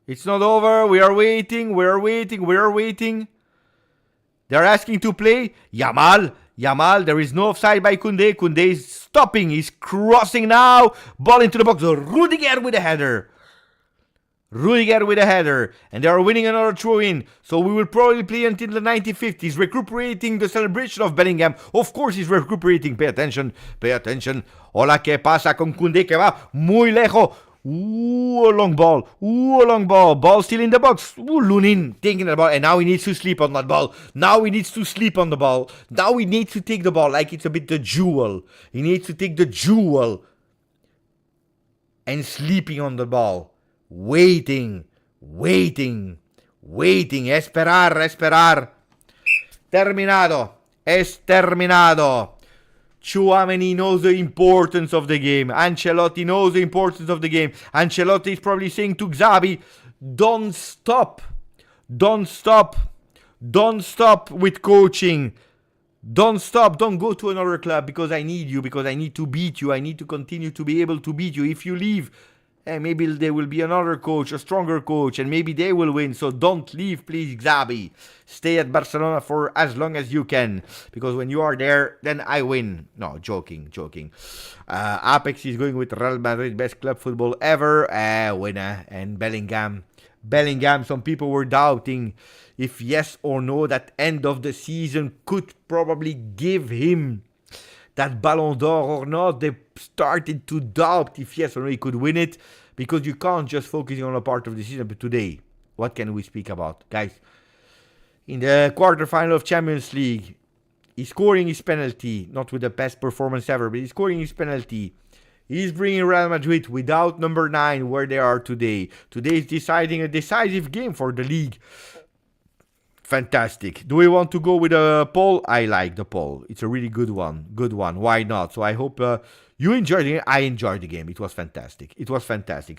It's not over. We are waiting. They're asking to play. Yamal. There is no offside by Koundé. Koundé is stopping. He's crossing now. Ball into the box. Rudiger with a header. And they are winning another throw-in. So we will probably play until the 95th. He's recuperating the celebration of Bellingham. Of course he's recuperating. Pay attention. Hola, ¿qué pasa con Koundé que va muy lejos? Ooh, a long ball. Ball still in the box. Ooh, Lunin taking the ball. And now he needs to sleep on that ball. Now he needs to take the ball like it's a bit the jewel. He needs to take the jewel. and sleeping on the ball. Waiting. Esperar. Terminado. Es terminado. Tchouaméni knows the importance of the game. Ancelotti knows the importance of the game. Ancelotti is probably saying to Xabi, don't stop with coaching. Don't stop. Don't go to another club because I need you, because I need to beat you. I need to continue to be able to beat you. If you leave, maybe there will be another coach, a stronger coach, and maybe they will win. So don't leave, please, Xabi. Stay at Barcelona for as long as you can, because when you are there, then I win. No, joking. Apex is going with Real Madrid, best club football ever. Winner. And Bellingham, some people were doubting if yes or no that end of the season could probably give him that Ballon d'Or or not. They started to doubt if yes or no he could win it, because you can't just focus on a part of the season. But today, what can we speak about? Guys, in the quarterfinal of Champions League, he's scoring his penalty, not with the best performance ever, but he's scoring his penalty. He's bringing Real Madrid without number 9 where they are today. Today is deciding a decisive game for the league. Fantastic. Do we want to go with a poll? I like the poll. It's a really good one. Why not? So I hope you enjoyed it. I enjoyed the game. It was fantastic.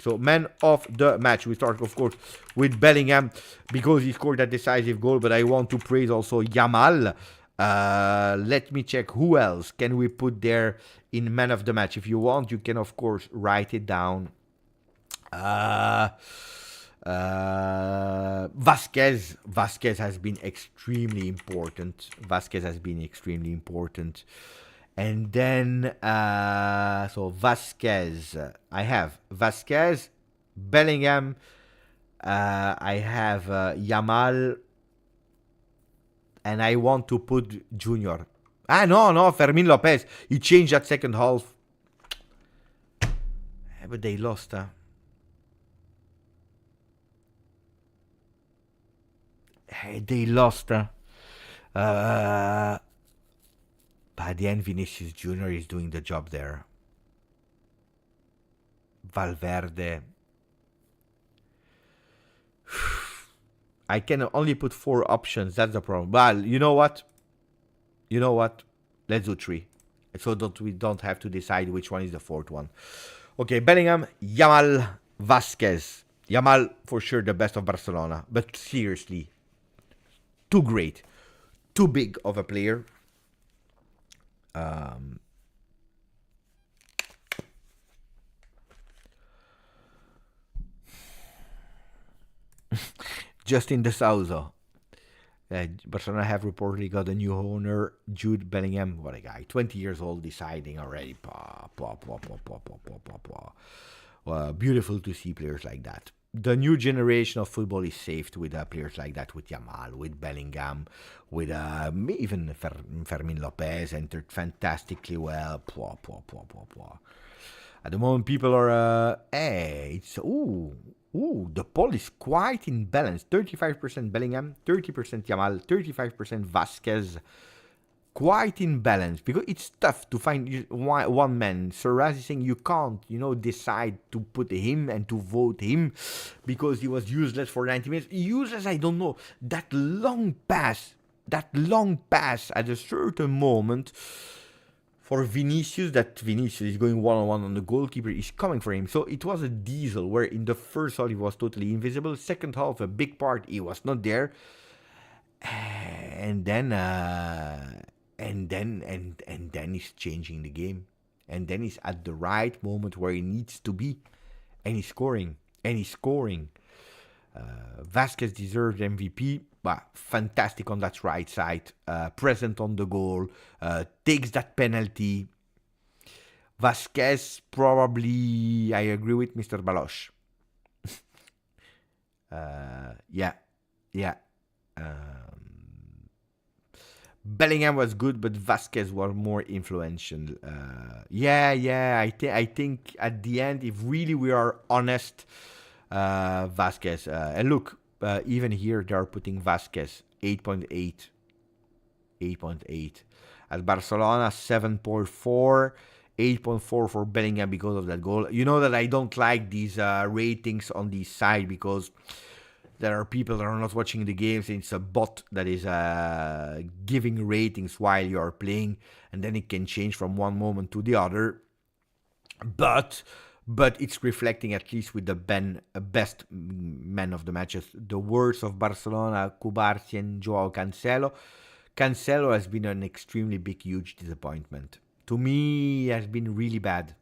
So man of the match. We start, of course, with Bellingham because he scored that decisive goal. But I want to praise also Yamal. Let me check who else can we put there in man of the match. If you want, you can, of course, write it down. Vasquez has been extremely important. And then so Vasquez, I have Vasquez, Bellingham, I have Yamal, and I want to put Junior. No, Fermin Lopez. He changed that second half, but they lost. They lost. But at the end, Vinicius Jr. is doing the job there. Valverde. I can only put 4 options. That's the problem. Well, you know what? Let's do 3. So that we don't have to decide which one is the 4th one. Okay, Bellingham, Yamal, Vasquez. Yamal, for sure, the best of Barcelona. But seriously, too great, too big of a player. Justin De Souza. Barcelona have reportedly got a new owner, Jude Bellingham. What a guy, 20 years old, deciding already. Beautiful to see players like that. The new generation of football is saved with players like that, with Yamal, with Bellingham, with even Fermin Lopez entered fantastically well. At the moment, people are, the poll is quite in balance. 35% Bellingham, 30% Yamal, 35% Vasquez. Quite in balance, because it's tough to find one man. Serraz is saying you can't, decide to put him and to vote him because he was useless for 90 minutes. Useless, I don't know. That long pass at a certain moment for Vinicius, that Vinicius is going one-on-one on the goalkeeper, is coming for him. So it was a diesel where in the first half he was totally invisible. Second half, a big part, he was not there. And then he's changing the game. And then he's at the right moment where he needs to be. And he's scoring. Vasquez deserved MVP. But fantastic on that right side. Present on the goal. Takes that penalty. Vasquez probably, I agree with Mr. Baloch. Yeah. Bellingham was good, but Vasquez was more influential. I think at the end, if really we are honest, Vasquez. And look, even here they are putting Vasquez 8.8. At Barcelona 7.4, 8.4 for Bellingham because of that goal. You know that I don't like these ratings on the side because there are people that are not watching the games. And it's a bot that is giving ratings while you are playing, and then it can change from one moment to the other. But it's reflecting at least with the best men of the matches. The worst of Barcelona, Cubarsí and Joao Cancelo. Cancelo has been an extremely big, huge disappointment. To me, he has been really bad.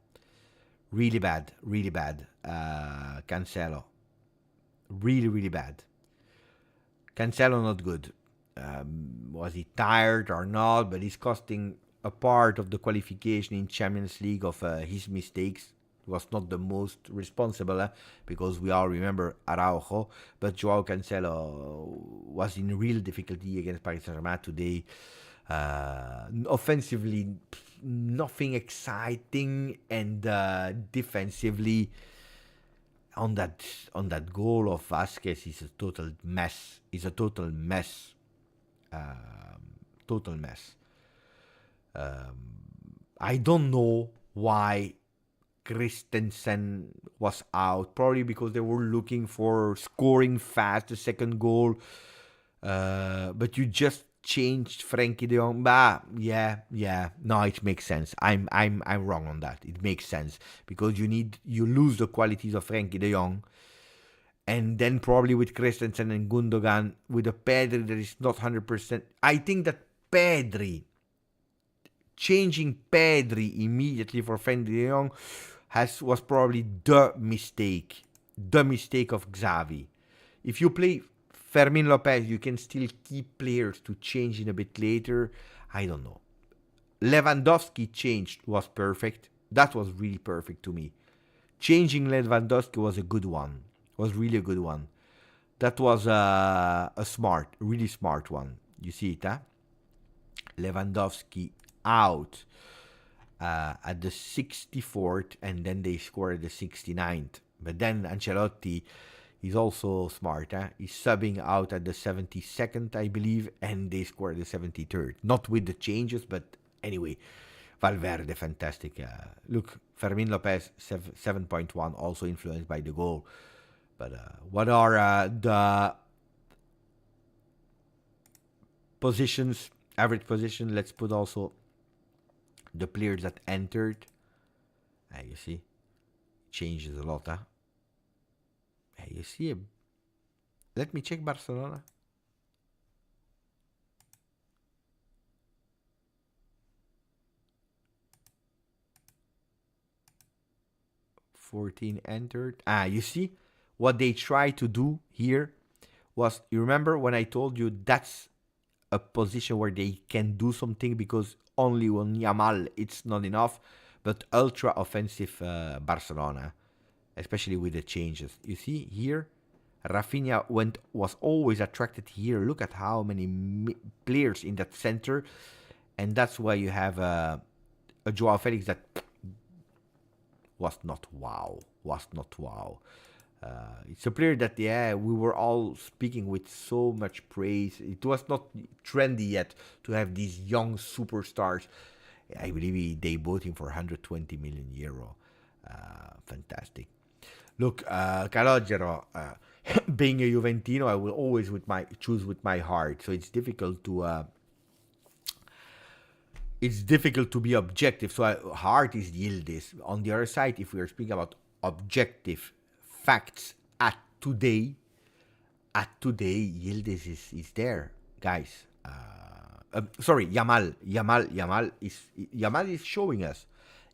Really bad. Really bad. Cancelo. Really, really bad. Cancelo not good. Was he tired or not? But he's costing a part of the qualification in Champions League of his mistakes. Was not the most responsible, because we all remember Araujo, but Joao Cancelo was in real difficulty against Paris Saint-Germain today. Offensively, nothing exciting, and defensively, on that goal of Vasquez is a total mess. Total mess. I don't know why Christensen was out. Probably because they were looking for scoring fast the second goal. But you just changed Frankie de Jong. Yeah. No, it makes sense. I'm wrong on that. It makes sense because you lose the qualities of Frankie de Jong, and then probably with Christensen and Gundogan with a Pedri that is not 100%. I think that changing Pedri immediately for Frankie de Jong was probably the mistake of Xavi. If you play Fermin Lopez, you can still keep players to change in a bit later. I don't know. Lewandowski changed was perfect. That was really perfect to me. Changing Lewandowski was a good one. Was really a good one. That was a really smart one. You see it, huh? Lewandowski out at the 64th, and then they score at the 69th. But then Ancelotti is also smart. He's subbing out at the 72nd, I believe, and they score at the 73rd. Not with the changes, but anyway. Valverde, fantastic. Look, Fermin Lopez, 7.1, also influenced by the goal. But what are the positions, average position? Let's put also the players that entered. You see, changes a lot. You see, let me check Barcelona. $14 entered. You see, what they try to do here was, you remember when I told you that's a position where they can do something, because only on Yamal it's not enough, but ultra offensive Barcelona, especially with the changes. You see here, Rafinha was always attracted here. Look at how many players in that center, and that's why you have a Joao Felix that was not wow. It's a player that, we were all speaking with so much praise. It was not trendy yet to have these young superstars. I believe they bought him for 120 million euro. Fantastic. Look, Calogero, being a Juventino, I will always choose with my heart. So it's difficult to be objective. So heart is Yildiz. On the other side, if we are speaking about objective facts at today, Yildiz is there, guys. Sorry, Yamal is showing us.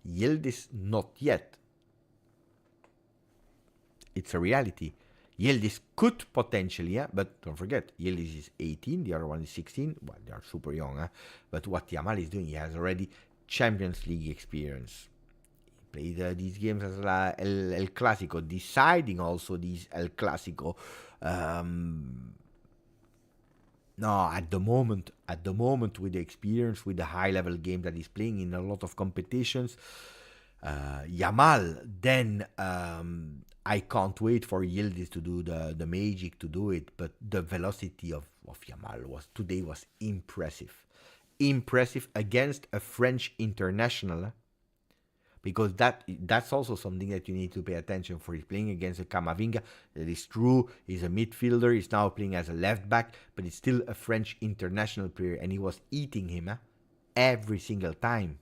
Yildiz not yet. It's a reality. Yildiz could potentially, but don't forget, Yildiz is 18, the other one is 16. Well, they are super young, but what Yamal is doing, he has already Champions League experience. He played these games as El Clasico, deciding also these El Clasico. No, at the moment, with the experience, with the high-level game that he's playing in a lot of competitions, Yamal, then I can't wait for Yildiz to do the magic to do it, but the velocity of Yamal today was impressive. Impressive against a French international because that's also something that you need to pay attention for. He's playing against a Camavinga. That is true. He's a midfielder. He's now playing as a left back, but he's still a French international player, and he was eating him every single time.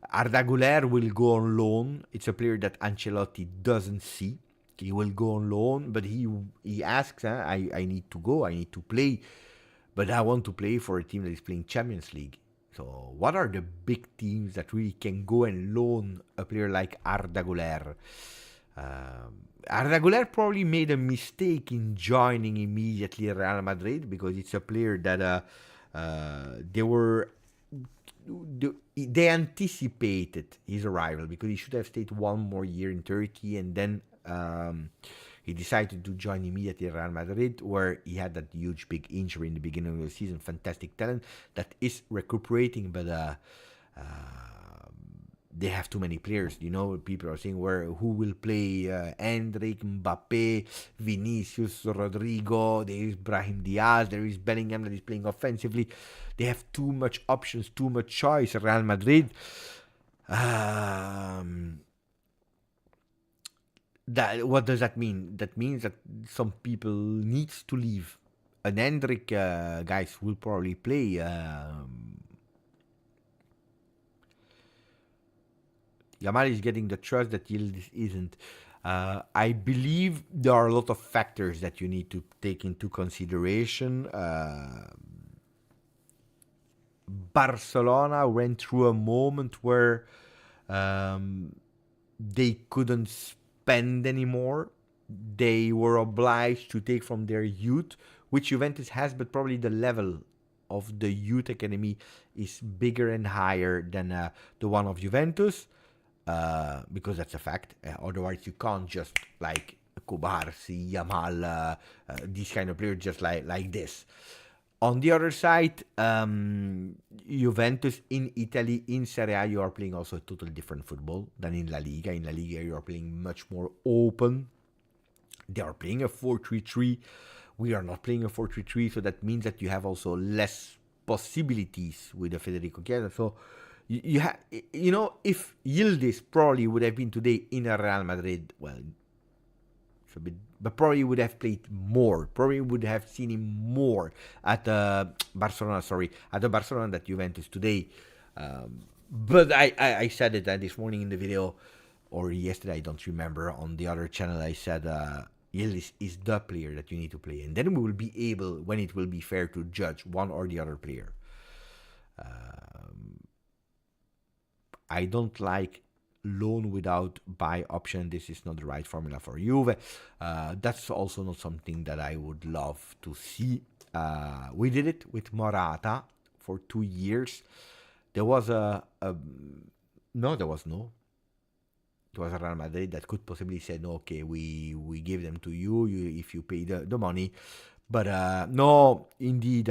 Arda Güler will go on loan. It's a player that Ancelotti doesn't see. He will go on loan, but he asks, I need to go, I need to play, but I want to play for a team that is playing Champions League. So what are the big teams that really can go and loan a player like Arda Güler? Arda Güler probably made a mistake in joining immediately Real Madrid, because it's a player that they anticipated his arrival, because he should have stayed 1 more year in Turkey, and then he decided to join immediately Real Madrid, where he had that huge big injury in the beginning of the season. Fantastic talent that is recuperating, but they have too many players. You know, people are saying who will play Endrick, Mbappe, Vinicius, Rodrigo. There is Brahim Diaz. There is Bellingham that is playing offensively. They have too much options, too much choice. Real Madrid. What does that mean? That means that some people needs to leave. An Endrick guys will probably play. Yamal is getting the trust that Yildiz isn't. I believe there are a lot of factors that you need to take into consideration. Barcelona went through a moment where they couldn't spend anymore. They were obliged to take from their youth, which Juventus has, but probably the level of the youth academy is bigger and higher than the one of Juventus. Because that's a fact. Otherwise, you can't just like Kubarsi, Yamal, these kind of players just like this. On the other side, Juventus in Italy, in Serie A, you are playing also a totally different football than in La Liga. In La Liga, you are playing much more open. They are playing a 4-3-3. We are not playing a 4-3-3, so that means that you have also less possibilities with the Federico Chiesa. So you have, you know, if Yildiz probably would have been today in a Real Madrid, well, it's a bit, but probably would have played more. Probably would have seen him more at Barcelona. Sorry, at the Barcelona that Juventus today. But I said it this morning in the video, or yesterday, I don't remember. On the other channel, I said Yildiz is the player that you need to play, and then we will be able, when it will be fair, to judge one or the other player. I don't like loan without buy option. This is not the right formula for Juve. That's also not something that I would love to see. We did it with Morata for 2 years. There was There was a Real Madrid that could possibly say, no, okay, we give them to you if you pay the money. But no, indeed,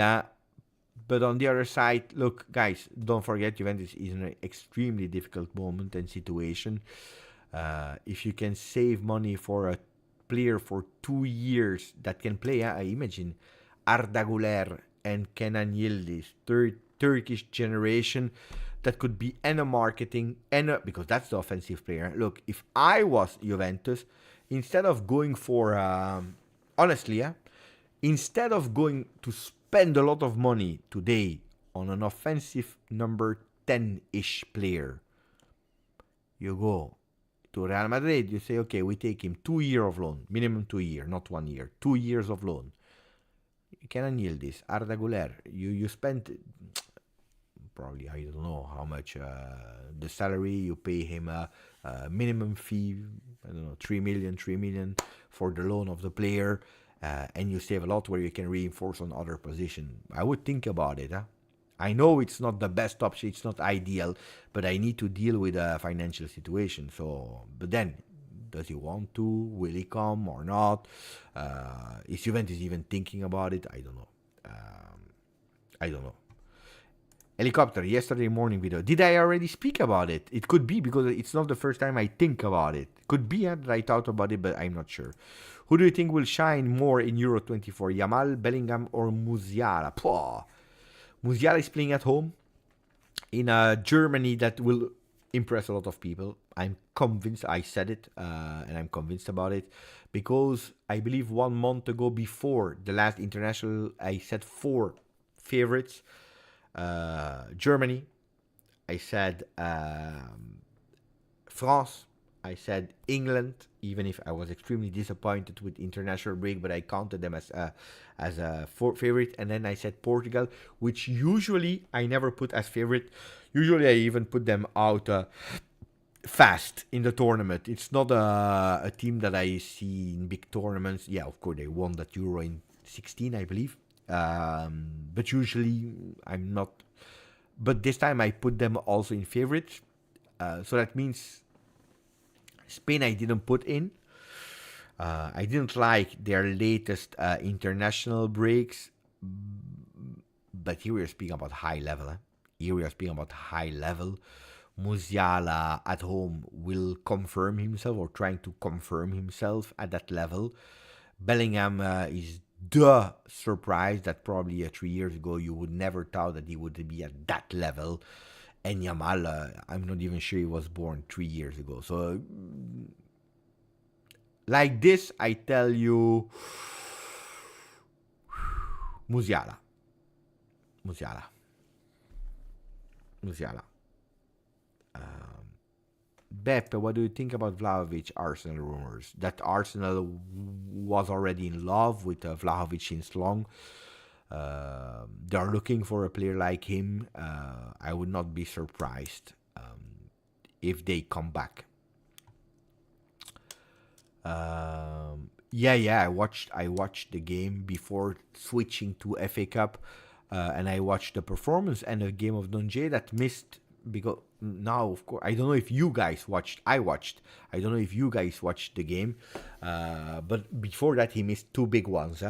but on the other side, look, guys, don't forget Juventus is in an extremely difficult moment and situation. If you can save money for a player for 2 years that can play, I imagine Arda Güler and Kenan Yildiz, Turkish generation, that could be and a marketing and because that's the offensive player. Look, if I was Juventus, instead of going for honestly, instead of going to spend a lot of money today on an offensive number 10-ish player, you go to Real Madrid, you say, okay, we take him 2 years of loan, minimum 2 years, not 1 year, 2 years of loan. You can yield this. Arda Güler, you spent probably, I don't know how much the salary, you pay him a minimum fee, I don't know, 3 million for the loan of the player. And you save a lot where you can reinforce on other position. I would think about it. I know it's not the best option, it's not ideal, but I need to deal with a financial situation. So, but then, does he want to? Will he come or not? Is Juventus even thinking about it? I don't know. Helicopter, yesterday morning video. Did I already speak about it? It could be, because it's not the first time I think about it. Could be that I thought about it, but I'm not sure. Who do you think will shine more in Euro 24? Yamal, Bellingham, or Musiala? Musiala is playing at home in Germany that will impress a lot of people. I'm convinced. I said it, and I'm convinced about it because I believe 1 month ago, before the last international, I said 4 favorites. Germany. I said France. I said England, even if I was extremely disappointed with international break, but I counted them as a favorite. And then I said Portugal, which usually I never put as favorite. Usually I even put them out fast in the tournament. It's not a team that I see in big tournaments. Yeah, of course they won that Euro in 16, I believe. But usually I'm not. But this time I put them also in favorites. So that means Spain I didn't put in. I didn't like their latest international breaks. But here we are speaking about high level. Here we are speaking about high level. Musiala at home will confirm himself or trying to confirm himself at that level. Bellingham is the surprise that probably 3 years ago you would never thought that he would be at that level. And Yamal, I'm not even sure he was born 3 years ago. So, like this, I tell you, Musiala. Beppe, what do you think about Vlahovic Arsenal rumors? That Arsenal was already in love with Vlahovic since long. They are looking for a player like him. I would not be surprised if they come back. I watched the game before switching to FA Cup, and I watched the performance and the game of Donjé that missed because now, of course, I don't know if you guys watched. I watched. I don't know if you guys watched the game, but before that he missed 2 big ones.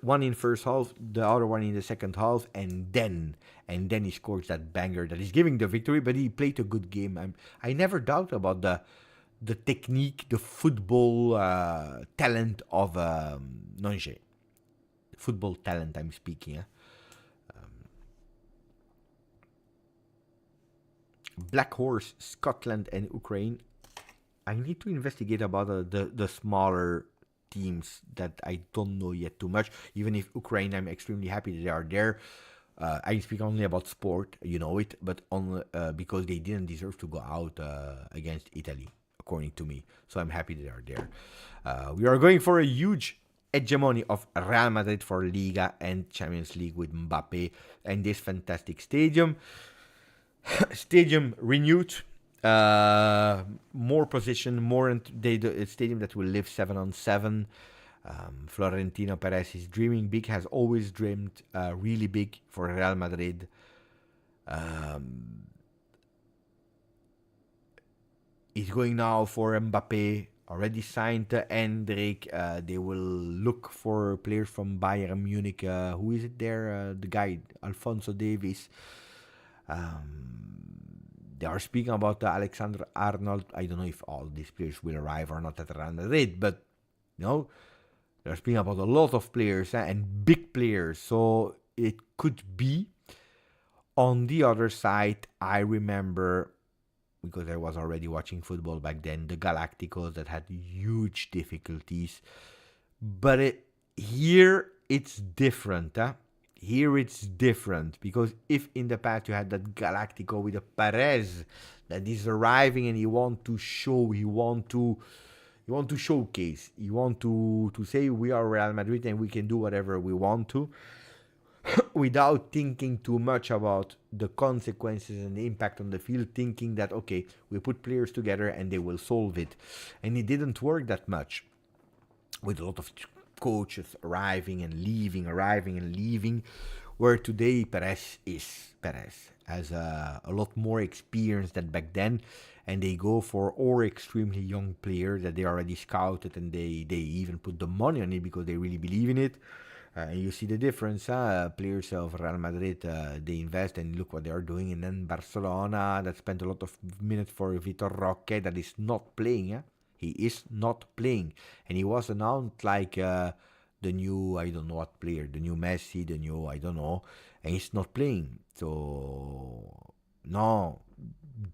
One in first half, the other one in the second half, and then he scores that banger that is giving the victory. But he played a good game. I never doubt about the technique, the football talent of Nonje. Football talent, I'm speaking. Black Horse, Scotland, and Ukraine. I need to investigate about the smaller teams that I don't know yet too much. Even if Ukraine, I'm extremely happy that they are there. I speak only about sport, you know it, but only because they didn't deserve to go out against Italy, according to me. So I'm happy they are there. We are going for a huge hegemony of Real Madrid for Liga and Champions League with Mbappe and this fantastic stadium. Stadium renewed, more position, a stadium that will live 7-on-7. Florentino Perez is dreaming big, has always dreamed really big for Real Madrid. He's going now for Mbappe, already signed Endrick. They will look for players from Bayern Munich. Who is it there? The guy, Alphonso Davies. They are speaking about Alexander Arnold. I don't know if all these players will arrive or not at Real Madrid, but they're speaking about a lot of players and big players. So it could be. On the other side, I remember, because I was already watching football back then, the Galacticos that had huge difficulties. But here it's different. Here it's different, because if in the past you had that Galactico with a Perez that is arriving and he want to show, he want to showcase, he want to say we are Real Madrid and we can do whatever we want to, without thinking too much about the consequences and the impact on the field, thinking that okay, we put players together and they will solve it, and it didn't work that much, with a lot of coaches arriving and leaving, where today Perez has a lot more experience than back then, and they go for or extremely young players that they already scouted, and they even put the money on it because they really believe in it. And you see the difference. Players of Real Madrid, they invest and look what they are doing, and then Barcelona that spent a lot of minutes for Vitor Roque that is not playing. He is not playing, and he was announced like the new, I don't know what player, the new Messi, the new, I don't know, and he's not playing. So, no,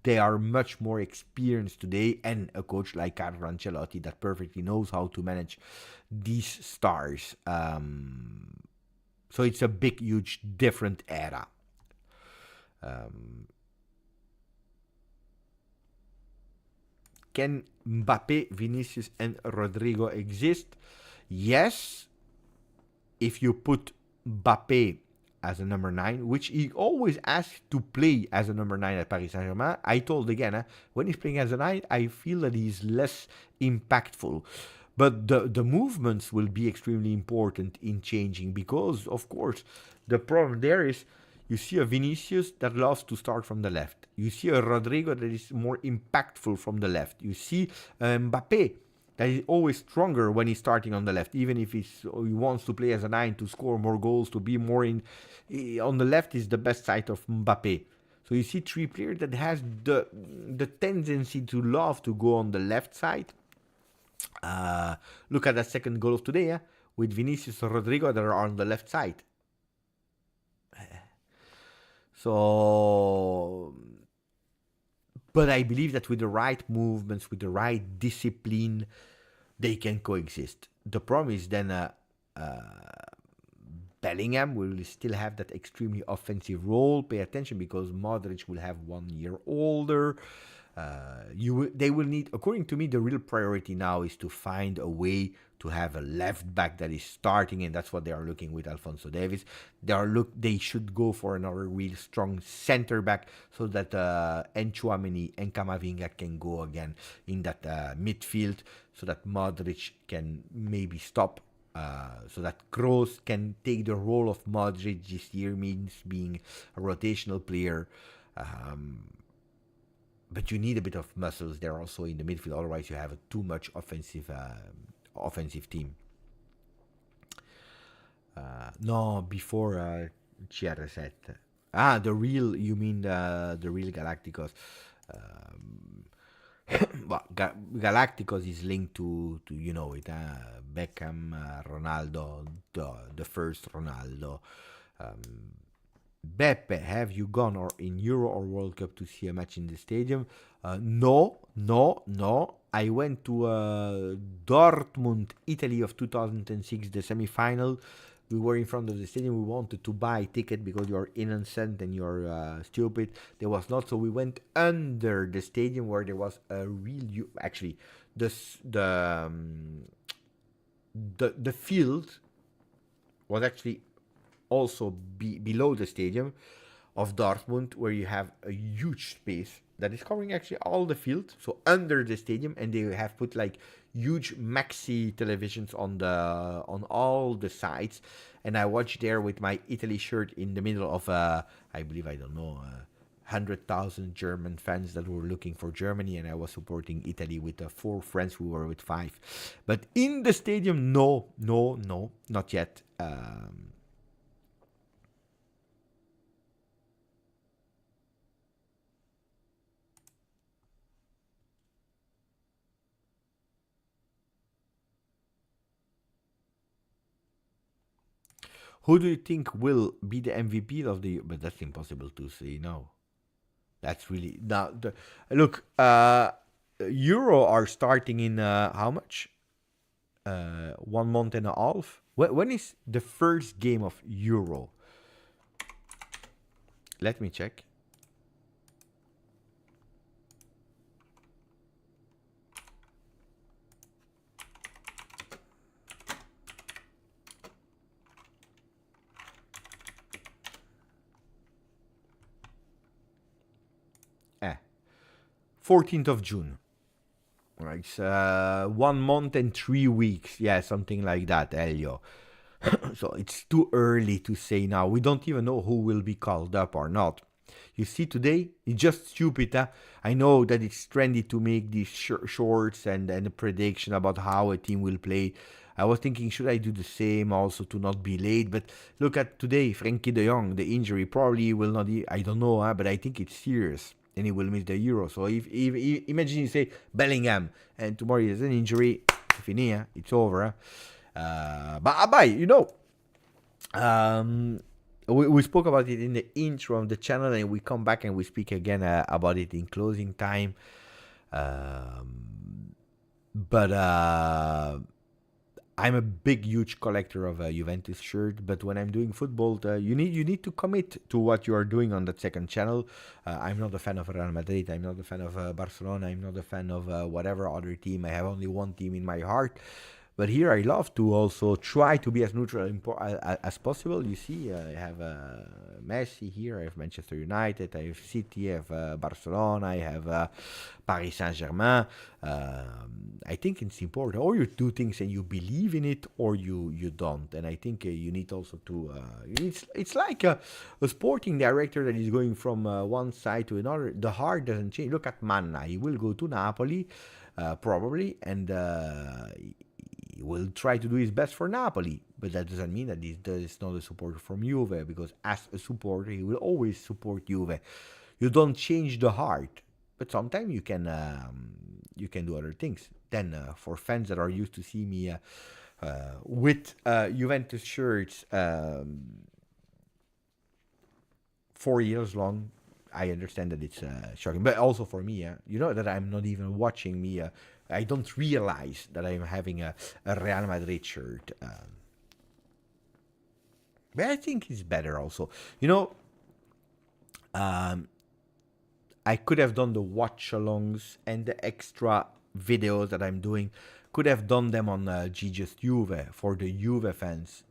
they are much more experienced today, and a coach like Carlo Ancelotti that perfectly knows how to manage these stars. So it's a big, huge, different era. Can Mbappe, Vinicius, and Rodrigo exist? Yes, if you put Mbappe as a number 9, which he always asks to play as a number 9 at Paris Saint-Germain. I told again, when he's playing as a 9, I feel that he's less impactful. But the movements will be extremely important in changing because, of course, the problem there is you see a Vinicius that loves to start from the left. You see a Rodrigo that is more impactful from the left. You see Mbappe that is always stronger when he's starting on the left, even if he wants to play as a 9 to score more goals, to be more in. On the left is the best side of Mbappe. So you see 3 players that has the tendency to love to go on the left side. Look at that second goal of today, with Vinicius and Rodrigo that are on the left side. So, but I believe that with the right movements, with the right discipline, they can coexist. The problem is then Bellingham will still have that extremely offensive role. Pay attention because Modric will have 1 year older. They will need, according to me, the real priority now is to find a way to have a left back that is starting, and that's what they are looking with Alphonso Davies. They should go for another real strong center back so that Chouameni and Camavinga can go again in that midfield, so that Modric can maybe stop. So that Kroos can take the role of Modric this year, means being a rotational player. But you need a bit of muscles there also in the midfield. Otherwise, you have a too much offensive team. No, before CR7. You mean the real Galacticos. Well, Galacticos is linked to you know it, Beckham, Ronaldo, the first Ronaldo. Beppe, have you gone or in Euro or World Cup to see a match in the stadium? No. I went to Dortmund, Italy of 2006, the semi-final. We were in front of the stadium. We wanted to buy a ticket because you're innocent and you're stupid. There was not, so we went under the stadium where there was a real. Actually, the field was actually also below the stadium of Dortmund, where you have a huge space that is covering actually all the field, so under the stadium, and they have put like huge maxi televisions on all the sides, and I watched there with my Italy shirt in the middle of I believe, I don't know, 100,000 German fans that were looking for Germany, and I was supporting Italy with 4 friends who were with 5. But in the stadium, no, not yet. Who do you think will be the MVP of the year? But that's impossible to say now. That's really now. Look, Euro are starting in how much? 1 month and a half. When is the first game of Euro? Let me check. Eh, 14th of June. Right, it's 1 month and 3 weeks. Yeah, something like that, Elio. So it's too early to say now. We don't even know who will be called up or not. You see, today, it's just stupid. I know that it's trendy to make these shorts and a prediction about how a team will play. I was thinking, should I do the same also to not be late? But look at today, Frankie de Jong, the injury probably will not. I don't know, but I think it's serious, and he will miss the Euro. So if imagine you say Bellingham, and tomorrow he has an injury, it's over. But you know, um, we spoke about it in the intro of the channel, and we come back and we speak again about it in closing time. But I'm a big, huge collector of Juventus shirt. But when I'm doing football, you need to commit to what you are doing on that second channel. I'm not a fan of Real Madrid. I'm not a fan of Barcelona. I'm not a fan of whatever other team. I have only one team in my heart. But here I love to also try to be as neutral as possible. You see, I have Messi here, I have Manchester United, I have City, I have Barcelona, I have Paris Saint-Germain. I think it's important. Or you do things and you believe in it, or you don't. And I think you need also to... it's like a sporting director that is going from one side to another. The heart doesn't change. Look at Manna. He will go to Napoli, probably, and... he will try to do his best for Napoli, but that doesn't mean that he is not a supporter from Juve, because as a supporter, he will always support Juve. You don't change the heart, but sometimes you can do other things. Then for fans that are used to see me with Juventus shirts 4 years long, I understand that it's shocking, but also for me, you know that I'm not even watching me. I don't realize that I'm having a Real Madrid shirt. But I think it's better also. You know, I could have done the watch-alongs and the extra videos that I'm doing. Could have done them on G Just Juve for the Juve fans.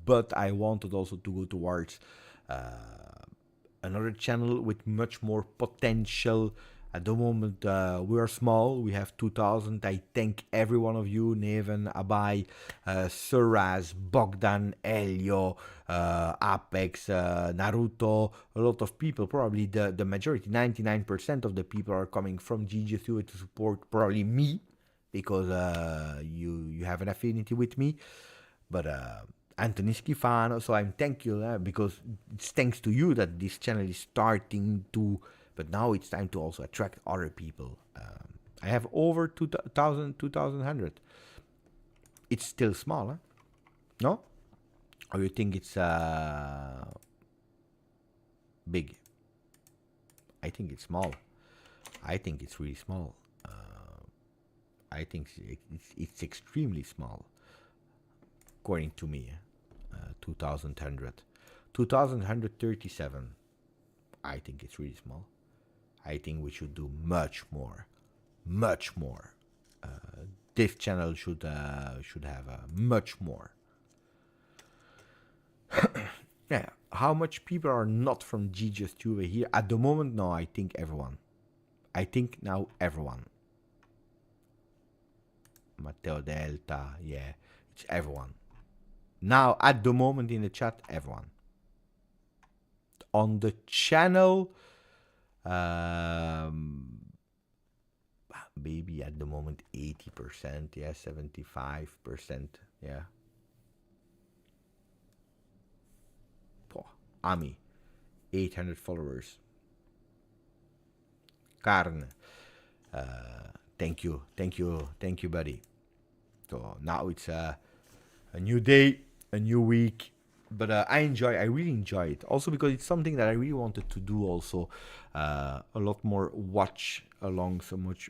But I wanted also to go towards another channel with much more potential. At the moment, we are small. We have 2,000. I thank every one of you, Neven, Abai, Suraz, Bogdan, Elio, Apex, Naruto, a lot of people. Probably the majority, 99% of the people are coming from GGSU to support probably me, because you have an affinity with me. But Anthony Schifano, so I'm thank you, because it's thanks to you that this channel is starting to... But now it's time to also attract other people. I have over 2,100. It's still small, huh? No? Or you think it's big? I think it's small. I think it's really small. I think it's extremely small, according to me. 2,100. 2,137. I think it's really small. I think we should do much more. Much more. This channel should have much more. Yeah. How much people are not from GGS Juve here? At the moment, no, I think everyone. I think now everyone. Matteo Delta, yeah. It's everyone. Now, at the moment in the chat, everyone. On the channel... maybe at the moment 80%, yeah, 75%, yeah. Ami, 800 followers. Karn, thank you, buddy. So now it's a new day, a new week. But I really enjoy it. Also because it's something that I really wanted to do also. A lot more watch along, so much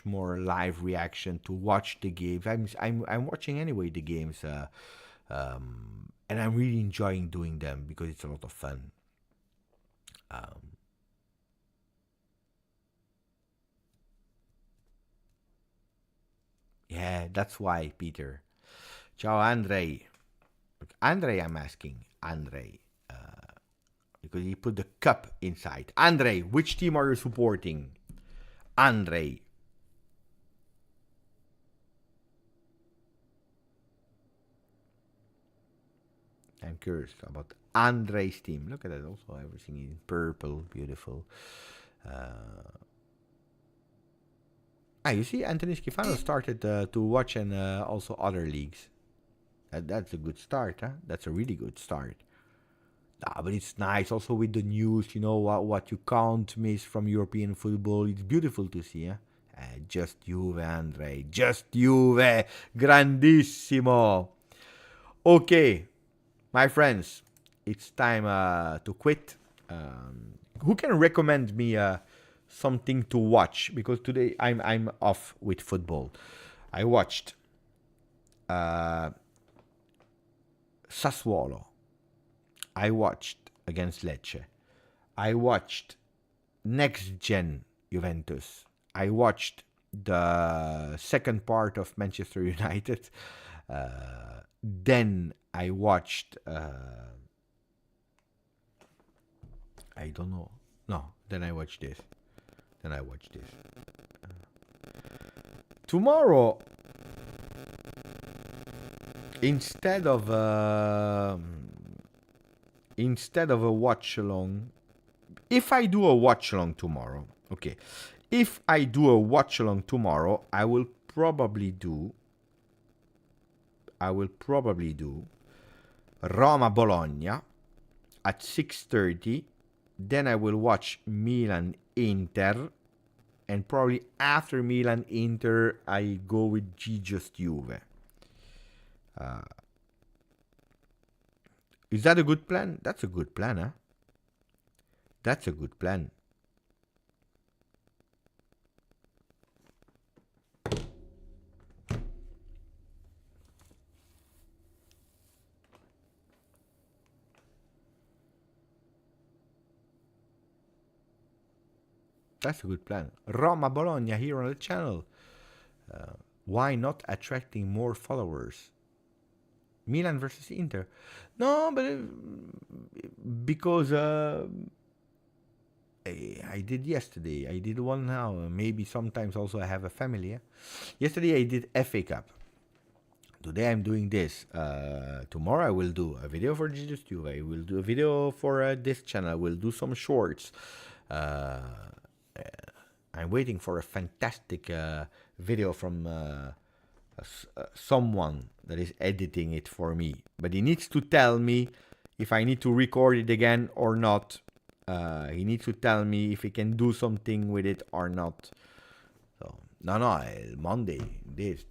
more live reaction to watch the games. I'm watching anyway the games. And I'm really enjoying doing them because it's a lot of fun. Yeah, that's why, Peter. Ciao, Andrei. Andre, I'm asking. Andre. Because he put the cup inside. Andre, which team are you supporting? Andre. I'm curious about Andre's team. Look at that. Also, everything in purple. Beautiful. You see, Anthony Schifano started to watch and also other leagues. That's a good start, huh? That's a really good start. But it's nice also with the news, you know, what you can't miss from European football. It's beautiful to see, huh? Just Juve, Andre. Just Juve. Grandissimo. Okay, my friends, it's time to quit. Who can recommend me something to watch? Because today I'm off with football. I watched Sassuolo. I watched against Lecce. I watched Next Gen Juventus. I watched the second part of Manchester United. Then I watched. I don't know. No. Then I watched this. Tomorrow, instead of a watch along, if I do a watch along tomorrow, okay. If I do a watch along tomorrow, I will probably do Roma Bologna at 6:30. Then I will watch Milan Inter, and probably after Milan Inter, I go with Just Juve. Is that a good plan? That's a good plan, huh? That's a good plan. That's a good plan. Roma Bologna here on the channel. Why not attracting more followers? Milan versus Inter. No, but because I did yesterday. I did one now. Maybe sometimes also I have a family. Yesterday I did FA Cup. Today I'm doing this. Tomorrow I will do a video for Jesus Juve. I will do a video for this channel. I will do some shorts. I'm waiting for a fantastic video from someone that is editing it for me. But he needs to tell me if I need to record it again or not. He needs to tell me if he can do something with it or not. So no, Monday, this.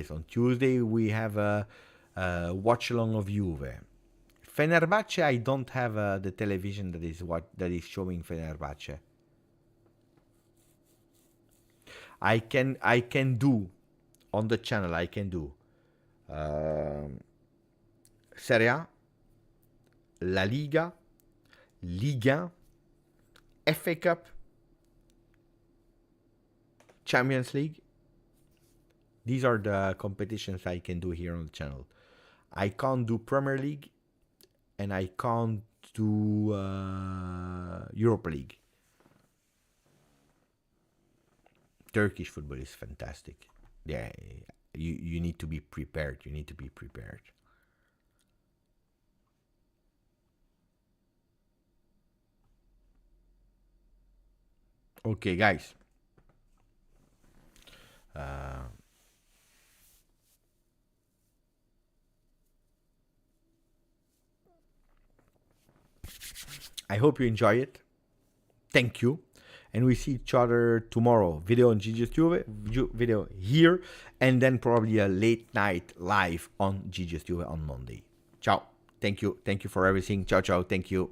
On Tuesday we have a watch along of Juve. Fenerbahce, I don't have the television that is showing Fenerbahce. I can do on the channel. I can do Serie A, La Liga, Liga 1, FA Cup, Champions League. These are the competitions I can do here on the channel. I can't do Premier League, and I can't do Europa League. Turkish football is fantastic. Yeah, you need to be prepared. Okay, guys. I hope you enjoy it. Thank you. And we see each other tomorrow. Video on Gigi's Juve, video here, and then probably a late night live on Gigi's Juve on Monday. Ciao. Thank you. Thank you for everything. Ciao, ciao. Thank you.